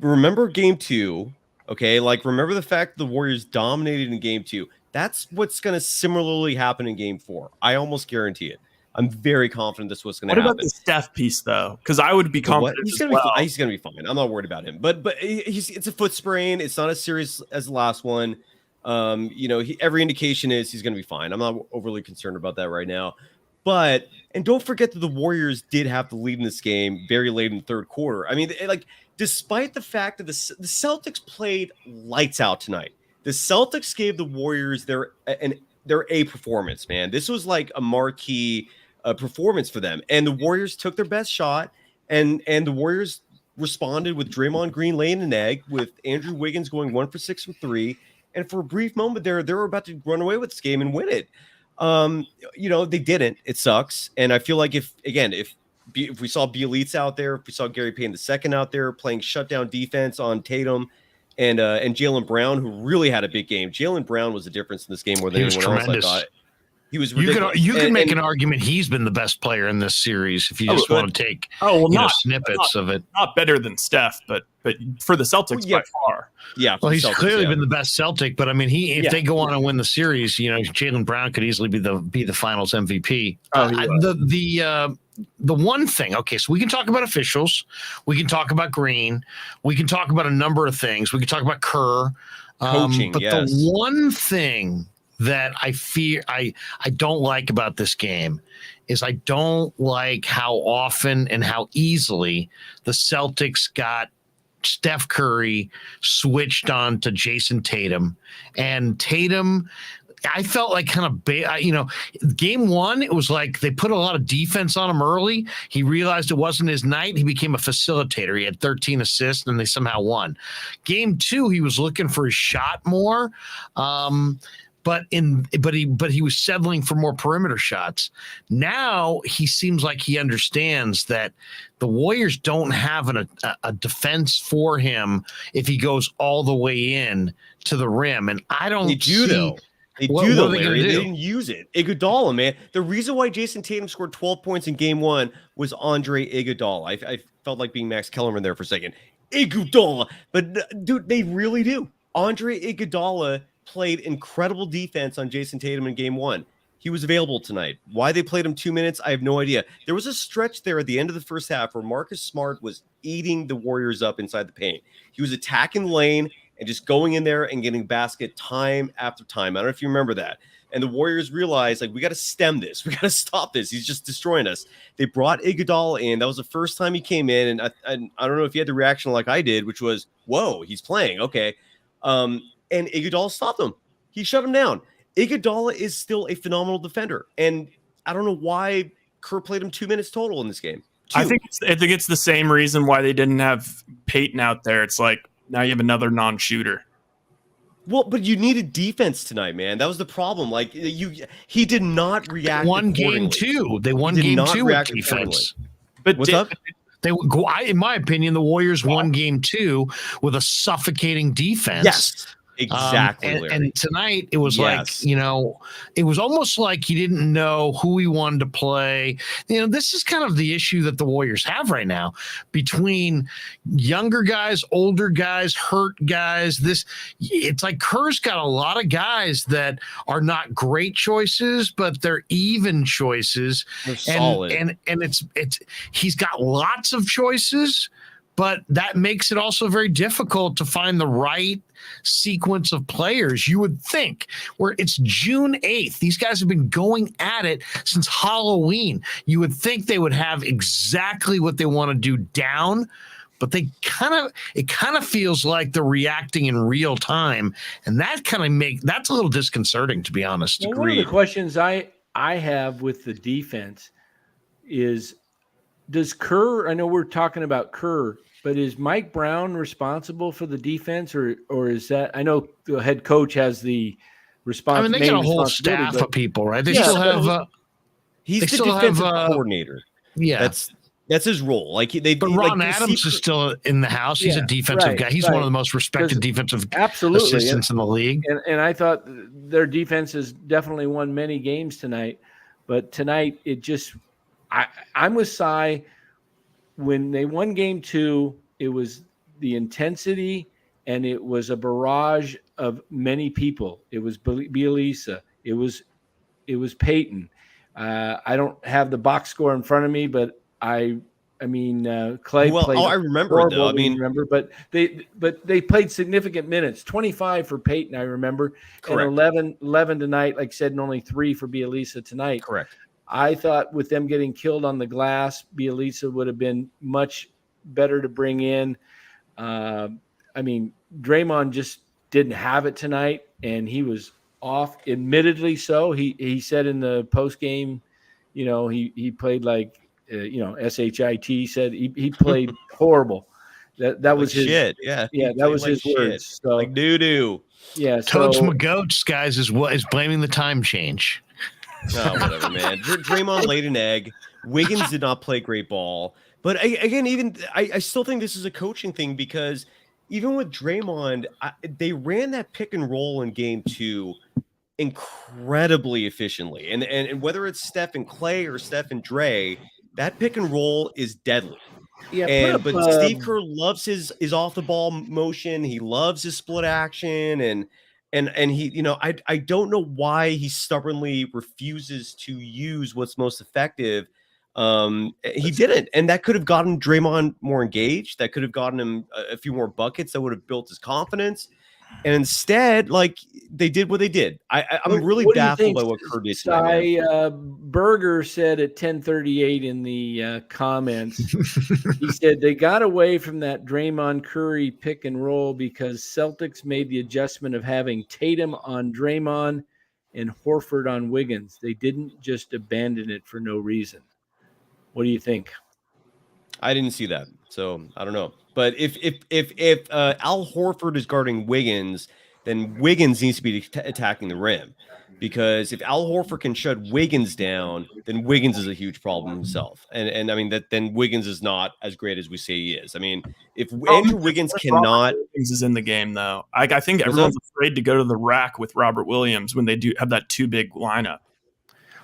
remember game 2, okay? Like, remember the fact the Warriors dominated in game 2. That's what's going to similarly happen in game 4. I almost guarantee it. I'm very confident that's what's going to happen. What about the Steph piece, though? Because I would be confident he's going to be fine. I'm not worried about him. But it's a foot sprain. It's not as serious as the last one. Every indication is he's going to be fine. I'm not overly concerned about that right now. And don't forget that the Warriors did have the lead in this game very late in the third quarter. I mean, despite the fact that the Celtics played lights out tonight, the Celtics gave the Warriors their A performance, man. This was like a marquee performance for them. And the Warriors took their best shot, and the Warriors responded with Draymond Green laying an egg, with Andrew Wiggins going 1 for 6 from 3. And for a brief moment there, they were about to run away with this game and win it. They didn't. It sucks. And I feel like if we saw Bielitsa out there, if we saw Gary Payton II out there playing shutdown defense on Tatum and Jaylen Brown, who really had a big game. Jaylen Brown was the difference in this game more than anyone else, I thought. He was ridiculous. You could make an argument he's been the best player in this series if you just want to take snippets of it. Not better than Steph, but for the Celtics by far. Yeah. Well, he's clearly been the best Celtic, but I mean, if they go on and win the series, Jaylen Brown could easily be the Finals MVP. The one thing, okay, so we can talk about officials, we can talk about Green, we can talk about a number of things, we can talk about Kerr, coaching, but the one thing that I fear I don't like about this game is I don't like how often and how easily the Celtics got Steph Curry switched on to Jason Tatum, and Tatum, I felt like kind of, game 1, it was like they put a lot of defense on him early. He realized it wasn't his night. He became a facilitator. He had 13 assists, and they somehow won. Game 2, he was looking for his shot more. but he was settling for more perimeter shots. Now he seems like he understands that the Warriors don't have a defense for him if he goes all the way in to the rim, and I don't They do see. though. They What do are though, they gonna Larry. They do? didn't use it. Iguodala, man. The reason why Jason Tatum scored 12 points in game 1 was Andre Iguodala. I felt like being Max Kellerman there for a second. Iguodala. But, dude, they really do. Andre Iguodala played incredible defense on Jason Tatum in game 1. He was available tonight. Why they played him 2 minutes, I have no idea. There was a stretch there at the end of the first half where Marcus Smart was eating the Warriors up inside the paint. He was attacking the lane and just going in there and getting basket time after time. I don't know if you remember that. And the Warriors realized, like, we got to stem this. We got to stop this. He's just destroying us. They brought Iguodala in. That was the first time he came in. And I don't know if you had the reaction like I did, which was, whoa, he's playing. Okay. And Iguodala stopped him. He shut him down. Iguodala is still a phenomenal defender. And I don't know why Kerr played him 2 minutes total in this game. I think it's the same reason why they didn't have Peyton out there. It's like, now you have another non-shooter. Well, but you needed defense tonight, man. That was the problem. Like he did not react. Won game 2. They won game 2 with defense. But what's up? In my opinion, the Warriors won game 2 with a suffocating defense. Yes. Exactly. And tonight it was like, it was almost like he didn't know who he wanted to play. This is kind of the issue that the Warriors have right now between younger guys, older guys, hurt guys. It's like Kerr's got a lot of guys that are not great choices, but they're even choices. They're solid. And it's he's got lots of choices, but that makes it also very difficult to find the right sequence of players. You would think where it's June 8th. These guys have been going at it since Halloween. You would think they would have exactly what they want to do down, but it kind of feels like they're reacting in real time. And that's a little disconcerting, to be honest. Well, one of the questions I have with the defense is, does Kerr, I know we're talking about Kerr, but is Mike Brown responsible for the defense, or is that? I know the head coach has the responsibility. I mean, they got a whole staff of people, right? They still have. He's the defensive coordinator. Yeah, that's his role. But Ron Adams is still in the house. He's a defensive guy. He's one of the most respected defensive assistants in the league. And I thought their defense has definitely won many games tonight, but tonight it just. I'm with Cy. When they won game 2, it was the intensity and it was a barrage of many people. It was Bielisa. It was Peyton. I don't have the box score in front of me, but I mean Clay played. I remember it though. But they played significant minutes. 25 for Peyton, I remember. Correct. And 11 tonight, like I said, and only 3 for Bielisa tonight. Correct. I thought with them getting killed on the glass, Bielisa would have been much better to bring in. I mean, Draymond just didn't have it tonight, and he was off. Admittedly, so he said in the post game, he played like shit. Said he played horrible. That was his shit. Yeah, that was his words. So like doo doo. Yeah. Toads McGoats, guys, is blaming the time change. Oh, whatever, man. Draymond laid an egg. Wiggins did not play great ball. But I still think this is a coaching thing, because even with Draymond, they ran that pick and roll in game 2 incredibly efficiently. And whether it's Steph and Clay or Steph and Dre, that pick and roll is deadly. Yeah, but Steve Kerr loves his off the ball motion. He loves his split action, and he, I don't know why he stubbornly refuses to use what's most effective. He didn't, and that could have gotten Draymond more engaged. That could have gotten him a few more buckets. That would have built his confidence. And instead, they did what they did. I'm really baffled by what Kerr did tonight. Berger said at 10:38 in the comments, he said they got away from that Draymond Curry pick and roll because Celtics made the adjustment of having Tatum on Draymond and Horford on Wiggins. They didn't just abandon it for no reason. What do you think? I didn't see that, so I don't know. But if Al Horford is guarding Wiggins, then Wiggins needs to be attacking the rim. Because if Al Horford can shut Wiggins down, then Wiggins is a huge problem himself. And I mean, that then Wiggins is not as great as we say he is. I mean, if Andrew Wiggins cannot... Williams is in the game, though. I think everyone's afraid to go to the rack with Robert Williams when they do have that too big lineup.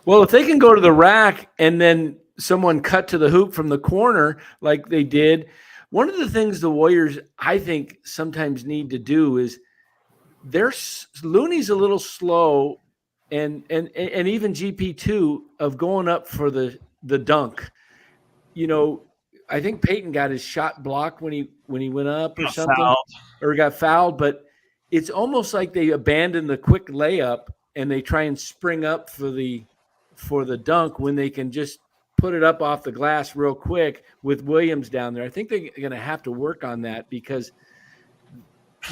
Well, if they can go to the rack and then someone cut to the hoop from the corner like they did, one of the things the Warriors, I think, sometimes need to do is Looney's a little slow, and even GP2 of going up for the dunk. You know, I think Peyton got his shot blocked when he went up or something, or got fouled. But it's almost like they abandon the quick layup and they try and spring up for the dunk when they can just put it up off the glass real quick with Williams down there. I think they're going to have to work on that because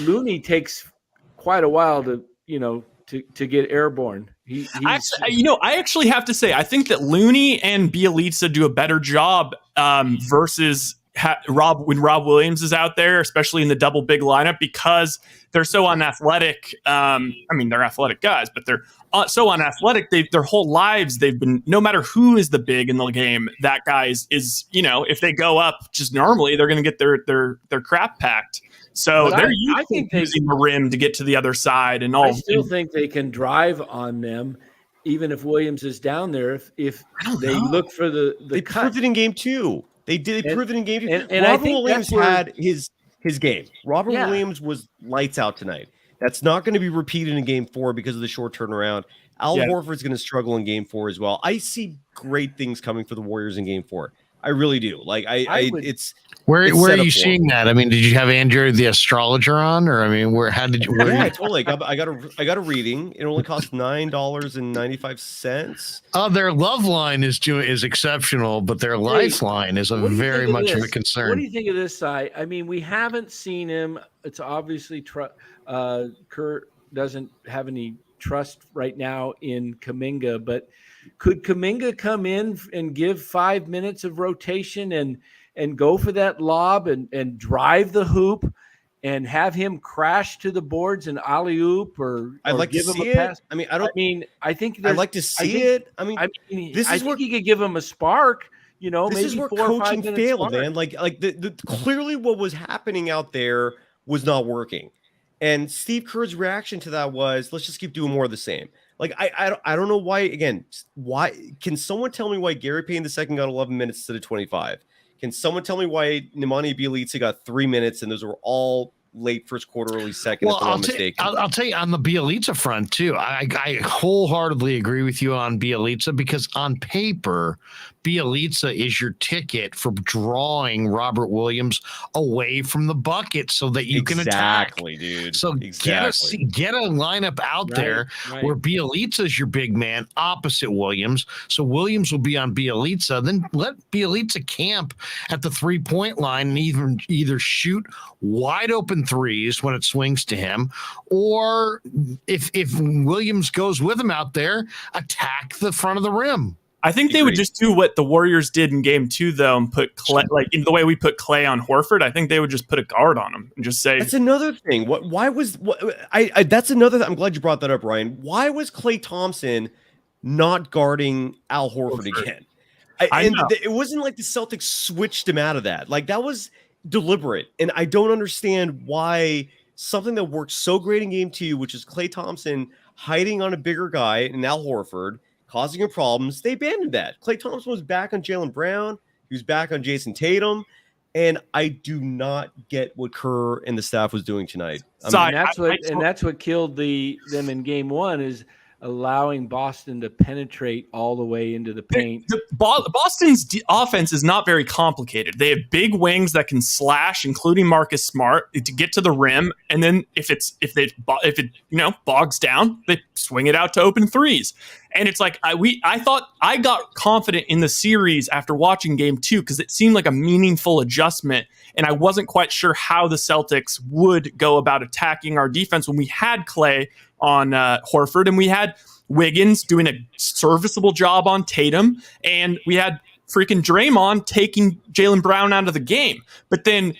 Looney takes quite a while to get airborne. I actually have to say, I think that Looney and Bielitsa do a better job versus when Rob Williams is out there, especially in the double big lineup, because they're so unathletic. I mean, they're athletic guys, but they're so unathletic. Their whole lives, they've been, no matter who is the big in the game, that guy is if they go up just normally, they're going to get their crap packed. So they're using the rim to get to the other side and all. I still think they can drive on them, even if Williams is down there. If they look for the they cut. proved it in game 2. They proved it in game 2. And Robert Williams had his game. Robert Yeah. Williams was lights out tonight. That's not going to be repeated in game 4 because of the short turnaround. Al Horford's going to struggle in game 4 as well. I see great things coming for the Warriors in game 4. I really do. Like where are you seeing that? I mean, did you have Andrew the astrologer on, or I mean, how did you? Yeah, totally. I got a reading. It only costs $9.95. Oh, their love line is exceptional, but their lifeline is very much of a concern. What do you think of this side? I mean, we haven't seen him. It's obviously Kurt doesn't have any trust right now in Kuminga, but could Kuminga come in and give 5 minutes of rotation and go for that lob and drive the hoop and have him crash to the boards and alley-oop or I'd give him see a pass? it. I think I'd like to see it. I think he could give him a spark. This maybe is where 4 or 5 coaching minutes failed, spark. man. Like the clearly what was happening out there was not working. And Steve Kerr's reaction to that was, let's just keep doing more of the same. Like, I don't know why, again, why can someone tell me why Gary Payne II got 11 minutes instead of 25? Can someone tell me why Nemanja Bjelica got 3 minutes and those were all late first quarter, early second, if I'm not mistaken? I'll tell you on the Bjelica front, too. I wholeheartedly agree with you on Bjelica because on paper, Bjelica is your ticket for drawing Robert Williams away from the bucket so that you can attack. Exactly, dude. So get a lineup out there where Bjelica is your big man opposite Williams. So Williams will be on Bjelica. Then let Bjelica camp at the 3-point line and either shoot wide open threes when it swings to him, or if Williams goes with him out there, attack the front of the rim. I think they would just do what the Warriors did in game 2, though, and put Clay, like in the way we put Clay on Horford. I think they would just put a guard on him and just say. That's another thing. That's another. I'm glad you brought that up, Ryan. Why was Klay Thompson not guarding Al Horford again? It wasn't like the Celtics switched him out of that. Like that was deliberate, and I don't understand why something that worked so great in game 2, which is Klay Thompson hiding on a bigger guy and Al Horford, causing him problems, they abandoned that. Klay Thompson was back on Jaylen Brown. He was back on Jason Tatum. And I do not get what Kerr and the staff was doing tonight. That's what killed them in game 1 is allowing Boston to penetrate all the way into the paint. Boston's offense is not very complicated. They have big wings that can slash, including Marcus Smart, to get to the rim. And then if it bogs down, they swing it out to open threes. And it's like I thought I got confident in the series after watching game 2 because it seemed like a meaningful adjustment. And I wasn't quite sure how the Celtics would go about attacking our defense when we had Clay on Horford and we had Wiggins doing a serviceable job on Tatum and we had freaking Draymond taking Jaylen Brown out of the game. But then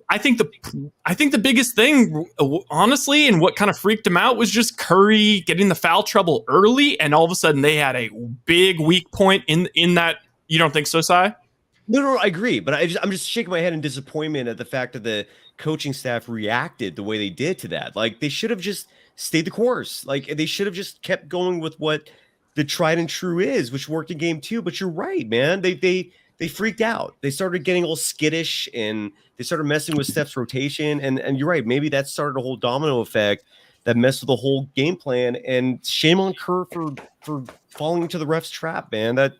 I think the biggest thing, honestly, and what kind of freaked him out was just Curry getting the foul trouble early, and all of a sudden they had a big weak point in that. You don't think so, Cy? No, I agree, but I'm just shaking my head in disappointment at the fact that the coaching staff reacted the way they did to that. Like, they should have just stayed the course. Like, they should have just kept going with what the tried and true is, which worked in game 2. But you're right, man. They freaked out. They started getting a little skittish, and they started messing with Steph's rotation. And you're right. Maybe that started a whole domino effect that messed with the whole game plan. And shame on Kerr for falling into the ref's trap, man.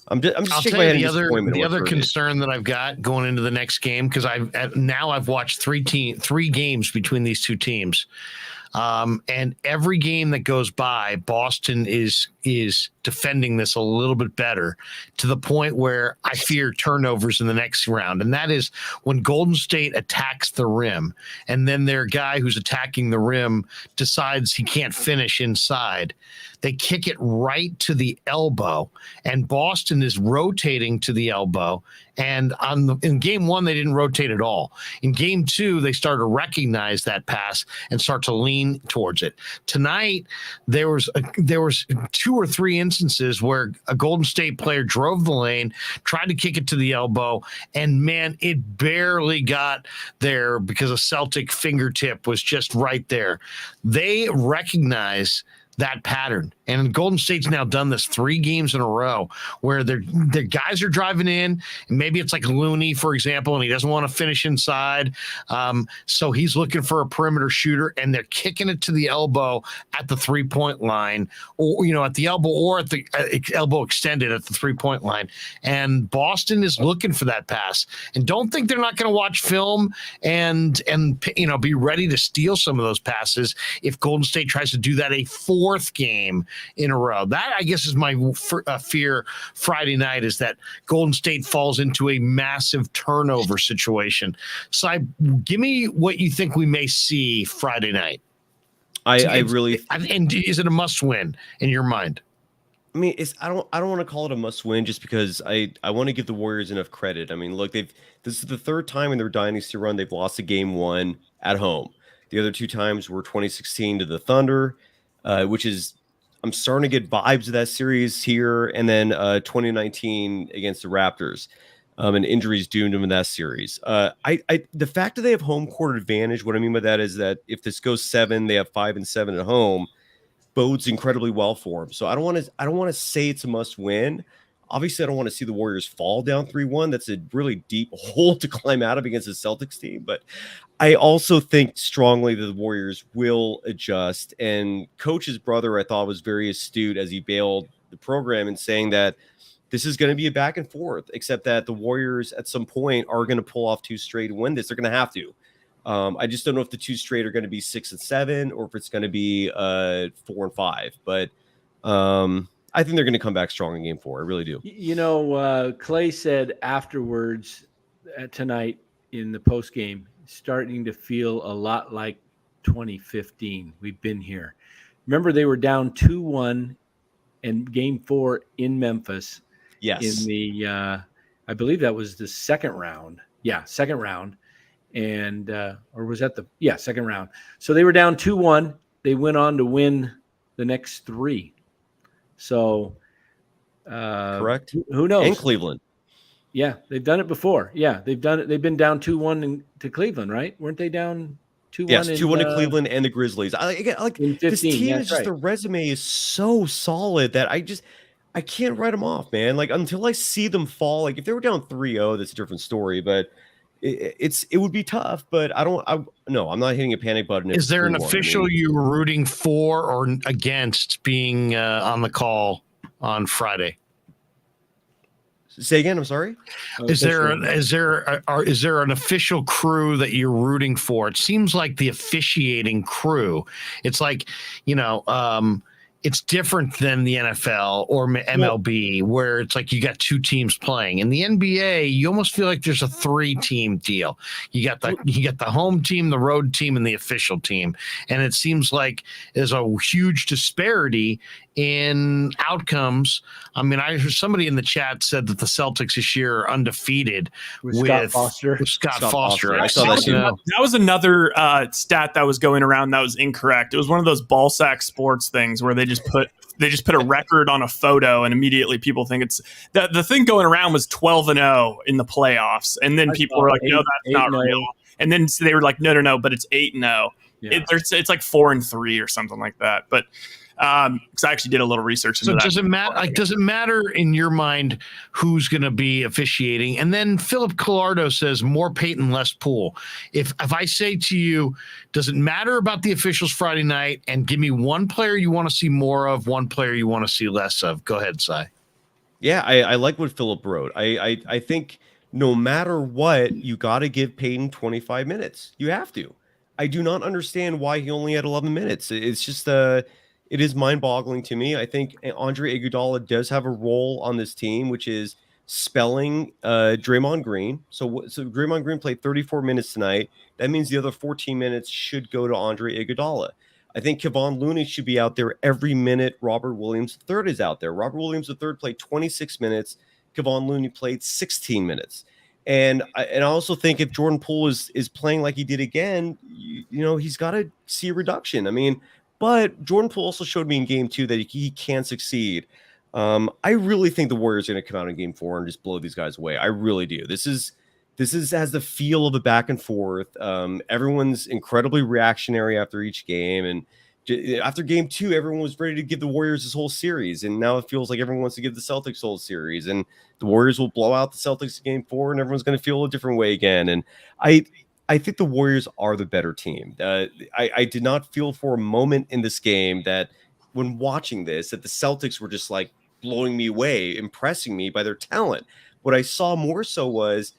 I'm just shaking my head in disappointment. The other concern that I've got going into the next game, because I've watched three games between these two teams. And every game that goes by, Boston is defending this a little bit better, to the point where I fear turnovers in the next round. And that is when Golden State attacks the rim, and then their guy who's attacking the rim decides he can't finish inside. They kick it right to the elbow, and Boston is rotating to the elbow. And in game 1, they didn't rotate at all. In game 2, they started to recognize that pass and start to lean towards it. Tonight, there was 2 or 3 instances where a Golden State player drove the lane, tried to kick it to the elbow, and man, it barely got there because a Celtic fingertip was just right there. They recognize that pattern. And Golden State's now done this 3 games in a row where their guys are driving in, and maybe it's like Looney, for example, and he doesn't want to finish inside. So he's looking for a perimeter shooter, and they're kicking it to the elbow at the 3-point line, or, at the elbow, or at the elbow extended at the 3-point line. And Boston is looking for that pass. And don't think they're not going to watch film and be ready to steal some of those passes if Golden State tries to do that a 4th game in a row. That, I guess, is my fear Friday night, is that Golden State falls into a massive turnover situation. So give me what you think we may see Friday night. And is it a must win in your mind? I mean, I don't want to call it a must win just because I want to give the Warriors enough credit. I mean, look, this is the 3rd time in their dynasty run they've lost a game 1 at home. The other 2 times were 2016 to the Thunder, which is, I'm starting to get vibes of that series here, and then 2019 against the Raptors, and injuries doomed them in that series. The fact that they have home court advantage, what I mean by that is that if this goes 7, they have 5 and 7 at home, bodes incredibly well for them. So I don't want to say it's a must win. Obviously, I don't want to see the Warriors fall down 3-1. That's a really deep hole to climb out of against the Celtics team. But I also think strongly that the Warriors will adjust. And Coach's brother, I thought, was very astute as he bailed the program in saying that this is going to be a back and forth, except that the Warriors at some point are going to pull off 2 straight and win this. They're going to have to. I just don't know if the 2 straight are going to be 6 and 7 or if it's going to be 4 and 5. But I think they're going to come back strong in game 4. I really do. Clay said afterwards tonight in the post game, starting to feel a lot like 2015. We've been here. Remember, they were down 2-1 in game 4 in Memphis. Yes. In the, I believe that was the second round. Yeah, second round. And, or was that second round. So they were down 2-1. They went on to win the next 3. So, correct. Who knows? In Cleveland. Yeah, they've done it before. Yeah, they've done it. They've been down 2-1 to Cleveland, right? Weren't they down 2-1? Yes, 2-1 to Cleveland and the Grizzlies. I like in 15, this team is just right. the resume is so solid that I can't write them off, man. Like, until I see them fall. Like, if they were down 3-0, that's a different story. But it would be tough. But I'm not hitting a panic button. Is there an official you were rooting for or against being on the call on Friday? Say again. I'm sorry. Is there an official crew that you're rooting for? It seems like the officiating crew. It's like, it's different than the NFL or MLB, where it's like you got two teams playing. In the NBA, you almost feel like there's a 3-team deal. You got the home team, the road team, and the official team. And it seems like there's a huge disparity in outcomes. I mean, I heard somebody in the chat said that the Celtics this year are undefeated with Scott Foster. I saw that too. That was another stat that was going around that was incorrect. It was one of those ball sack sports things where they just put a record on a photo, and immediately people think it's the thing going around was 12-0 in the playoffs, and then people were like, no, that's not real. And then they were like, no, but it's 8-0. Yeah. It's like 4-3 or something like that. But because I actually did a little research into that. Does it matter in your mind who's going to be officiating? And then Philip Collardo says more Peyton, less Poole. If I say to you, does it matter about the officials Friday night? And give me one player you want to see more of, one player you want to see less of. Go ahead, Cy. Yeah, I like what Philip wrote. I think no matter what, you got to give Peyton 25 minutes. You have to. I do not understand why he only had 11 minutes. It's just it is mind-boggling to me. I think Andre Iguodala does have a role on this team, which is spelling Draymond Green. So Draymond Green played 34 minutes tonight. That means the other 14 minutes should go to Andre Iguodala. I think Kevon Looney should be out there every minute Robert Williams III is out there. Robert Williams III played 26 minutes. Kevon Looney played 16 minutes. And I also think if Jordan Poole is playing like he did again, he's got to see a reduction. I mean, but Jordan Poole also showed me in game 2 that he can succeed. I really think the Warriors are going to come out in game 4 and just blow these guys away. I really do. This has the feel of a back and forth. Everyone's incredibly reactionary after each game. And after game 2, everyone was ready to give the Warriors this whole series. And now it feels like everyone wants to give the Celtics the whole series. And the Warriors will blow out the Celtics in game 4 and everyone's going to feel a different way again. And I think the Warriors are the better team. I did not feel for a moment in this game that when watching this, that the Celtics were just like blowing me away, impressing me by their talent. What I saw more so was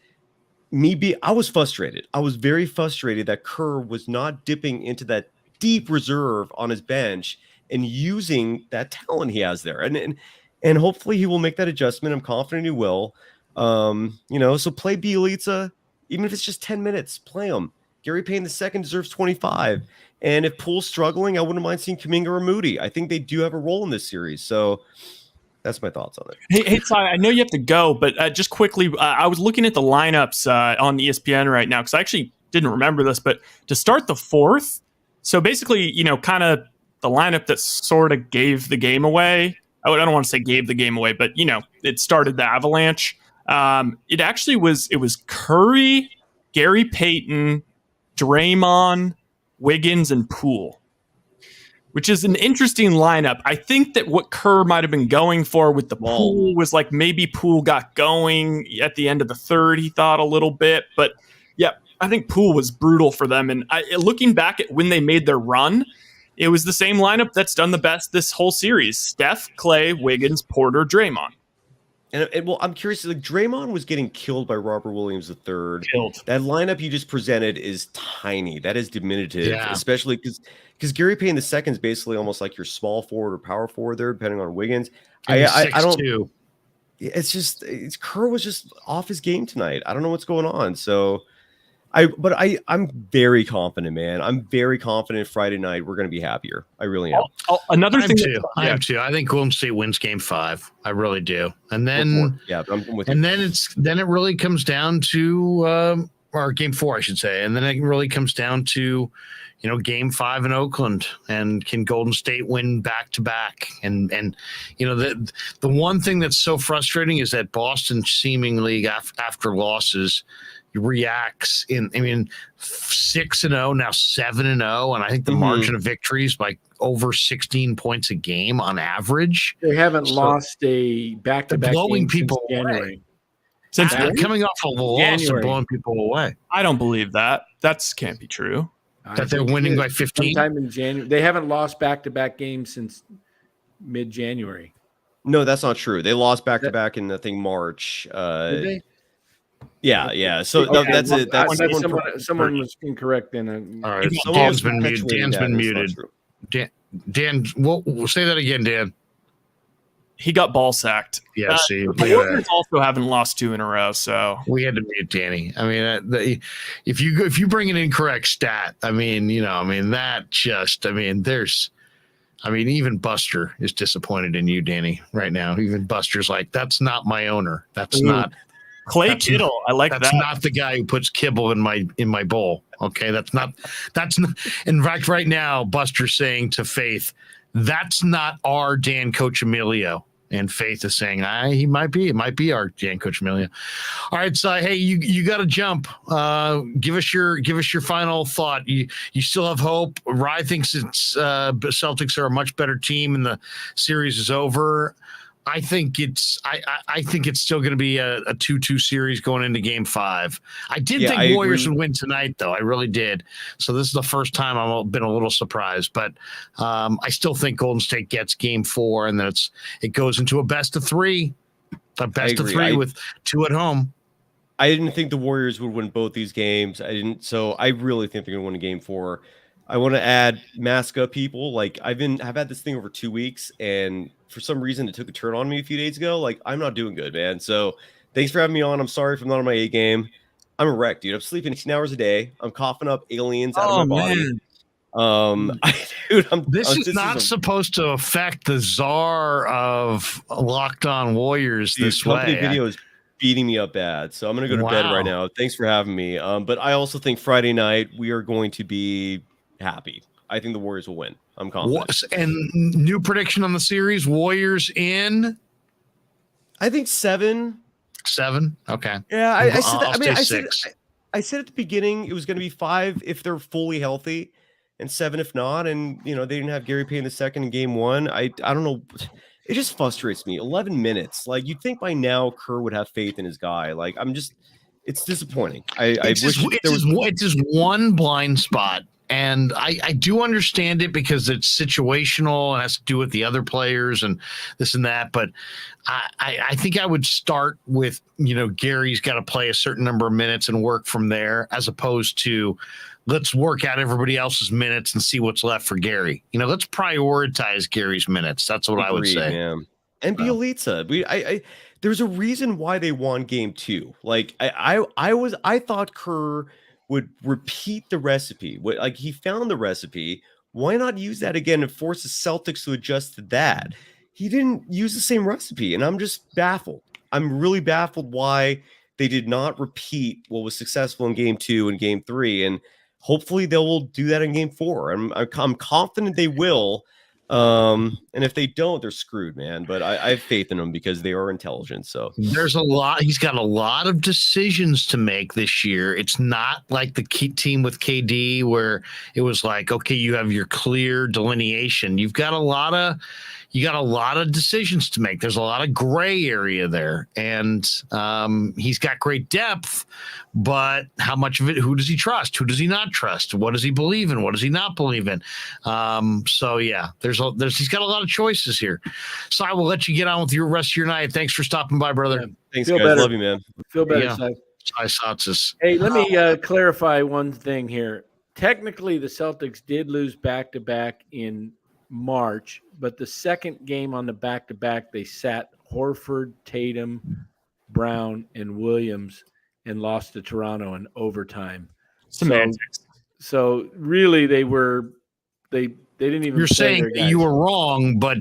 I was frustrated. I was very frustrated that Kerr was not dipping into that deep reserve on his bench and using that talent he has there. And hopefully he will make that adjustment. I'm confident he will. So play Bielitsa. Even if it's just 10 minutes, play him. Gary Payne II deserves 25. And if Poole's struggling, I wouldn't mind seeing Kuminga or Moody. I think they do have a role in this series. So that's my thoughts on it. Hey, Ty, I know you have to go, but just quickly, I was looking at the lineups on ESPN right now because I actually didn't remember this. But to start the 4th, so basically, kind of the lineup that sort of gave the game away. I don't want to say gave the game away, but, it started the avalanche. It was Curry, Gary Payton, Draymond, Wiggins, and Poole, which is an interesting lineup. I think that what Kerr might have been going for with the Poole was like maybe Poole got going at the end of the 3rd. He thought a little bit, but yeah, I think Poole was brutal for them. And looking back at when they made their run, it was the same lineup that's done the best this whole series: Steph, Clay, Wiggins, Porter, Draymond. And well, I'm curious, like Draymond was getting killed by Robert Williams III. Killed. That lineup you just presented is tiny. That is diminutive, especially because Gary Payne II is basically almost like your small forward or power forward there, depending on Wiggins. I don't. It's Kerr was just off his game tonight. I don't know what's going on. So I'm very confident, man. I'm very confident Friday night we're going to be happier. I really am. Another thing, I am too. I think Golden State wins Game 5. I really do. And then, I'm with and you. then it really comes down to, or Game 4, I should say, and then it really comes down to, Game 5 in Oakland, and can Golden State win back to back? And the one thing that's so frustrating is that Boston seemingly after losses reacts 6-0, now 7-0, and I think the margin of victory is like over 16 points a game on average. They haven't lost a back-to-back blowing game people since January. Since coming off a loss and blowing people away. I don't believe that. That can't be true. That they're winning by 15. Sometime in January. They haven't lost back-to-back games since mid-January. No, that's not true. They lost back-to-back in, I think, March. Did they? Yeah. So that's it. Someone was incorrect then. All right, Dan's been muted. Dan, we'll say that again, Dan. He got ball sacked. Yeah, see, the look at that. Warriors also haven't lost 2 in a row, so We had to mute Danny. I mean, if you bring an incorrect stat, even Buster is disappointed in you, Danny, right now. Even Buster's like, that's not my owner. That's not Clay Kittle. I like that's that. not the guy who puts kibble in my bowl. Okay, that's not. In fact, right now, Buster's saying to Faith, that's not our Dan Coccimiglio. And Faith is saying, it might be our Dan Coccimiglio. All right, so hey, you got to jump. Give us your final thought. You still have hope. Rye thinks Celtics are a much better team, and the series is over. I think it's still going to be a 2-2 series going into Game 5. I think Warriors would win tonight, though. I really did. So this is the first time I've been a little surprised, but I still think Golden State gets Game 4, and then it goes into a best of 3, with 2 at home. I didn't think the Warriors would win both these games. So I really think they're going to win a Game 4. I want to add mask up people. Like I've had this thing over 2 weeks, and for some reason it took a turn on me a few days ago. Like I'm not doing good, man. So thanks for having me on. I'm sorry if I'm not on my A game. I'm a wreck, dude. I'm sleeping 18 hours a day. I'm coughing up aliens out of my body. This is not supposed to affect the czar of Locked On Warriors this way. Video is beating me up bad, so I'm gonna go to bed right now. Thanks for having me. But I also think Friday night we are going to be happy. I think the Warriors will win. I'm confident. And new prediction on the series: Warriors in, I think 7. 7. Okay. Yeah, I said that. I'll I mean, say 6. I said at the beginning it was going to be 5 if they're fully healthy, and 7 if not. And they didn't have Gary Payton II in Game 1. I don't know. It just frustrates me. 11 minutes. Like you'd think by now Kerr would have faith in his guy. Like it's disappointing. It's just one blind spot. And I do understand it because it's situational and has to do with the other players and this and that. But I think I would start with, Gary's got to play a certain number of minutes and work from there, as opposed to let's work out everybody else's minutes and see what's left for Gary. Let's prioritize Gary's minutes. That's what I would say. Man. And Bielitsa. There's a reason why they won Game 2. Like I thought Kerr would repeat the recipe. Like he found the recipe. Why not use that again and force the Celtics to adjust to that? He didn't use the same recipe, and I'm just baffled. I'm really baffled why they did not repeat what was successful in Game 2 and Game 3, and hopefully they will do that in Game 4. I'm confident they will. And if they don't, they're screwed, man. But I have faith in them because they are intelligent. So there's a lot. He's got a lot of decisions to make this year. It's not like the key team with KD where it was like, okay, you have your clear delineation. You've got a lot of decisions to make. There's a lot of gray area there, and he's got great depth. But how much of it? Who does he trust? Who does he not trust? What does he believe in? What does he not believe in? So yeah, he's got a lot of choices here. So I will let you get on with your rest of your night. Thanks for stopping by, brother. Yeah, thanks, guys. Better. Love you, man. Feel better, yeah. Saatsaz. Hey, let me clarify one thing here. Technically, the Celtics did lose back-to-back in March, but the second game on the back-to-back, they sat Horford, Tatum, Brown, and Williams and lost to Toronto in overtime. Semantics. So really they didn't even. You're saying that you were wrong, but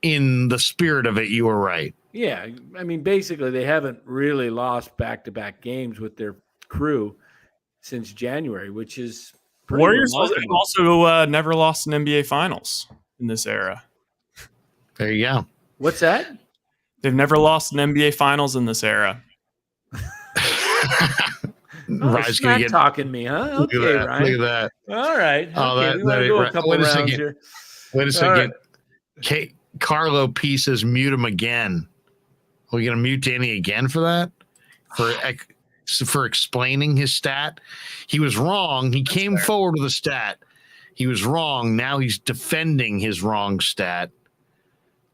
in the spirit of it, you were right. Yeah. I mean, basically they haven't really lost back-to-back games with their crew since January, which is Warriors also never lost an NBA Finals in this era. There you go. What's that? They've never lost an NBA Finals in this era. Ryan's gonna get talking me, huh? Okay, Ryan. Look at that. All right. Okay, we want to go a couple rounds here. Wait a second. Right. Carlo P says mute him again. Are we gonna mute Danny again for that? For explaining his stat? He was wrong. He came forward with a stat. He was wrong. Now he's defending his wrong stat.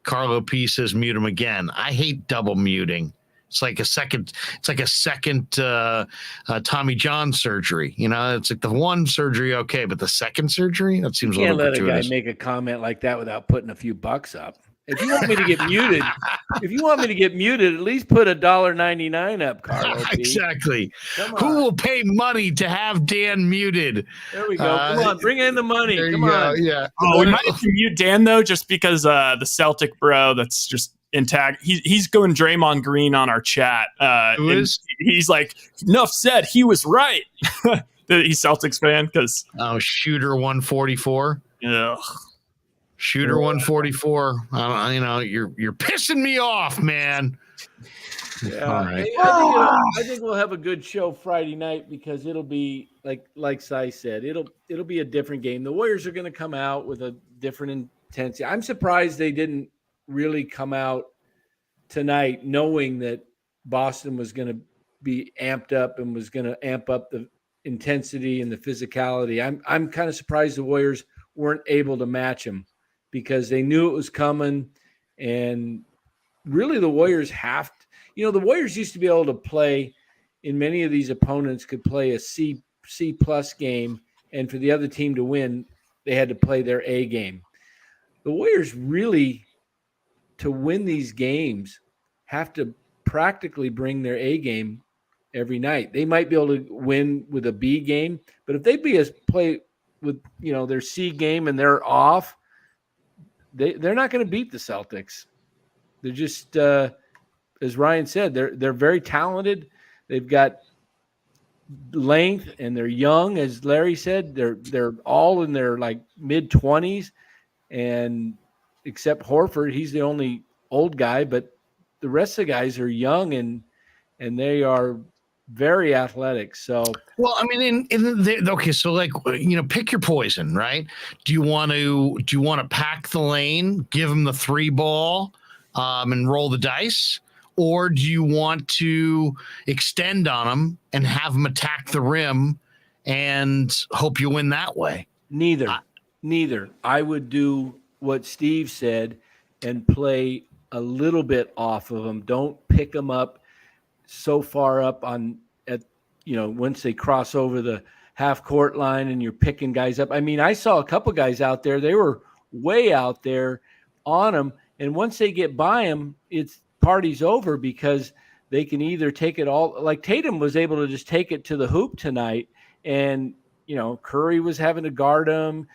Carlo P says mute him again. I hate double muting. It's like a second. It's like a second Tommy John surgery. You know, it's like the one surgery, okay, but the second surgery, that seems a Can't little let a guy gratuitous. make a comment like that without putting a few bucks up. If you want me to get muted, at least put $1.99 up, Carlo. P. Exactly. Come on. Who will pay money to have Dan muted? There we go. Come on, bring in the money. There Come you go. on. Yeah. Oh, we might have to mute Dan though, just because the Celtic bro that's just intact. He's going Draymond Green on our chat. Who is? He's like, enough said. He was right. He's Celtics fan because Shooter 144. Ugh. Shooter 144. You know, you're pissing me off, man. Yeah, All right. I think we'll have a good show Friday night because it'll be like Cy said, it'll be a different game. The Warriors are going to come out with a different intensity. I'm surprised they didn't really come out tonight knowing that Boston was going to be amped up and was going to amp up the intensity and the physicality. I'm kind of surprised the Warriors weren't able to match them because they knew it was coming. And really the Warriors the Warriors used to be able to play in many of these opponents could play a C plus game. And for the other team to win, they had to play their A game. The Warriors really, to win these games, have to practically bring their A game every night. They might be able to win with a B game, but if they play with their C game and they're off, they're not going to beat the Celtics. They're just as Ryan said, they're very talented. They've got length and they're young, as Larry said. They're all in their like mid-20s, and except Horford, he's the only old guy, but the rest of the guys are young and they are very athletic. So, well, I mean, okay, so like pick your poison, right? Do you want to pack the lane, give them the 3 ball, and roll the dice, or do you want to extend on them and have them attack the rim and hope you win that way? Neither. I would do what Steve said and play a little bit off of them. Don't pick them up so far up once they cross over the half court line and you're picking guys up. I mean, I saw a couple guys out there. They were way out there on them. And once they get by them, it's party's over because they can either take it all. Like Tatum was able to just take it to the hoop tonight. And, Curry was having to guard him.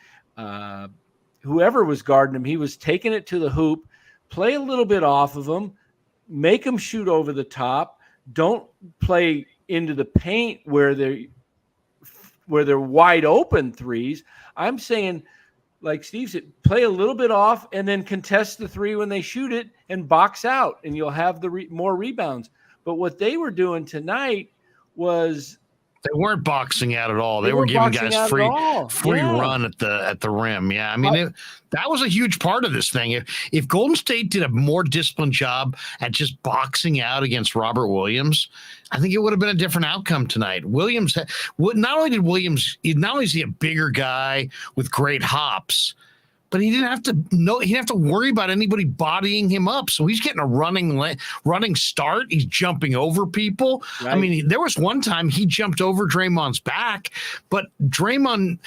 Whoever was guarding him, he was taking it to the hoop, play a little bit off of them, make them shoot over the top. Don't play into the paint where they're wide open threes. I'm saying, like Steve said, play a little bit off and then contest the 3 when they shoot it and box out, and you'll have the more rebounds. But what they were doing tonight was they weren't boxing out at all. They were giving guys free run at the rim. Yeah, I mean that was a huge part of this thing. If Golden State did a more disciplined job at just boxing out against Robert Williams, I think it would have been a different outcome tonight. Williams, not only is he a bigger guy with great hops, but he didn't have to worry about anybody bodying him up. So he's getting a running start. He's jumping over people. Right. I mean, there was one time he jumped over Draymond's back, but Draymond,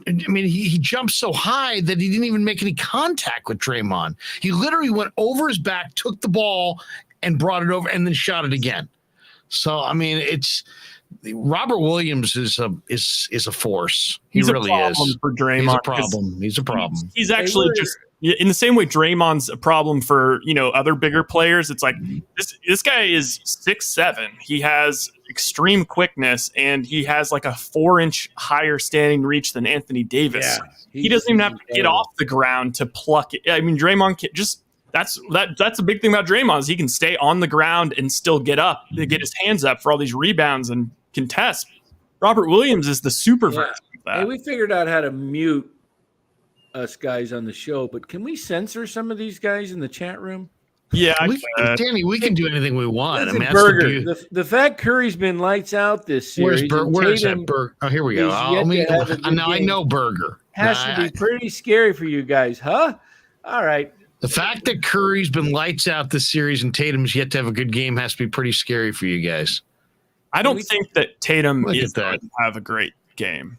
I mean, he jumped so high that he didn't even make any contact with Draymond. He literally went over his back, took the ball, and brought it over, and then shot it again. So I mean, Robert Williams is a force. He's really is. For Draymond. He's a problem. He's actually just in the same way Draymond's a problem for other bigger players. It's like this guy is 6'7". He has extreme quickness and he has like a 4-inch higher standing reach than Anthony Davis. Yeah, he doesn't even have to get off the ground to pluck it. I mean, Draymond can just. That's a big thing about Draymond is he can stay on the ground and still get up, to get his hands up for all these rebounds and contest. Robert Williams is the super version of that. Hey, we figured out how to mute us guys on the show, but can we censor some of these guys in the chat room? Yeah, Danny, we can do anything we want. Listen, Burger, the fact Curry's been lights out this series. Where's that Burger? Oh, here we go. I know Burger. Has to be pretty scary for you guys, huh? All right. The fact that Curry's been lights out this series and Tatum's yet to have a good game has to be pretty scary for you guys. I don't think that Tatum Look is at that. going to have a great game.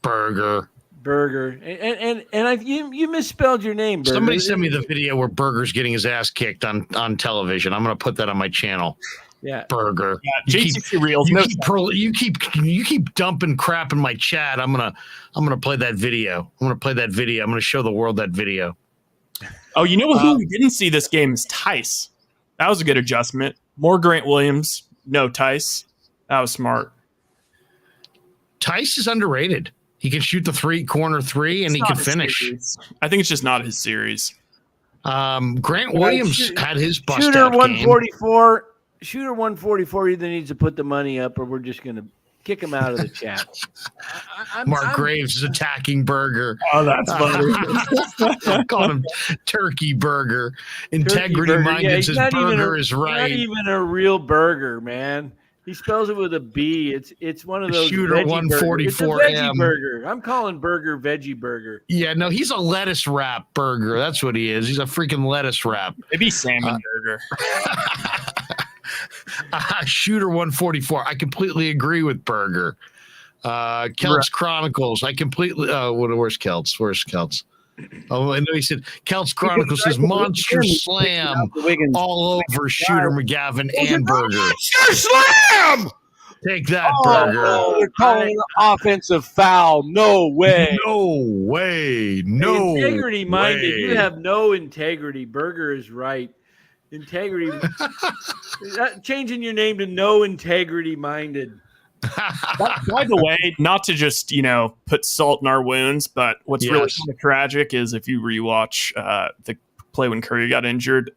Burger. You misspelled your name, Burger. Somebody sent me the video where Burger's getting his ass kicked on television. I'm going to put that on my channel. Yeah. Burger. Yeah, JCC Reels. You keep dumping crap in my chat. I'm gonna play that video. I'm gonna show the world that video. Oh, you know who we didn't see this game is Tice. That was a good adjustment. More Grant Williams, no Tice. That was smart. Tice is underrated. He can shoot the corner three, and he can finish. Series. I think it's just not his series. Grant Williams had his bust Shooter out 144. Game. Shooter 144 either needs to put the money up, or we're just going to kick him out of the chat. Mark Graves is attacking Burger. Oh, that's funny. I'm calling him Turkey Burger. Integrity minded says Burger is right. Not even a real burger, man. He spells it with a B. It's one of those Shooter 144. It's a veggie burger. I'm calling Burger veggie burger. Yeah, no, he's a lettuce wrap burger. That's what he is. He's a freaking lettuce wrap. Maybe salmon burger. Shooter 144. I completely agree with Burger. Celts Chronicles. I completely. Where's Celts? Oh, I know he said Celts Chronicles says Monster Slam all over Shooter McGavin and Burger. Monster Slam! Take that, Burger. They're calling an offensive foul. No way. No integrity minded. way. You have no integrity. Burger is right. Integrity. Changing your name to No Integrity Minded. By the way, not to just put salt in our wounds, but what's really kind of tragic is if you rewatch the play when Curry got injured,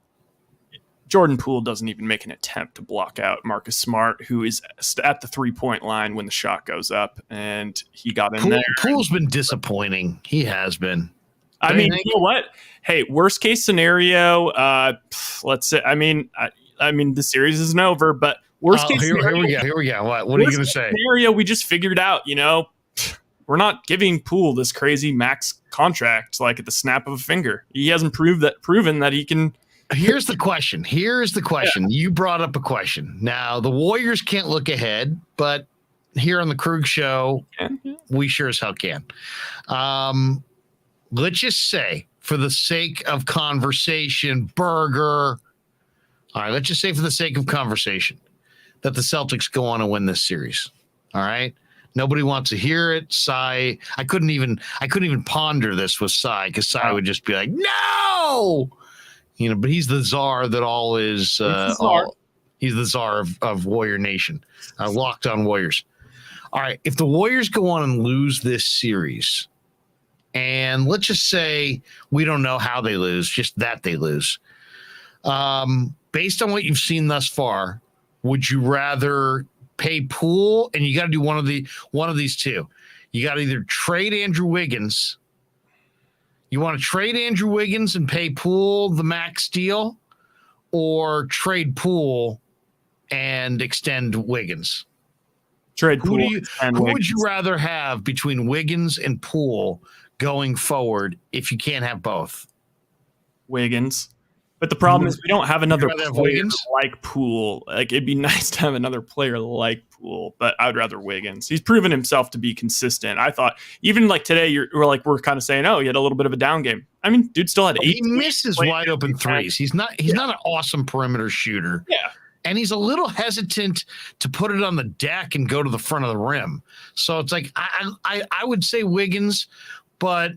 Jordan Poole doesn't even make an attempt to block out Marcus Smart, who is at the 3-point line when the shot goes up, and he got in there. Poole's been disappointing. He has been. I mean, you know what? Hey, worst case scenario, let's say. I mean, the series isn't over, but worst case scenario. Here we go. What are you going to say? Scenario, we just figured out. We're not giving Poole this crazy max contract like at the snap of a finger. He hasn't proven that he can. Here's the question. Yeah. You brought up a question. Now the Warriors can't look ahead, but here on the Krueg show, we sure as hell can. Let's just say, for the sake of conversation, Burger. All right, let's just say for the sake of conversation that the Celtics go on and win this series. All right. Nobody wants to hear it. Cy, I couldn't even ponder this with Cy, because Cy would just be like, no, but he's the czar that all is. He's the czar of Warrior Nation, Locked On Warriors. All right. If the Warriors go on and lose this series, and let's just say we don't know how they lose, just that they lose. Based on what you've seen thus far, would you rather pay Poole, and you got to do one of these two? You got to either trade Andrew Wiggins. You want to trade Andrew Wiggins and pay Poole the max deal, or trade Poole and extend Wiggins? Trade Poole. Who would you rather have between Wiggins and Poole going forward if you can't have both? Wiggins. But the problem is we don't have another player have like Poole. Like, it'd be nice to have another player like Poole, but I'd rather Wiggins. He's proven himself to be consistent. I thought even like today, we're kind of saying, oh, he had a little bit of a down game. I mean, dude still had 8. He misses wide open threes. He's not an awesome perimeter shooter. Yeah. And he's a little hesitant to put it on the deck and go to the front of the rim. So it's like I would say Wiggins, but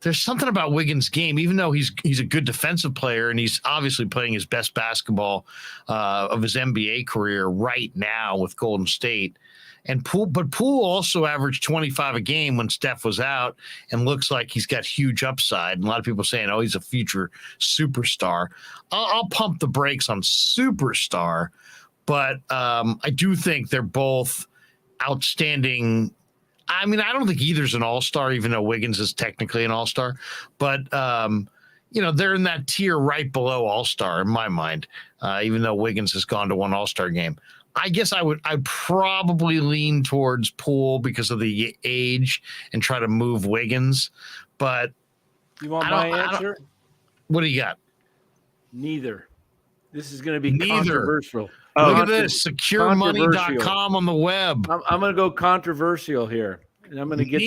there's something about Wiggins' game, even though he's a good defensive player and he's obviously playing his best basketball of his NBA career right now with Golden State. And Poole also averaged 25 a game when Steph was out, and looks like he's got huge upside. And a lot of people saying, "Oh, he's a future superstar." I'll pump the brakes on superstar, but I do think they're both outstanding. I mean, I don't think either's an all-star, even though Wiggins is technically an all-star. But, they're in that tier right below all-star in my mind, even though Wiggins has gone to one all-star game. I guess I'd probably lean towards Poole because of the age and try to move Wiggins. But you want my answer? What do you got? Neither. This is going to be Neither. controversial. Look at this. SecureMoney.com on the web. I'm going to go controversial here, and I'm going to get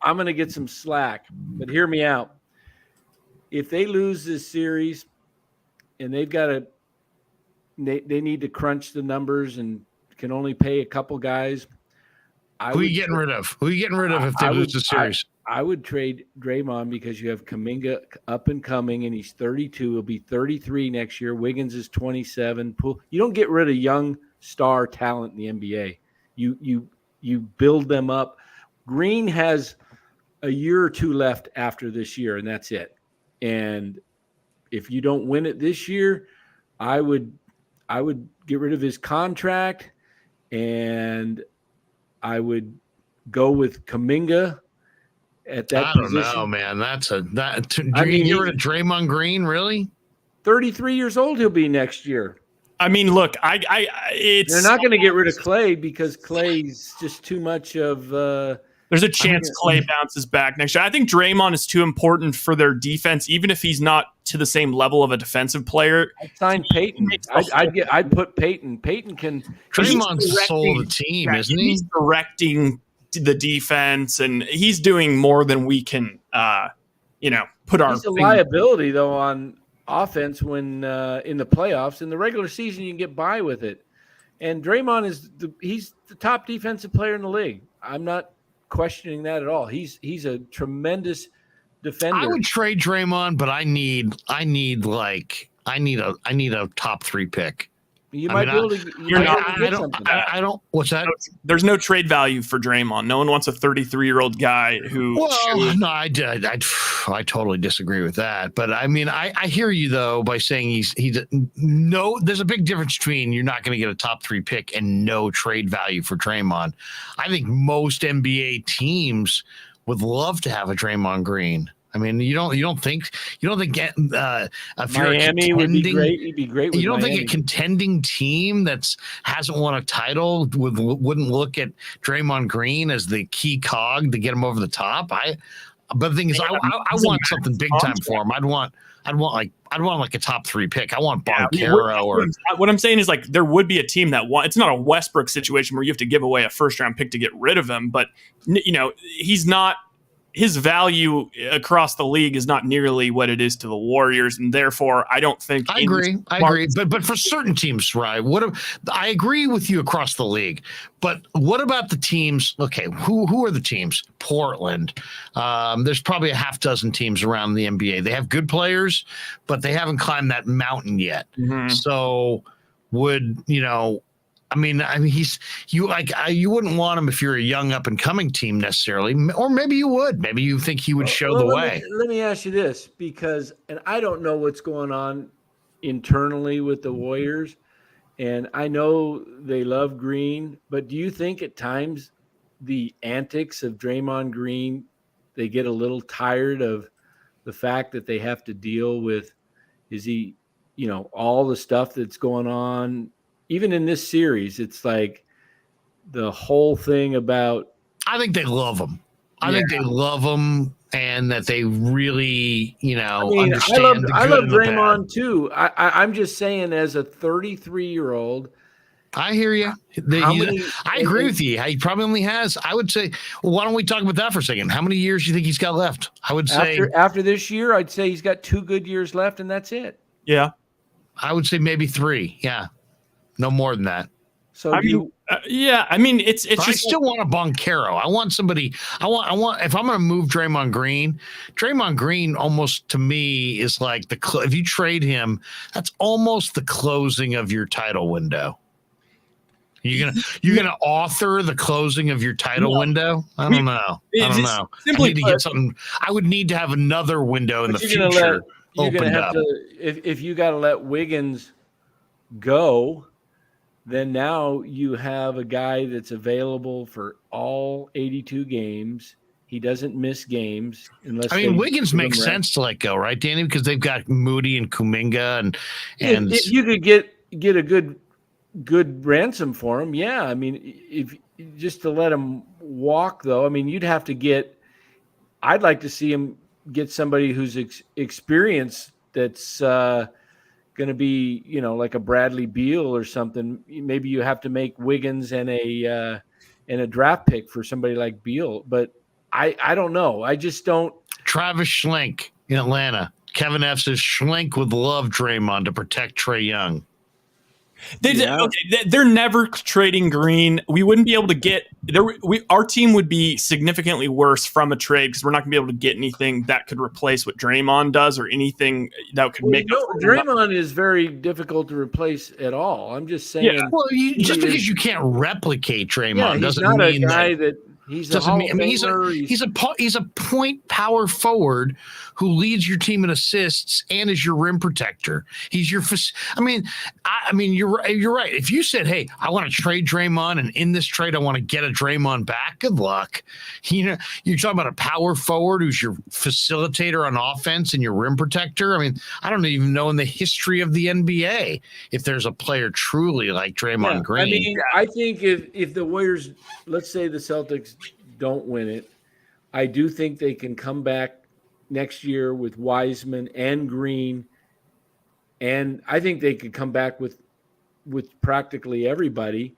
I'm going to get some slack. But hear me out. If they lose this series, and they've got to, they need to crunch the numbers and can only pay a couple guys. Who are you getting rid of? Who are you getting rid of if they lose the series? I would trade Draymond because you have Kuminga up and coming, and he's 32. He'll be 33 next year. Wiggins is 27. You don't get rid of young star talent in the NBA. You build them up. Green has a year or two left after this year, and that's it. And if you don't win it this year, I would get rid of his contract, and I would go with Kuminga at that position. I don't know, man. Get rid of Draymond Green, really? 33 years old he'll be next year. I mean, look, they're not going to get rid of Clay because Clay's just too much of. There's a chance Clay bounces back next year. I think Draymond is too important for their defense, even if he's not to the same level of a defensive player. I'd sign Peyton. I'd put Peyton. Peyton can. Draymond's the soul of the team, isn't he? He's directing the defense, and he's doing more than we can, put our. He's a liability though on offense when in the playoffs. In the regular season, you can get by with it. And Draymond he's the top defensive player in the league. I'm not questioning that at all. He's a tremendous defender. I would trade Draymond, but I need a top 3 pick. You might be able to. I don't. What's that? There's no trade value for Draymond. No one wants a 33-year-old guy who. Well, no, I totally disagree with that. But I mean, I hear you though by saying there's a big difference between you're not going to get a top 3 pick and no trade value for Draymond. I think most NBA teams would love to have a Draymond Green. I mean, you don't think if Miami would be great. He'd be great with you don't Miami. think a contending team that hasn't won a title wouldn't look at Draymond Green as the key cog to get him over the top? But the thing is, I want something big time for him. I'd want like a top 3 pick. I want Boncaro or. What I'm saying is like there would be a team that it's not a Westbrook situation where you have to give away a first round pick to get rid of him, but he's not. His value across the league is not nearly what it is to the Warriors, and therefore, I don't think. I agree. But for certain teams, right? I agree with you across the league. But what about the teams? Okay, who are the teams? Portland. There's probably a half dozen teams around the NBA. They have good players, but they haven't climbed that mountain yet. Mm-hmm. So you wouldn't want him if you're a young up and coming team necessarily, or maybe you would. Maybe you think he would show the way. Let me ask you this, and I don't know what's going on internally with the Warriors, and I know they love Green, but do you think at times the antics of Draymond Green, they get a little tired of the fact that they have to deal with, all the stuff that's going on? Even in this series, it's like the whole thing about. I think they love him. I think they love him, and that they really, understand. I love Draymond too. I'm just saying, as a 33-year-old. I hear you. I agree with you. He probably only has. I would say. Well, why don't we talk about that for a second? How many years do you think he's got left? I would say after this year, I'd say he's got 2 good years left, and that's it. Yeah, I would say maybe 3. Yeah. No more than that. So it's just. I still want a Boncaro. I want somebody. I want. If I'm going to move Draymond Green almost to me is like if you trade him, that's almost the closing of your title window. You're gonna author the closing of your title window. I don't know. Simply to get something. I would need to have another window in the future opened up. If you got to let Wiggins go. Then now you have a guy that's available for all 82 games. He doesn't miss games unless. Wiggins makes sense to let go, right, Danny? Because they've got Moody and Kuminga, and if you could get a good ransom for him, yeah. I mean, if just to let him walk, though, I mean, you'd have to get. I'd like to see him get somebody who's experienced that's going to be, like a Bradley Beal or something. Maybe you have to make Wiggins and a draft pick for somebody like Beal. But I don't know. I just don't. Travis Schlenk in Atlanta. Kevin F says Schlenk would love Draymond to protect Trae Young. They're never trading Green. We wouldn't be able to get there. Our team would be significantly worse from a trade because we're not going to be able to get anything that could replace what Draymond does or anything that could make. Draymond is very difficult to replace at all. I'm just saying. Yeah. Well, just because you can't replicate Draymond doesn't mean that he's a Hall of Famer. He's a point power forward who leads your team in assists and is your rim protector. He's your. I mean, you're right. If you said, "Hey, I want to trade Draymond, and in this trade, I want to get a Draymond back," good luck. You're talking about a power forward who's your facilitator on offense and your rim protector. I mean, I don't even know in the history of the NBA if there's a player truly like Draymond Green. I mean, I think if the Warriors, let's say the Celtics don't win it, I do think they can come back next year with Wiseman and Green, and I think they could come back with practically everybody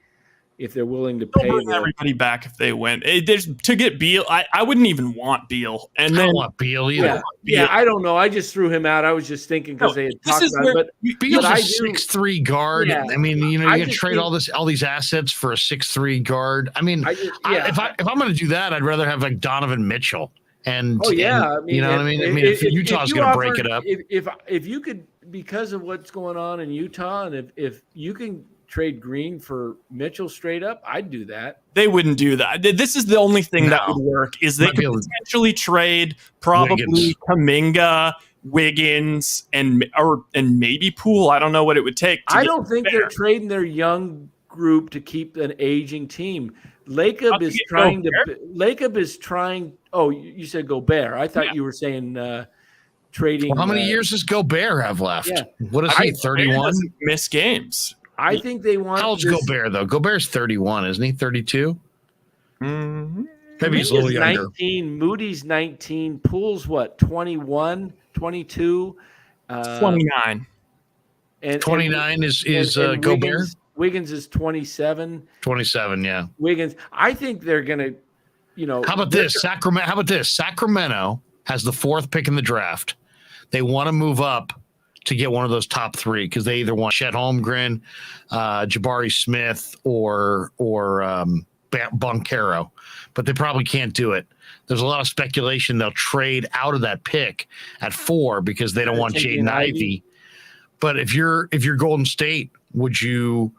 if they're willing to pay everybody back if they win. To get Beal, I wouldn't even want Beal. And I don't want Beal either. Yeah, I don't know. I just threw him out. I was just thinking because they had talked about it. But Beal's a 6'3" guard. Yeah. I mean, you're going to trade all these assets for a 6'3" guard. I mean, if I'm going to do that, I'd rather have like Donovan Mitchell. And I mean, you know what I mean? If Utah's going to break it up. If you could, because of what's going on in Utah, and if you can trade Green for Mitchell straight up, I'd do that. They wouldn't do that. This is the only thing that would work is they could potentially trade probably Kuminga, Wiggins, and maybe Poole. I don't know what it would take. I don't think they're trading their young group to keep an aging team. Lacob is trying. Oh, you said Gobert. I thought you were saying trading. Well, how many years does Gobert have left? Yeah. What is he? 31. Miss games. I think they want. How old's Gobert though? Gobert's 31, isn't he? 32. Mm-hmm. Maybe he's a little younger. 19. Moody's 19. Poole's what? 21, 22, 29. And 29 is Gobert. Wiggins is 27. 27, yeah. Wiggins. I think they're going to, How about this? Sacramento has the 4th pick in the draft. They want to move up to get one of those top 3 because they either want Chet Holmgren, Jabari Smith, or Boncaro, but they probably can't do it. There's a lot of speculation they'll trade out of that pick at 4 because they don't want Jaden Ivey. But if you're Golden State, would you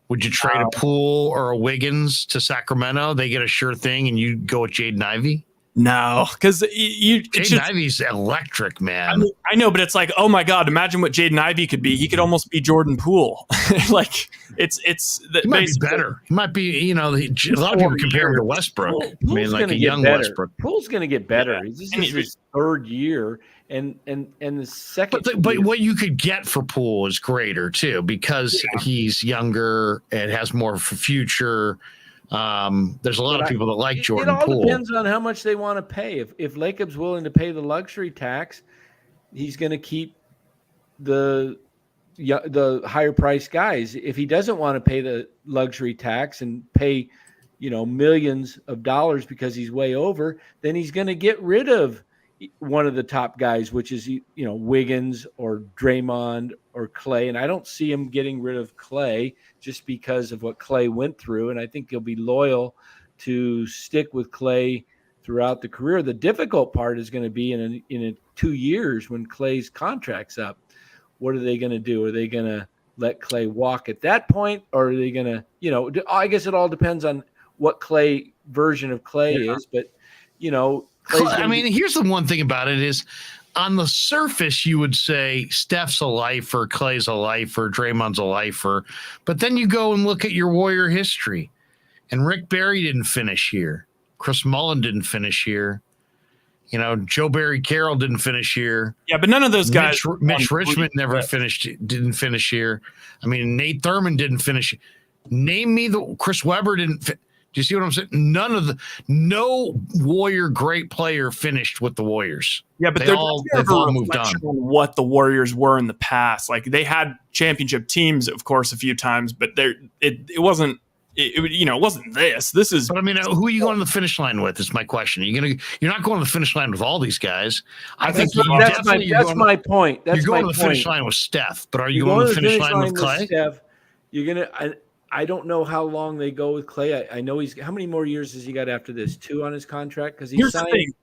trade a Poole or a Wiggins to Sacramento? They get a sure thing, and you go with Jaden Ivey? No, because Jaden Ivey's electric, man. I know, but it's like, oh my God, imagine what Jaden Ivey could be. He could almost be Jordan Poole. Like it's he might be better. He might be, a lot of people compare him to Westbrook. Poole's like a young better. Westbrook. Poole's going to get better. Yeah. This is his 3rd year, and the second. But what you could get for Poole is greater too, because he's younger and has more of a future. There's a lot of people that like Jordan Poole. It all depends on how much they want to pay. If Lacob's willing to pay the luxury tax, he's going to keep the higher priced guys. If he doesn't want to pay the luxury tax and pay, millions of dollars because he's way over, then he's going to get rid of one of the top guys, which is, Wiggins or Draymond or Clay. And I don't see him getting rid of Clay just because of what Clay went through. And I think he'll be loyal to stick with Clay throughout the career. The difficult part is going to be in 2 years when Clay's contract's up. What are they going to do? Are they going to let Clay walk at that point? Or are they going to, I guess it all depends on what Clay version of Clay is. But, here's the one thing about it is on the surface, you would say Steph's a lifer, Clay's a lifer, Draymond's a lifer. But then you go and look at your Warrior history. And Rick Barry didn't finish here. Chris Mullin didn't finish here. Joe Barry Carroll didn't finish here. Yeah, but none of those guys. Mitch Richmond didn't finish here. I mean, Nate Thurman didn't finish. Name me Chris Webber didn't. Do you see what I'm saying? No Warrior great player finished with the Warriors. Yeah, but they've all moved on. What the Warriors were in the past. Like they had championship teams, of course, a few times, but it wasn't. It wasn't this. This is. But I mean, who are you going to the finish line with? Is my question. You're not going to the finish line with all these guys. That's my point. You're going to the finish line with Steph, but are you going to the finish line with Clay? Steph, you're gonna. I don't know how long they go with Clay. I know how many more years has he got after this? 2 on his contract because here's signed. The thing.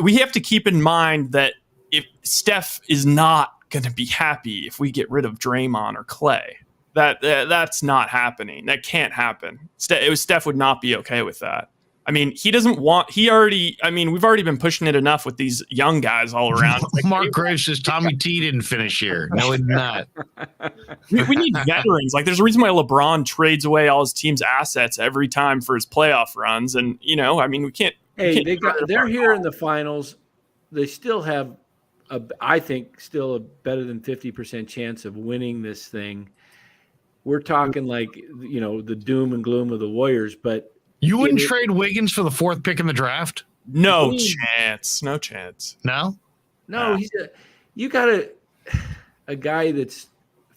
We have to keep in mind that if Steph is not going to be happy if we get rid of Draymond or Clay, that's not happening. That can't happen. Steph would not be okay with that. I mean, we've already been pushing it enough with these young guys all around. Mark Graves says Tommy T didn't finish here. No, he did not. We need veterans. Like, there's a reason why LeBron trades away all his team's assets every time for his playoff runs. And, we can't. They're here in the finals. They still have, I think, still a better than 50% chance of winning this thing. We're talking like, the doom and gloom of the Warriors, but. You wouldn't trade Wiggins for the 4th pick in the draft? No chance. No chance. No? No, you got a guy that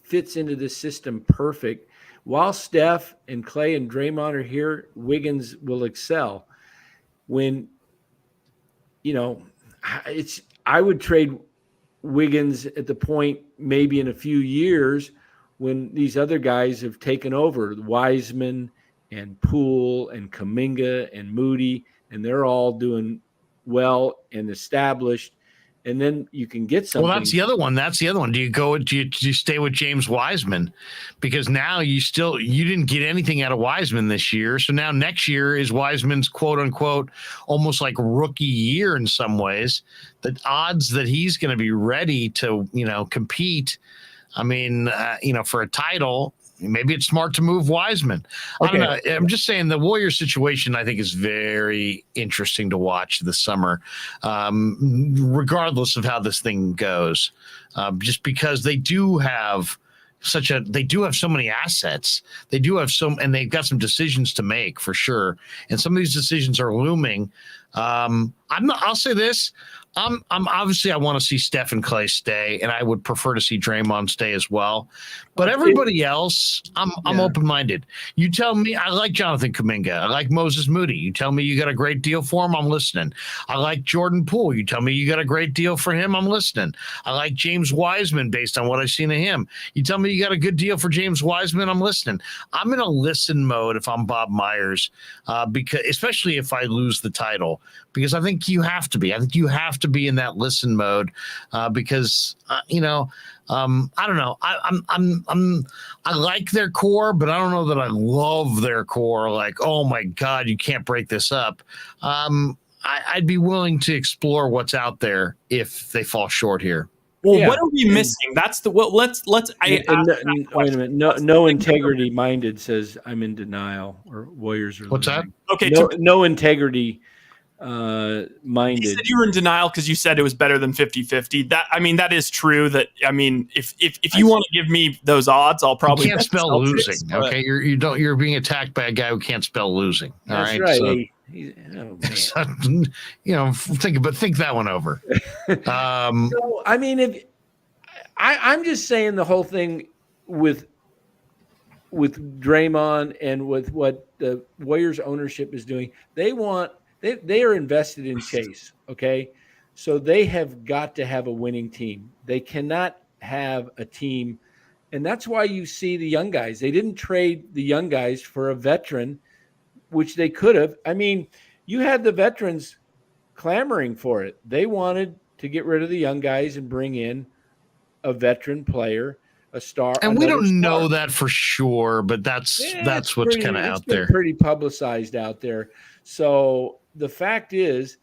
fits into this system perfect. While Steph and Clay and Draymond are here, Wiggins will excel. When, I would trade Wiggins at the point maybe in a few years when these other guys have taken over, Wiseman and Poole and Kuminga and Moody, and they're all doing well and established. And then you can get something. Well, that's the other one. Do you stay with James Wiseman? Because now you didn't get anything out of Wiseman this year. So now next year is Wiseman's quote unquote, almost like rookie year in some ways. The odds that he's going to be ready to, compete. I mean, for a title, maybe it's smart to move Wiseman. Okay. I don't know. I'm just saying the Warriors situation, I think, is very interesting to watch this summer, regardless of how this thing goes, just because they do have so many assets. They do have and they've got some decisions to make for sure. And some of these decisions are looming. I'll say this. I'm obviously I want to see Steph and Clay stay, and I would prefer to see Draymond stay as well. But everybody else, I'm open-minded. You tell me, I like Jonathan Kuminga. I like Moses Moody. You tell me you got a great deal for him, I'm listening. I like Jordan Poole. You tell me you got a great deal for him, I'm listening. I like James Wiseman based on what I've seen of him. You tell me you got a good deal for James Wiseman, I'm listening. I'm in a listen mode if I'm Bob Myers, because especially if I lose the title, because I think you have to be. I think you have to be in that listen mode, because I don't know. I like their core, but I don't know that I love their core. Like, oh my God, you can't break this up. I'd be willing to explore what's out there if they fall short here. Well, what are we missing? That's the well. Let's. Wait a minute. No integrity minded says I'm in denial. Or Warriors are. What's losing. that? Okay. No integrity minded. You said you were in denial because you said it was better than 50-50. That is true. If you want to give me those odds, I'll probably. You can't spell losing. Okay, you're being attacked by a guy who can't spell losing. All That's right. right. So, think that one over. So, I mean, if I'm just saying the whole thing with Draymond and with what the Warriors ownership is doing, they are invested in Chase. Okay. So they have got to have a winning team. They cannot have a team. And that's why you see the young guys. They didn't trade the young guys for a veteran, which they could have. I mean, you had the veterans clamoring for it. They wanted to get rid of the young guys and bring in a veteran player, a star. And we don't know that for sure, but that's what's kind of out there. Pretty publicized out there. So the fact is,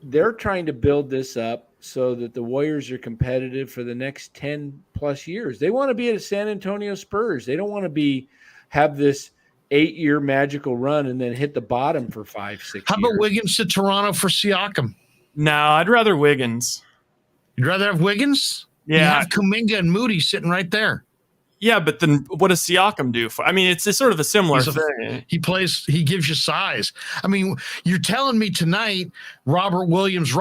they're trying to build this up so that the Warriors are competitive for the next 10 plus years. They want to be at a San Antonio Spurs. They don't want to have this 8-year magical run and then hit the bottom for 5-6 years. How about Wiggins to Toronto for Siakam? No, I'd rather Wiggins. You'd rather have Wiggins? Yeah. You have Kuminga and Moody sitting right there. Yeah, but then what does Siakam do? I mean, it's sort of a similar thing. He gives you size. I mean, you're telling me tonight, Robert Williams.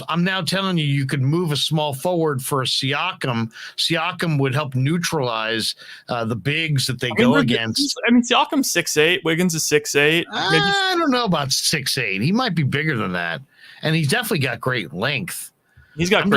I'm now telling you could move a small forward for a Siakam. Siakam would help neutralize the bigs that they go against. I mean, Siakam's 6'8", Wiggins is 6'8". I don't know about 6'8". He might be bigger than that, and he's definitely got great length. He's got I'm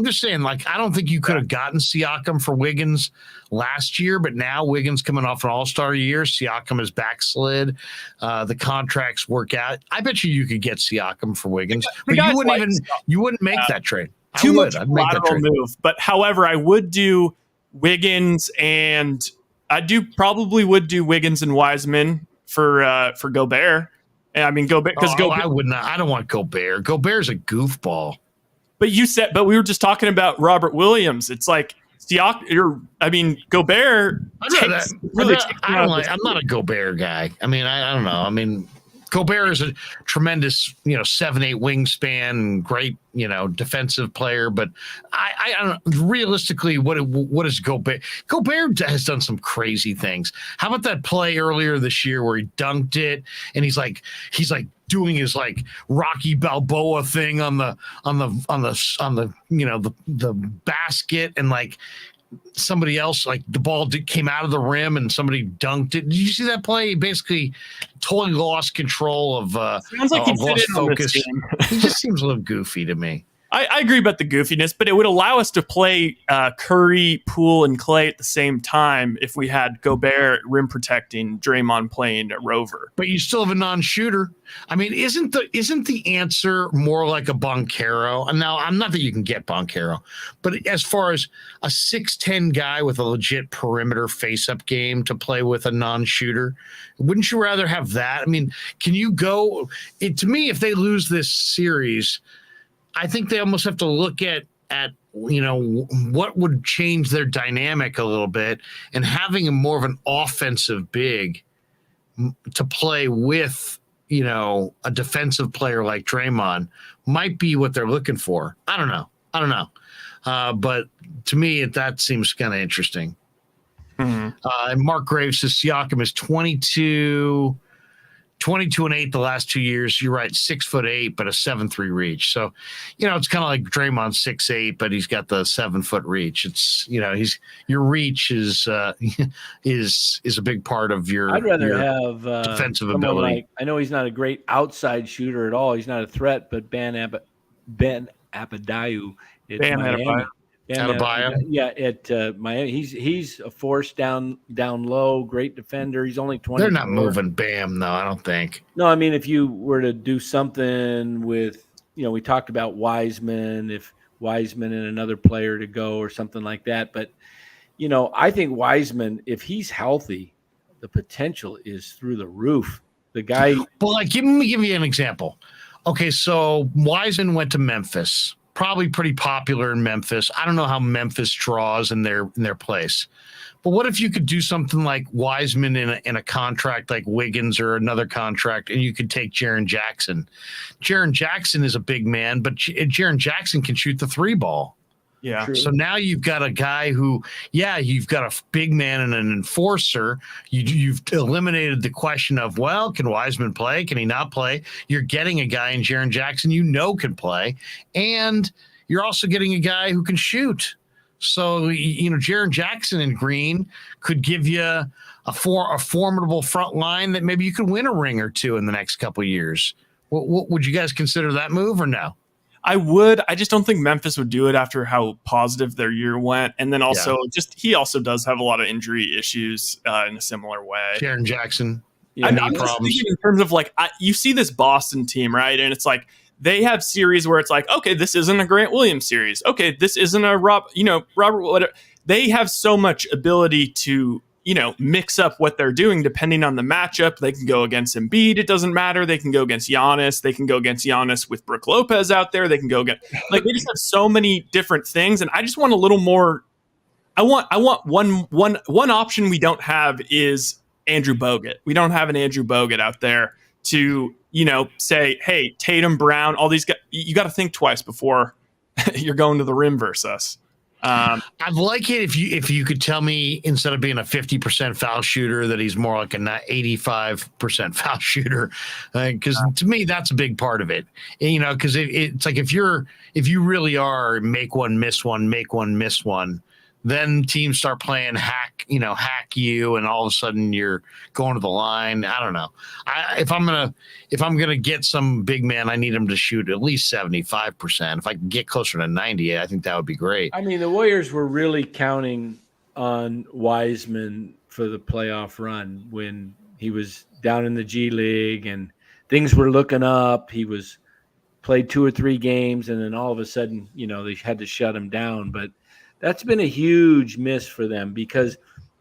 just saying, like, I don't think you could have gotten Siakam for Wiggins last year, but now Wiggins coming off an all-star year, Siakam is backslid. The contracts work out. I bet you could get Siakam for Wiggins, but you wouldn't make that trade. Too much lateral move. But however, I would do Wiggins and probably would do Wiggins and Wiseman for Gobert. And I mean Gobert because I would not. I don't want Gobert. Gobert's a goofball. But we were just talking about Robert Williams. It's like Gobert. I'm not a Gobert guy. I mean, I don't know. I mean, Gobert is a tremendous, 7'8" wingspan, great, defensive player. But I don't know. Realistically, what is Gobert? Gobert has done some crazy things. How about that play earlier this year where he dunked it and he's like doing his like Rocky Balboa thing on the the basket, and like somebody else, like the ball came out of the rim and somebody dunked it. Did you see that play? He basically totally lost control of sounds like he lost focus. He just seems a little goofy to me. I agree about the goofiness, but it would allow us to play Curry, Poole, and Clay at the same time if we had Gobert rim protecting, Draymond playing a rover. But you still have a non-shooter. I mean, isn't the answer more like a Boncaro? And now, I'm not that you can get Boncaro, but as far as a 6'10" guy with a legit perimeter face-up game to play with a non-shooter, wouldn't you rather have that? I mean, can you go? To me, if they lose this series, I think they almost have to look at what would change their dynamic a little bit, and having a more of an offensive big to play with, a defensive player like Draymond might be what they're looking for. I don't know. But to me, that seems kind of interesting. Mm-hmm. And Mark Graves says Siakam is 22 and 8 the last 2 years. You're right, 6'8", but a 7'3" reach. So, it's kind of like Draymond 6'8", but he's got the 7-foot reach. It's your reach is a big part of your. I'd rather have defensive ability. I know he's not a great outside shooter at all. He's not a threat, but Ben Adebayo. At Miami, he's a force down low, great defender. He's only 20. They're not moving Bam, though, I don't think. No, I mean, if you were to do something with, we talked about Wiseman, if Wiseman and another player to go or something like that. But, I think Wiseman, if he's healthy, the potential is through the roof. The guy. Well, let me give you an example. Okay, so Wiseman went to Memphis. Probably pretty popular in Memphis. I don't know how Memphis draws in their place. But what if you could do something like Wiseman in a contract like Wiggins or another contract, and you could take Jaren Jackson? Jaren Jackson is a big man, but Jaren Jackson can shoot the 3 ball. Yeah. True. So now you've got a guy who, you've got a big man and an enforcer. You've eliminated the question of, well, can Wiseman play? Can he not play? You're getting a guy in Jaren Jackson can play, and you're also getting a guy who can shoot. So, Jaren Jackson and Green could give you a formidable front line that maybe you could win a ring or two in the next couple of years. Would you guys consider that move or no? I would. I just don't think Memphis would do it after how positive their year went. And then also he also does have a lot of injury issues in a similar way. Jaren Jackson. I'm just thinking in terms of you see this Boston team, right? And it's like they have series where it's like, okay, this isn't a Grant Williams series. Okay, this isn't a Robert, whatever. They have so much ability to, mix up what they're doing depending on the matchup. They can go against Embiid. It doesn't matter. They can go against Giannis. They can go against Giannis with Brook Lopez out there. They can go against, they just have so many different things. And I just want a little more. I want one option we don't have is Andrew Bogut. We don't have an Andrew Bogut out there to, say, hey, Tatum, Brown, all these guys, you got to think twice before you're going to the rim versus us. I'd like it if you could tell me, instead of being a 50% foul shooter, that he's more like an 85% foul shooter, because to me that's a big part of it. And, because it's like if you really are make one miss one, make one miss one, then teams start playing hack you, and all of a sudden you're going to the line. I don't know. If I'm gonna get some big man, I need him to shoot at least 75%. If I can get closer to 90, I think that would be great. I mean, the Warriors were really counting on Wiseman for the playoff run when he was down in the G League and things were looking up. He was played 2 or 3 games, and then all of a sudden, they had to shut him down. But that's been a huge miss for them because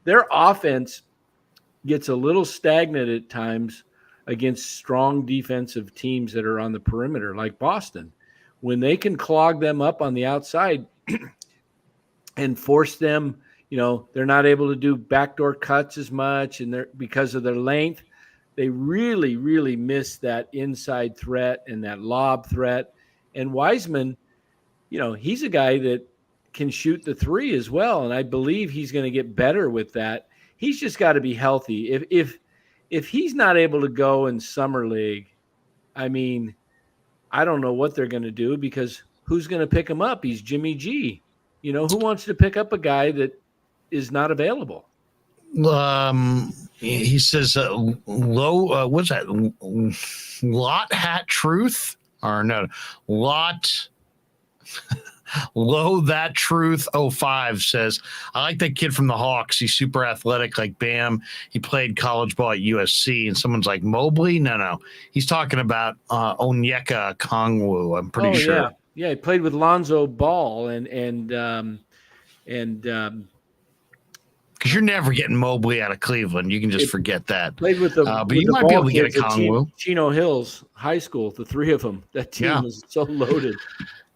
their offense gets a little stagnant at times against strong defensive teams that are on the perimeter, like Boston. When they can clog them up on the outside and force them, they're not able to do backdoor cuts as much, and because of their length, they really, really miss that inside threat and that lob threat. And Wiseman, he's a guy that can shoot the 3 as well, and I believe he's going to get better with that. He's just got to be healthy. If he's not able to go in summer league, I mean, I don't know what they're going to do, because who's going to pick him up? He's Jimmy G. Who wants to pick up a guy that is not available? He says what's that? Lot Hat Truth, or no, Lot. Low That Truth 05 says, I like that kid from the Hawks. He's super athletic like Bam. He played college ball at USC. And someone's like, Mobley? No. He's talking about Onyeka Okongwu, I'm pretty sure. Yeah, he played with Lonzo Ball and because you're never getting Mobley out of Cleveland. You can just forget that. Played with but you might be able to get a Okongwu. Chino Hills High School, the 3 of them. That team is so loaded.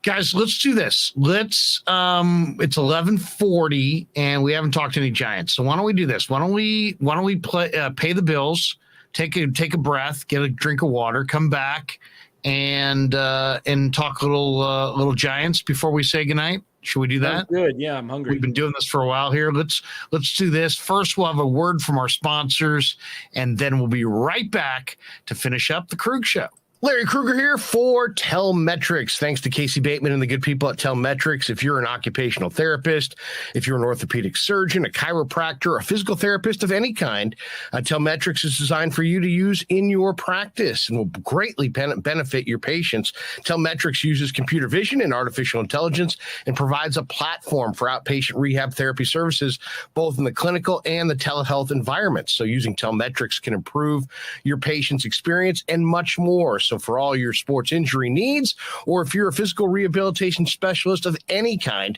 Guys, let's do this. It's 11:40 and we haven't talked to any Giants. So why don't we do this? Why don't we pay the bills, take a breath, get a drink of water, come back and talk a little Giants before we say goodnight? Should we do that? Good. Yeah, I'm hungry. We've been doing this for a while here. Let's do this. First, we'll have a word from our sponsors, and then we'll be right back to finish up the Krueg Show. Larry Krueger here for Telmetrics. Thanks to Casey Bateman and the good people at Telmetrics. If you're an occupational therapist, if you're an orthopedic surgeon, a chiropractor, a physical therapist of any kind, Telmetrics is designed for you to use in your practice and will greatly benefit your patients. Telmetrics uses computer vision and artificial intelligence and provides a platform for outpatient rehab therapy services, both in the clinical and the telehealth environments. So using Telmetrics can improve your patient's experience and much more. So for all your sports injury needs, or if you're a physical rehabilitation specialist of any kind,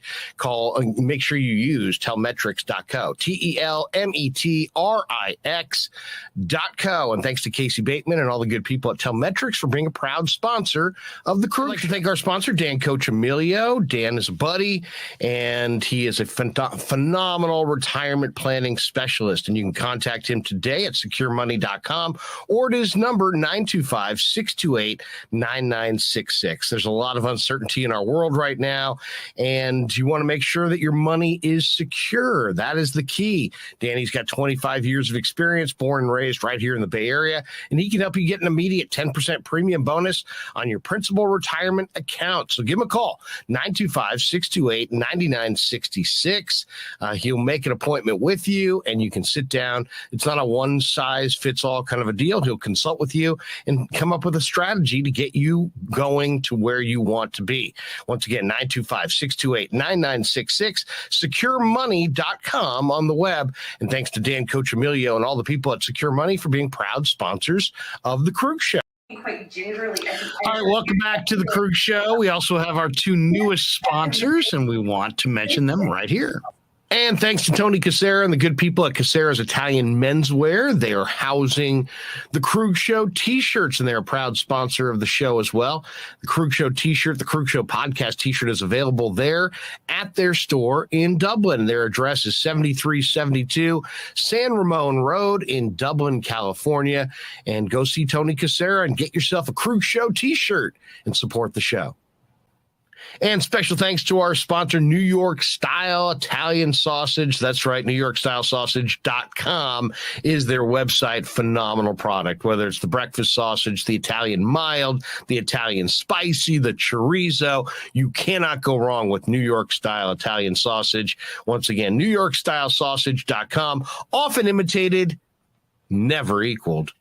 make sure you use telmetrics.co, TELMETRIX.co. And thanks to Casey Bateman and all the good people at Telmetrics for being a proud sponsor of the Krueg. I'd like to thank our sponsor, Dan Coccimiglio. Dan is a buddy, and he is a phenomenal retirement planning specialist. And you can contact him today at securemoney.com or at his number 925-628-9966. There's a lot of uncertainty in our world right now, and you want to make sure that your money is secure. That is the key. Danny's got 25 years of experience, born and raised right here in the Bay Area, and he can help you get an immediate 10% premium bonus on your principal retirement account. So give him a call, 925-628-9966. He'll make an appointment with you, and you can sit down. It's not a one-size-fits-all kind of a deal. He'll consult with you and come up with a strategy to get you going to where you want to be. Once again, 925-628-9966, securemoney.com on the web. And thanks to Dan Coccimiglio and all the people at Secure Money for being proud sponsors of the Krueg Show. Quite gingerly. All right, welcome back to the Krueg Show. We also have our 2 newest sponsors, and we want to mention them right here. And thanks to Tony Cassera and the good people at Cassera's Italian Menswear. They are housing the Krueg Show t-shirts, and they're a proud sponsor of the show as well. The Krueg Show t-shirt, the Krueg Show podcast t-shirt is available there at their store in Dublin. Their address is 7372 San Ramon Road in Dublin, California. And go see Tony Cassera and get yourself a Krueg Show t-shirt and support the show. And special thanks to our sponsor, New York Style Italian Sausage. That's right, NewYorkStyleSausage.com is their website. Phenomenal product, whether it's the breakfast sausage, the Italian mild, the Italian spicy, the chorizo. You cannot go wrong with New York Style Italian Sausage. Once again, NewYorkStyleSausage.com, often imitated, never equaled.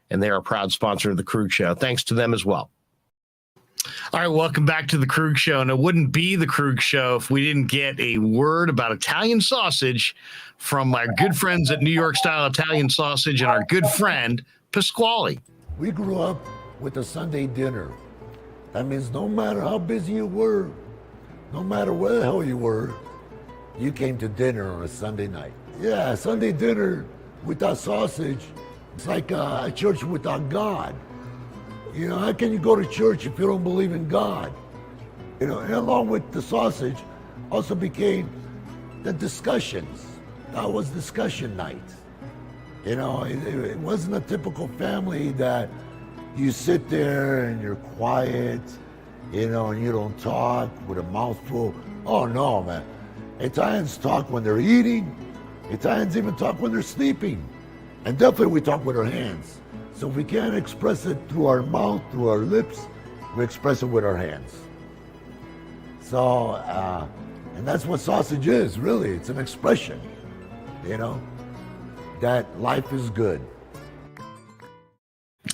And they are a proud sponsor of the Krueg Show. Thanks to them as well. All right, welcome back to the Krueg Show. And it wouldn't be the Krueg Show if we didn't get a word about Italian sausage from my good friends at New York Style Italian Sausage and our good friend, Pasquale. We grew up with a Sunday dinner. That means no matter how busy you were, no matter where the hell you were, you came to dinner on a Sunday night. Yeah, Sunday dinner without sausage, it's like a church without God. You know, how can you go to church if you don't believe in God? You know, and along with the sausage also became the discussions. That was discussion night. You know, it wasn't a typical family that you sit there and you're quiet, you know, and you don't talk with a mouthful. Oh no, man. Italians talk when they're eating. Italians even talk when they're sleeping. And definitely we talk with our hands. So if we can't express it through our mouth, through our lips, we express it with our hands. So, and that's what sausage is, really. It's an expression, you know, that life is good.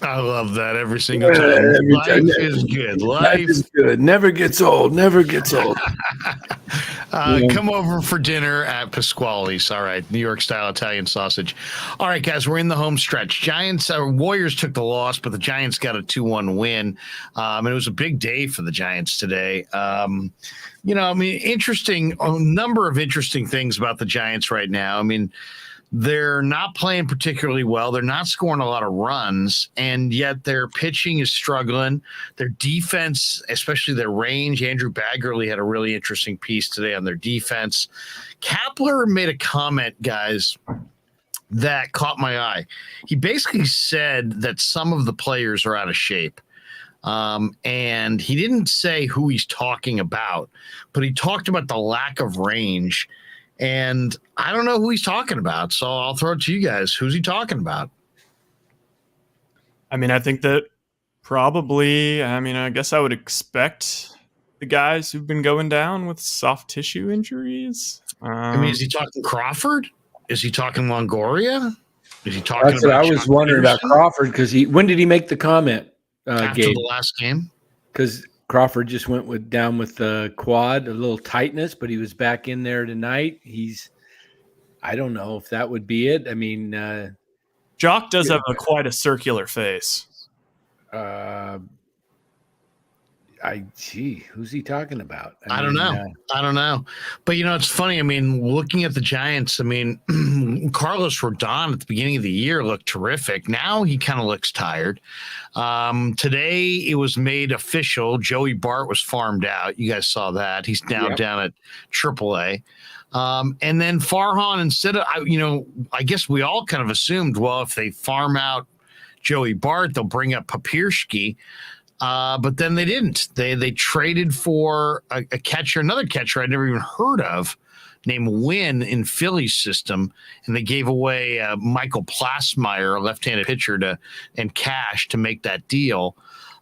I love that every single time. Life is good. Life is good. Never gets old. Never gets old. Come over for dinner at Pasquale's. All right, New York Style Italian Sausage. All right, guys, we're in the home stretch. Warriors took the loss, but the Giants got a 2-1 win. And it was a big day for the Giants today. You know, I mean, a number of interesting things about the Giants right now. I mean, they're not playing particularly well. They're not scoring a lot of runs, and yet their pitching is struggling. Their defense, especially their range, Andrew Baggerly had a really interesting piece today on their defense. Kapler made a comment, guys, that caught my eye. He basically said that some of the players are out of shape. And he didn't say who he's talking about, but he talked about the lack of range. And I don't know who he's talking about, so I'll throw it to you guys. Who's he talking about? I mean, I think that probably, I guess I would expect the guys who've been going down with soft tissue injuries. Is he talking Crawford? Is he talking Longoria? Is he talking That's what I was wondering about Crawford, because when did he make the comment? After Gabe? The last game? Because Crawford just went down with the quad, a little tightness, but he was back in there tonight. I don't know if that would be it. I mean, Jock does have quite a circular face. Who's he talking about? I don't know. But, you know, it's funny. I mean, looking at the Giants, I mean, Carlos Rodon at the beginning of the year looked terrific. Now he kind of looks tired. Today it was made official. Joey Bart was farmed out. You guys saw that. He's now down at AAA. And then Farhan, instead of, I guess we all kind of assumed, well, if they farm out Joey Bart, they'll bring up Papirski. But then they didn't. They traded for a catcher, another catcher I'd never even heard of, named Wynn in Philly's system, and they gave away Michael Plasmeyer, a left-handed pitcher, and cash to make that deal.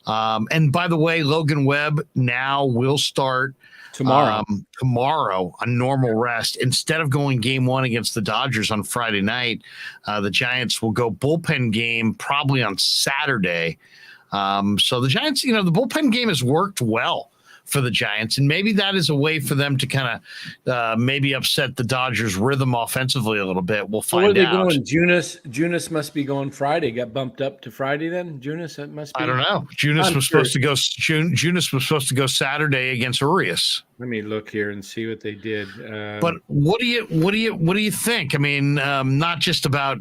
And by the way, Logan Webb now will start tomorrow on normal rest. Instead of going game one against the Dodgers on Friday night, the Giants will go bullpen game probably on Saturday. So the Giants, the bullpen game has worked well for the Giants, and maybe that is a way for them to kind of maybe upset the Dodgers' rhythm offensively a little bit. We'll find out. Where are they going? Junis must be going Friday. Got bumped up to Friday then? Junis, that must be. I don't know. Junis was supposed to go Saturday against Urias. Let me look here and see what they did. But what do you think? I mean, not just about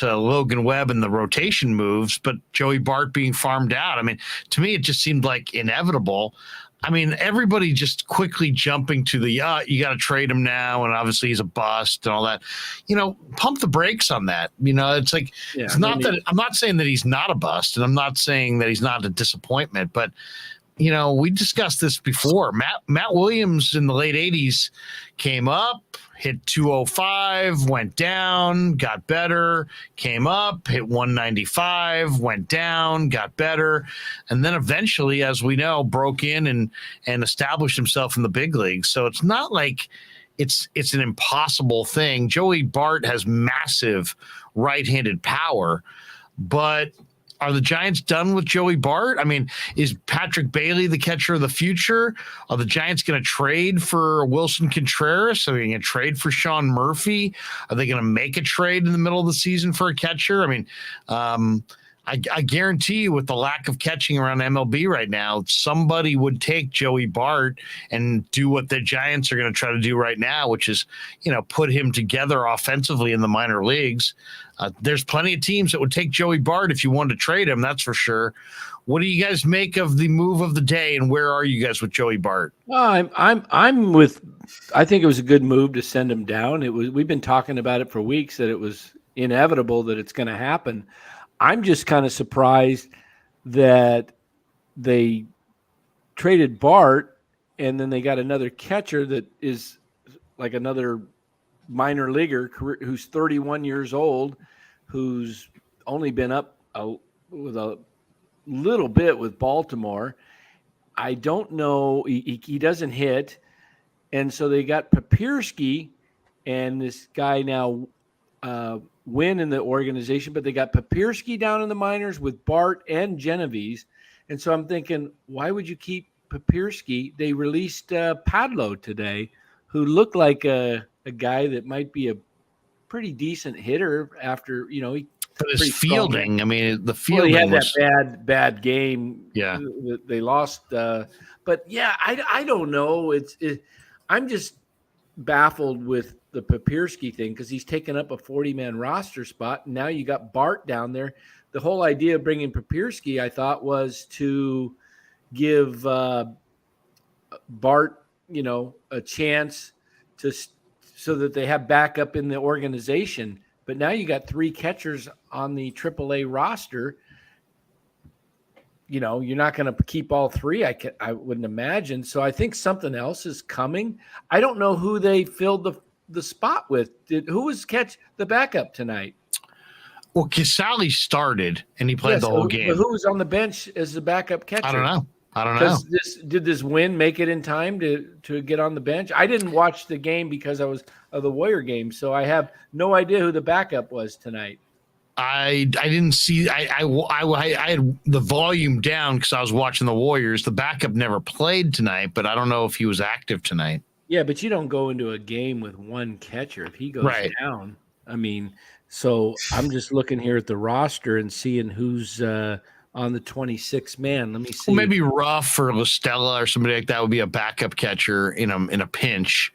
Logan Webb and the rotation moves, but Joey Bart being farmed out. I mean, to me, it just seemed like inevitable. I mean, everybody just quickly jumping to the, you got to trade him now. And obviously he's a bust and all that, pump the brakes on that. It's like, it's not that I'm not saying that he's not a bust, and I'm not saying that he's not a disappointment, but we discussed this before. Matt Williams in the late 80s came up, hit 205, went down, got better, came up, hit 195, went down, got better, and then eventually, as we know, broke in and established himself in the big leagues. So it's not like it's an impossible thing. Joey Bart has massive right-handed power, but are the Giants done with Joey Bart? I mean, is Patrick Bailey the catcher of the future? Are the Giants going to trade for Wilson Contreras? Are they going to trade for Sean Murphy? Are they going to make a trade in the middle of the season for a catcher? I mean, I guarantee you with the lack of catching around MLB right now, somebody would take Joey Bart and do what the Giants are going to try to do right now, which is, put him together offensively in the minor leagues. There's plenty of teams that would take Joey Bart if you wanted to trade him. That's for sure. What do you guys make of the move of the day, and where are you guys with Joey Bart? Well, I'm with. I think it was a good move to send him down. We've been talking about it for weeks that it was inevitable that it's going to happen. I'm just kind of surprised that they traded Bart and then they got another catcher that is like another minor leaguer who's 31 years old, who's only been up with a little bit with Baltimore. I don't know. He doesn't hit. And so they got Papierski and this guy now win in the organization, but they got Papierski down in the minors with Bart and Genovese. And so I'm thinking, why would you keep Papierski? They released Padlo today, who looked like a guy that might be a pretty decent hitter after, but his fielding, strong. The fielding. Well, he had that bad game. Yeah. They lost. But yeah, I don't know. I'm just baffled with the Papierski thing because he's taken up a 40-man roster spot. And now you got Bart down there. The whole idea of bringing Papierski, I thought, was to give Bart, a chance so that they have backup in the organization. But now you got 3 catchers on the AAA roster. You're not going to keep all 3. I wouldn't imagine. So I think something else is coming. I don't know who they filled the spot with. Who was the backup tonight? Well, Casali started and he played the whole game. But who was on the bench as the backup catcher? I don't know. Did this win make it in time to get on the bench? I didn't watch the game because I was of the Warrior game, so I have no idea who the backup was tonight. I didn't see. I had the volume down because I was watching the Warriors. The backup never played tonight, but I don't know if he was active tonight. Yeah, but you don't go into a game with one catcher if he goes down. So I'm just looking here at the roster and seeing who's on the 26th man. Let me see. Well, maybe Ruff or LaStella or somebody like that would be a backup catcher in a pinch.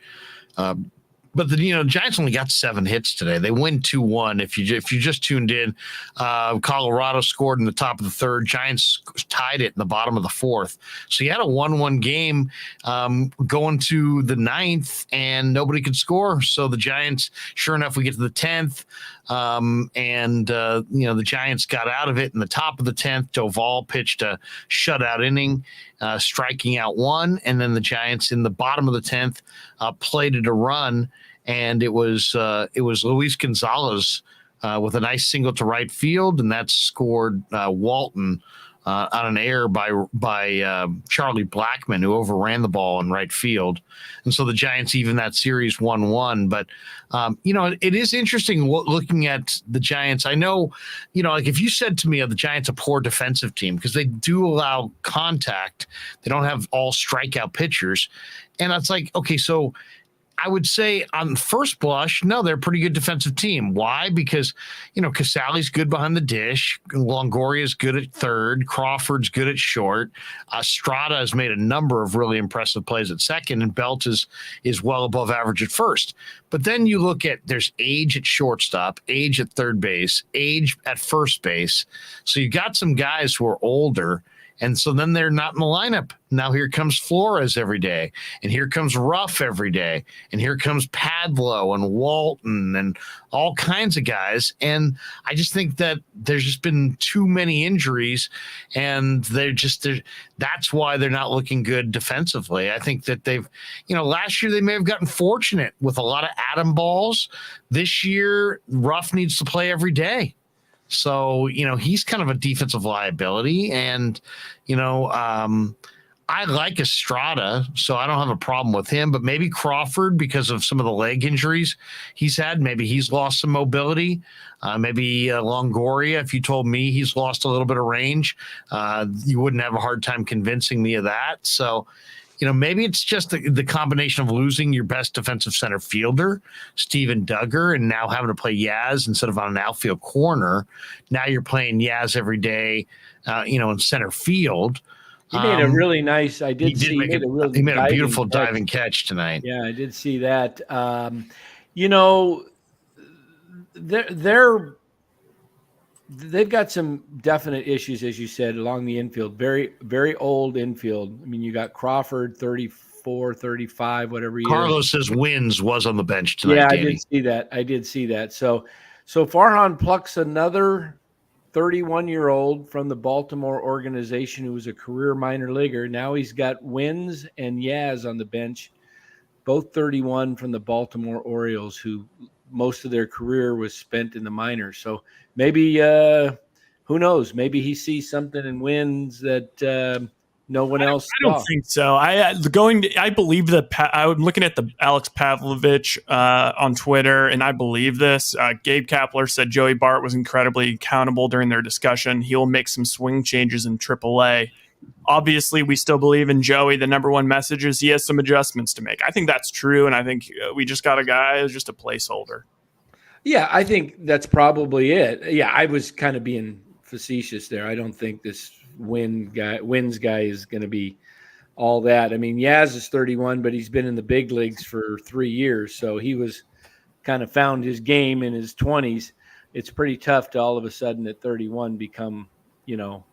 But the Giants only got 7 hits today. They win 2-1. If you just tuned in, Colorado scored in the top of the 3rd. Giants tied it in the bottom of the 4th. So you had a 1-1 game going to the 9th, and nobody could score. So the Giants, sure enough, we get to the 10th, the Giants got out of it in the top of the 10th. Doval pitched a shutout inning, striking out 1, and then the Giants in the bottom of the 10th plated a run. And it was Luis Gonzalez with a nice single to right field, and that scored Walton on an error by Charlie Blackmon, who overran the ball in right field. And so the Giants even that series 1-1. But it is interesting looking at the Giants. I know, like if you said to me, are the Giants a poor defensive team because they do allow contact, they don't have all strikeout pitchers, and it's like, okay, so I would say on first blush, no, they're a pretty good defensive team. Why? Because, Casali's good behind the dish. Longoria's good at 3rd. Crawford's good at short. Strada has made a number of really impressive plays at 2nd, and Belt is well above average at 1st. But then you look at there's age at shortstop, age at 3rd base, age at 1st base. So you got some guys who are older, And so then they're not in the lineup. Now here comes Flores every day, and here comes Ruff every day, and here comes Padlow and Walton and all kinds of guys. And I just think that there's just been too many injuries, and that's why they're not looking good defensively. I think that last year they may have gotten fortunate with a lot of atom balls. This year, Ruff needs to play every day. So, he's kind of a defensive liability. And, I like Estrada, so I don't have a problem with him. But maybe Crawford, because of some of the leg injuries he's had, maybe he's lost some mobility. Maybe Longoria, if you told me he's lost a little bit of range, you wouldn't have a hard time convincing me of that. So, maybe it's just the combination of losing your best defensive center fielder, Steven Duggar, and now having to play Yaz instead of on an outfield corner. Now you're playing Yaz every day, in center field. He made a really nice. He made a beautiful diving catch tonight. Yeah, I did see that. They've got some definite issues, as you said, along the infield. Very, very old infield. I mean, you got Crawford, 34, 35, whatever he is. Carlos says Wins was on the bench tonight. Yeah, Danny. I did see that. So Farhan plucks another 31-year-old from the Baltimore organization who was a career minor leaguer. Now he's got Wins and Yaz on the bench, both 31 from the Baltimore Orioles, who most of their career was spent in the minors. So maybe, who knows? Maybe he sees something and Wins that no one else I don't think so. I believe that I'm looking at the Alex Pavlovich on Twitter, and I believe this. Gabe Kapler said Joey Bart was incredibly accountable during their discussion. He'll make some swing changes in AAA. Obviously, we still believe in Joey. The number one message is he has some adjustments to make. I think that's true, and I think we just got a guy who's just a placeholder. Yeah, I think that's probably it. Yeah, I was kind of being facetious there. I don't think this Wins guy is going to be all that. I mean, Yaz is 31, but he's been in the big leagues for 3 years, so he was kind of found his game in his 20s. It's pretty tough to all of a sudden at 31 become,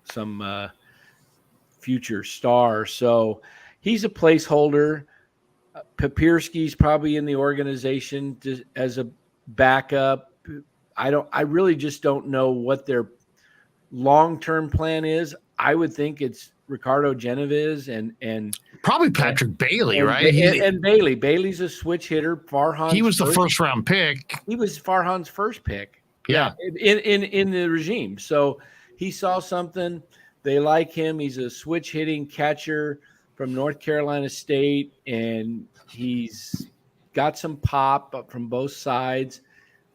some future star. So he's a placeholder. Papirski's probably in the organization as a backup. I really just don't know what their long-term plan is. I would think it's Ricardo Genovez and probably Patrick Bailey, right? And Bailey. Bailey's a switch hitter. Farhan. He was the first round pick. He was Farhan's first pick. Yeah. In the regime. So he saw something. They like him. He's a switch hitting catcher from North Carolina State, and he's got some pop up from both sides.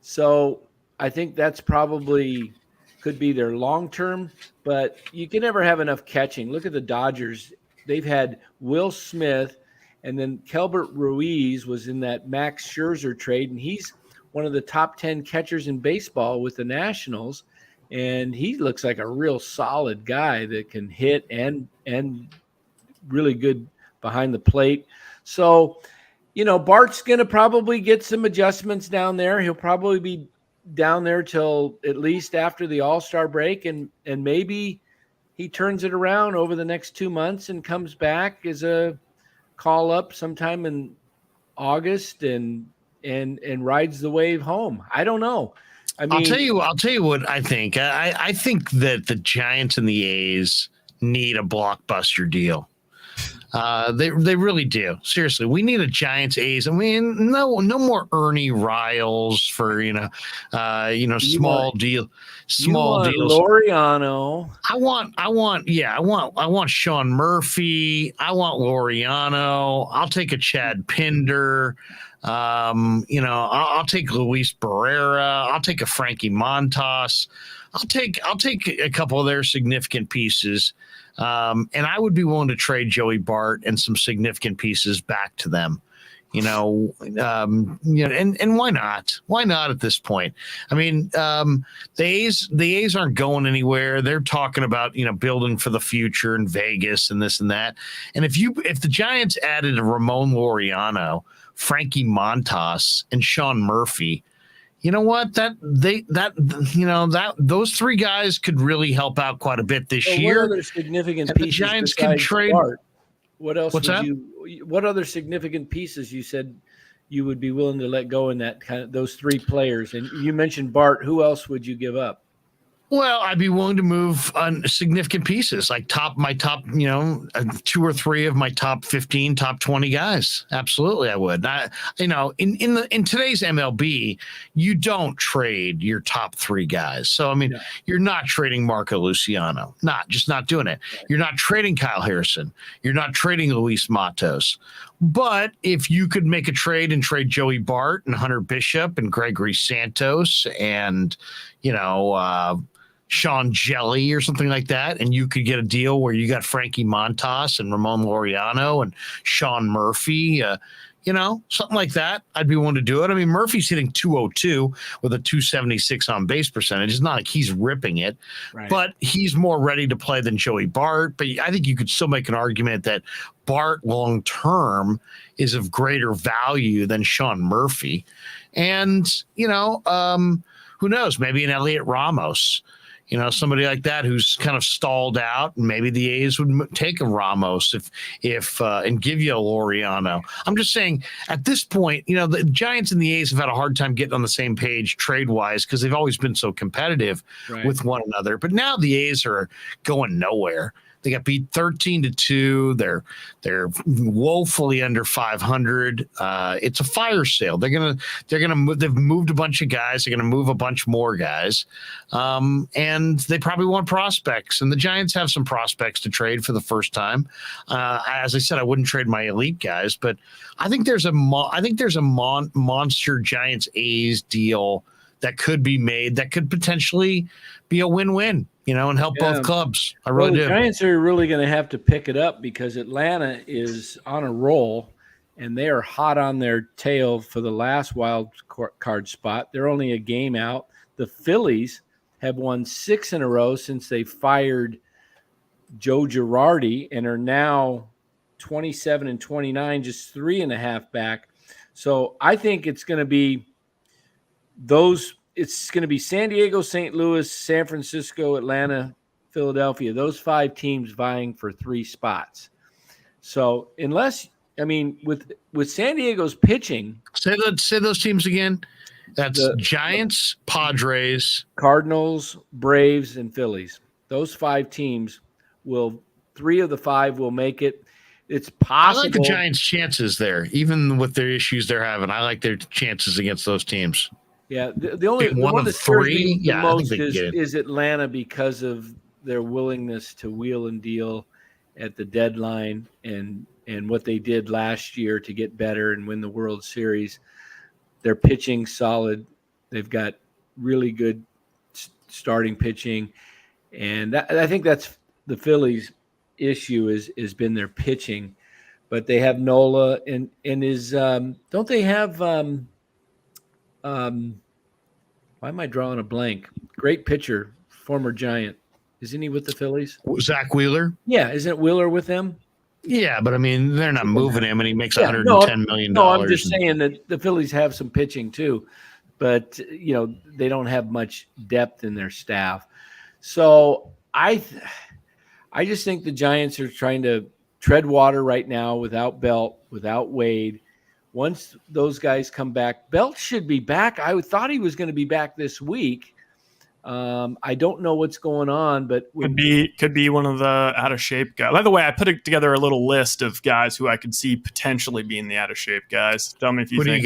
So I think that's probably could be their long-term, but you can never have enough catching. Look at the Dodgers. They've had Will Smith, and then Kelbert Ruiz was in that Max Scherzer trade, and he's one of the top 10 catchers in baseball with the Nationals, and he looks like a real solid guy that can hit and really good behind the plate. So, Bart's going to probably get some adjustments down there. He'll probably be down there till at least after the All-Star break, and maybe he turns it around over the next 2 months and comes back as a call up sometime in August and rides the wave home. I don't know. I mean, I'll tell you what I think. I think that the Giants and the A's need a blockbuster deal. They really do. Seriously, we need a Giants A's. I mean, no more Ernie Riles for small deals. Laureano. I want Sean Murphy. I want Laureano. I'll take a Chad Pinder. I'll take Luis Barrera. I'll take a Frankie Montas. I'll take a couple of their significant pieces. And I would be willing to trade Joey Bart and some significant pieces back to them, and why not? Why not at this point? I mean, the A's aren't going anywhere. They're talking about, building for the future in Vegas and this and that. And if the Giants added a Ramon Laureano, Frankie Montas, and Sean Murphy, you know what? That those three guys could really help out quite a bit this year. What other significant And the pieces Giants can besides trade. Bart? What else What's would that? what other significant pieces you said you would be willing to let go in that kind of those three players? And you mentioned Bart. Who else would you give up? Well, I'd be willing to move on significant pieces, like my top, 2 or 3 of my top 15, top 20 guys. Absolutely, I would. In today's MLB, you don't trade your top 3 guys. So I mean, You're not trading Marco Luciano, not doing it. Right. You're not trading Kyle Harrison. You're not trading Luis Matos. But if you could make a trade and trade Joey Bart and Hunter Bishop and Gregory Santos and Sean Jelly or something like that, and you could get a deal where you got Frankie Montas and Ramon Laureano and Sean Murphy, something like that, I'd be willing to do it. I mean, Murphy's hitting 202 with a 276 on base percentage. It's not like he's ripping it, right, but he's more ready to play than Joey Bart. But I think you could still make an argument that Bart long term is of greater value than Sean Murphy. And, who knows, maybe an Elliot Ramos. Somebody like that who's kind of stalled out, and maybe the A's would take a Ramos if and give you a Laureano. I'm just saying at this point, the Giants and the A's have had a hard time getting on the same page trade wise because they've always been so competitive with one another. But now the A's are going nowhere. They got beat 13-2. They're woefully under 500. It's a fire sale. They've moved a bunch of guys. They're gonna move a bunch more guys, and they probably want prospects. And the Giants have some prospects to trade for the first time. As I said, I wouldn't trade my elite guys, but I think there's a monster Giants A's deal that could be made that could potentially be a win-win. And help both clubs. I really do. The Giants are really going to have to pick it up because Atlanta is on a roll, and they are hot on their tail for the last wild card spot. They're only a game out. The Phillies have won 6 in a row since they fired Joe Girardi and are now 27-29, just 3.5 back. So I think it's going to be it's going to be San Diego, St. Louis, San Francisco, Atlanta, Philadelphia, those 5 teams vying for 3 spots. So with San Diego's pitching. Say those teams again. That's the Giants, Padres, Cardinals, Braves, and Phillies. Those 5 teams 3 of the 5 will make it. It's possible. I like the Giants' chances there, even with their issues they're having. I like their chances against those teams. Yeah, the one that scares me the most is Atlanta because of their willingness to wheel and deal at the deadline and what they did last year to get better and win the World Series. They're pitching solid. They've got really good starting pitching, and I think that's the Phillies' issue has been their pitching. But they have Nola and don't they have why am I drawing a blank? Great pitcher, former Giant. Isn't he with the Phillies? Zach Wheeler? Yeah, isn't Wheeler with them? Yeah, but I mean, they're not moving him, and he makes $110 million. No, I'm just saying that the Phillies have some pitching too, but they don't have much depth in their staff. So I just think the Giants are trying to tread water right now without Belt, without Wade. Once those guys come back, Belt should be back. I thought he was going to be back this week. I don't know what's going on, but could be one of the out of shape guys. By the way, I put together a little list of guys who I could see potentially being the out of shape guys. Tell me if you think.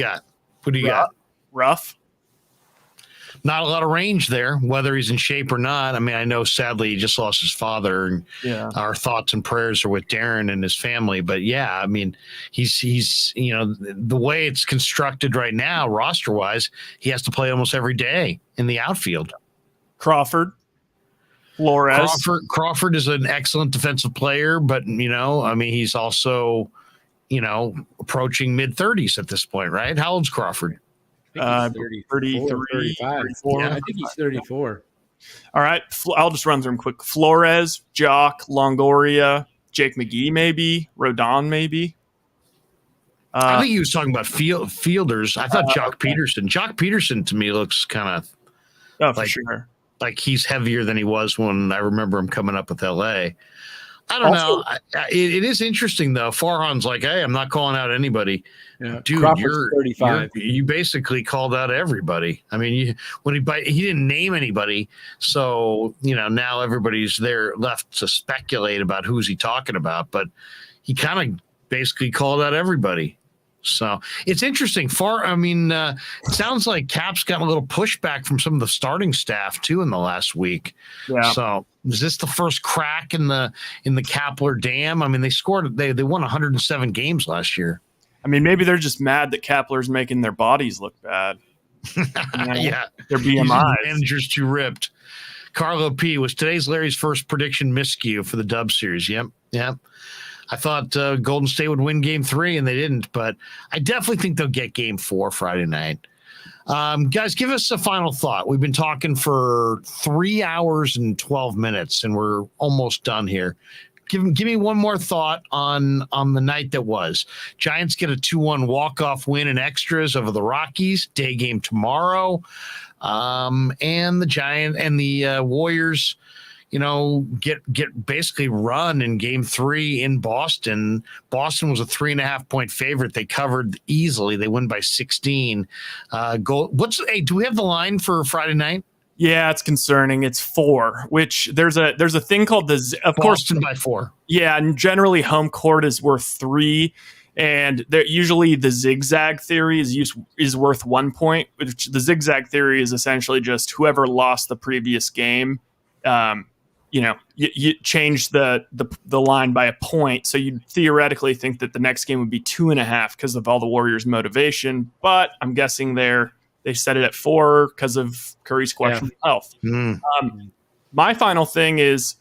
Who do you got? Ruff. Not a lot of range there, whether he's in shape or not. I mean, I know sadly he just lost his father, and our thoughts and prayers are with Darren and his family. But yeah, I mean, he's the way it's constructed right now, roster wise, he has to play almost every day in the outfield. Crawford, Flores. Crawford is an excellent defensive player, but he's also approaching mid-30s at this point, right? How old's Crawford? 33, 35. 34. Yeah, I think he's 34. All right. I'll just run through them quick. Flores, Jock, Longoria, Jake McGee, maybe. Rodon, maybe. I think he was talking about fielders. I thought Jock Peterson. Jock Peterson to me looks kind of for sure. like he's heavier than he was when I remember him coming up with LA. I don't know. It is interesting though. Farhan's like, hey, I'm not calling out anybody. Yeah. Dude, Crawford's 35. you basically called out everybody. I mean, he didn't name anybody, so now everybody's there left to speculate about who's he talking about. But he kind of basically called out everybody. So it's interesting. It sounds like Cap's got a little pushback from some of the starting staff too in the last week. Yeah. So is this the first crack in the Kapler dam? I mean, they won 107 games last year. I mean, maybe they're just mad that Kapler's making their bodies look bad. Yeah, their BMI. Manager's too ripped. Carlo P. was today's Larry's first prediction miscue for the Dub Series. Yep. I thought Golden State would win Game 3, and they didn't, but I definitely think they'll get Game 4 Friday night. Guys, give us a final thought. We've been talking for 3 hours and 12 minutes, and we're almost done here. Give me one more thought on the night that was. Giants get a 2-1 walk-off win in extras over the Rockies. Day game tomorrow. And the Warriors get basically run in Game 3 in Boston. Boston was a 3.5-point favorite. They covered easily. They win by 16. Do we have the line for Friday night? Yeah, it's concerning. It's 4, which there's a thing called Boston by 4. Yeah, and generally home court is worth 3. And usually the zigzag theory is worth 1 point, which the zigzag theory is essentially just whoever lost the previous game. You change the line by a point. So you'd theoretically think that the next game would be 2.5 because of all the Warriors' motivation. But I'm guessing they set it at 4 because of Curry's questionable health. My final thing is,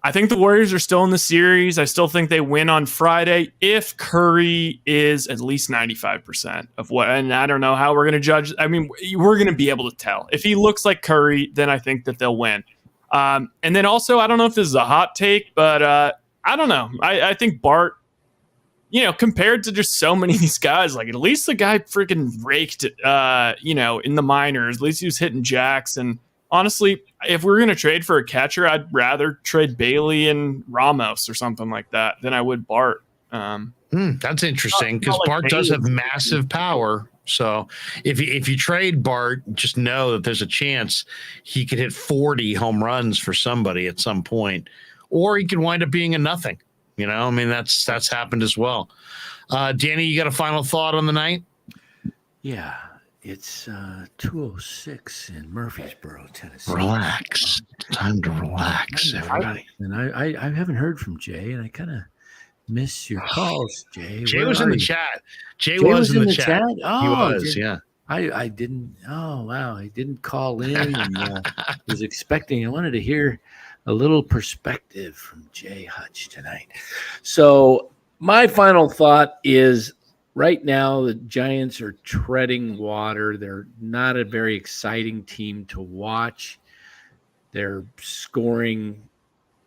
I think the Warriors are still in the series. I still think they win on Friday if Curry is at least 95% of what. And I don't know how we're going to judge. I mean, we're going to be able to tell. If he looks like Curry, then I think that they'll win. And then also, I don't know if this is a hot take, but I don't know. I think Bart, compared to just so many of these guys, like at least the guy freaking raked, in the minors. At least he was hitting jacks. And honestly, if we're going to trade for a catcher, I'd rather trade Bailey and Ramos or something like that than I would Bart. That's interesting because Bart does have massive power. So if you trade Bart, just know that there's a chance he could hit 40 home runs for somebody at some point, or he could wind up being a nothing. That's happened as well. Danny, you got a final thought on the night? Yeah, it's 2:06 in Murfreesboro, Tennessee. Relax. Time to relax, everybody. And I haven't heard from Jay, and I kind of miss your calls, Jay. Jay was in the chat. Jay was in the chat. Oh, he was, Jay. yeah. I didn't. Oh, wow. I didn't call in and was expecting. I wanted to hear a little perspective from Jay Hutch tonight. So my final thought is right now the Giants are treading water. They're not a very exciting team to watch. They're scoring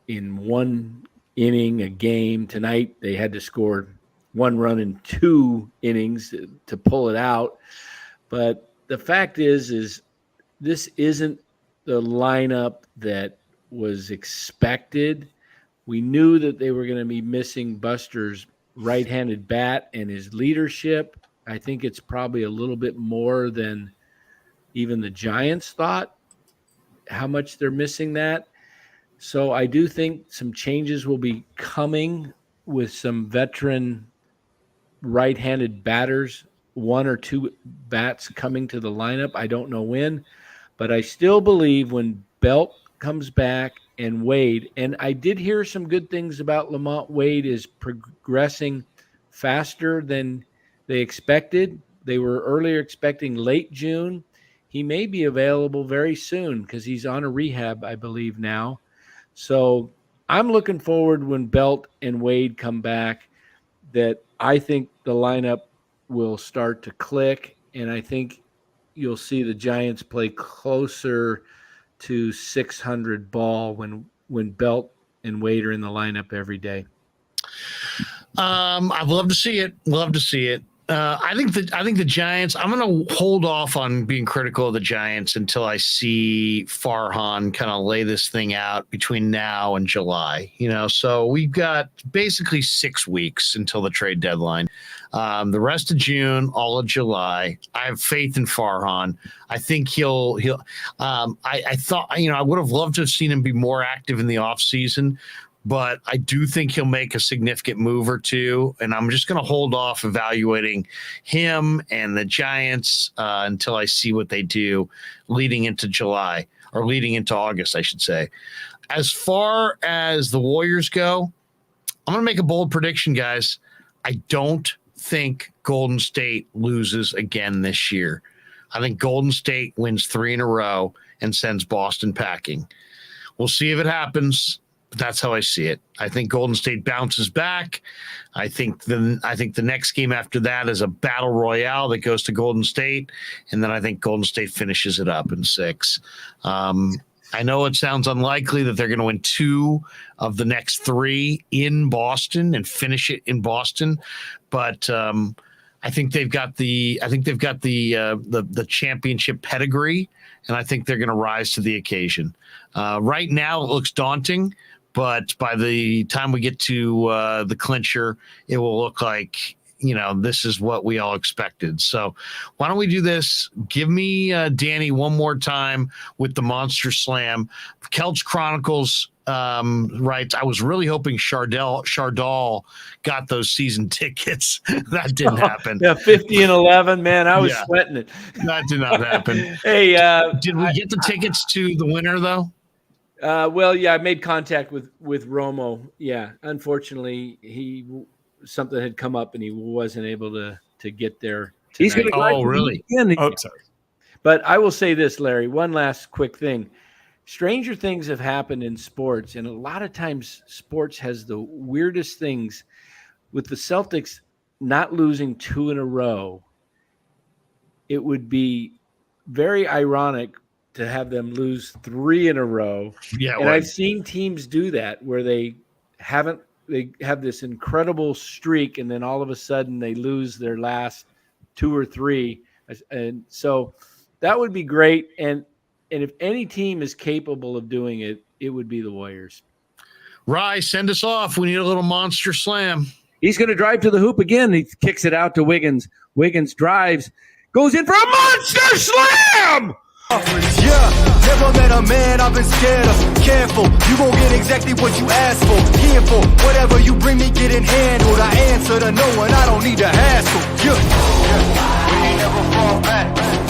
in one inning a game. Tonight they had to score 1 run in 2 innings to pull it out. But the fact is this isn't the lineup that was expected. We knew that they were going to be missing Buster's right-handed bat and his leadership. I think it's probably a little bit more than even the Giants thought, how much they're missing that. So I do think some changes will be coming with some veteran right-handed batters, 1 or 2 bats coming to the lineup. I don't know when, but I still believe when Belt comes back and Wade, and I did hear some good things about Lamont Wade is progressing faster than they expected. They were earlier expecting late June. He may be available very soon because he's on a rehab, I believe, now. So I'm looking forward when Belt and Wade come back that I think the lineup will start to click, and I think you'll see the Giants play closer to 600 ball when Belt and Wade are in the lineup every day. I'd love to see it. Love to see it. I think the Giants. I'm going to hold off on being critical of the Giants until I see Farhan kind of lay this thing out between now and July. So we've got basically 6 weeks until the trade deadline. The rest of June, all of July. I have faith in Farhan. I think he'll. I thought I would have loved to have seen him be more active in the offseason. But I do think he'll make a significant move or two, and I'm just going to hold off evaluating him and the Giants until I see what they do leading into July, or leading into August, I should say. As far as the Warriors go, I'm going to make a bold prediction, guys. I don't think Golden State loses again this year. I think Golden State wins 3 in a row and sends Boston packing. We'll see if it happens. That's how I see it. I think Golden State bounces back. I think the next game after that is a battle royale that goes to Golden State, and then I think Golden State finishes it up in 6. I know it sounds unlikely that they're going to win 2 of the next 3 in Boston and finish it in Boston, but I think they've got the championship pedigree, and I think they're going to rise to the occasion. Right now, it looks daunting. But by the time we get to the clincher, it will look like, this is what we all expected. So why don't we do this? Give me Danny one more time with the Monster Slam. Kelch Chronicles writes, I was really hoping Chardal got those season tickets. That didn't happen. Yeah, 50 and 11, man. I was sweating it. That did not happen. Hey, did we get the tickets to the winner, though? I made contact with Romo. Yeah, unfortunately, something had come up and he wasn't able to get there tonight. He's going to Oh, really? Oh, sorry. But I will say this, Larry, one last quick thing. Stranger things have happened in sports, and a lot of times sports has the weirdest things. With the Celtics not losing 2 in a row, it would be very ironic to have them lose 3 in a row. Yeah, and I've seen teams do that where they have this incredible streak, and then all of a sudden they lose their last 2 or 3. And so that would be great. And if any team is capable of doing it, it would be the Warriors. Rye, send us off. We need a little Monster Slam. He's going to drive to the hoop again. He kicks it out to Wiggins. Wiggins drives, goes in for a Monster Slam! Yeah, never met a man I've been scared of. Careful, you gon' get exactly what you asked for. Here for whatever you bring me, getting handled. I answer to no one, I don't need to hassle. Yeah, we ain't never fall back.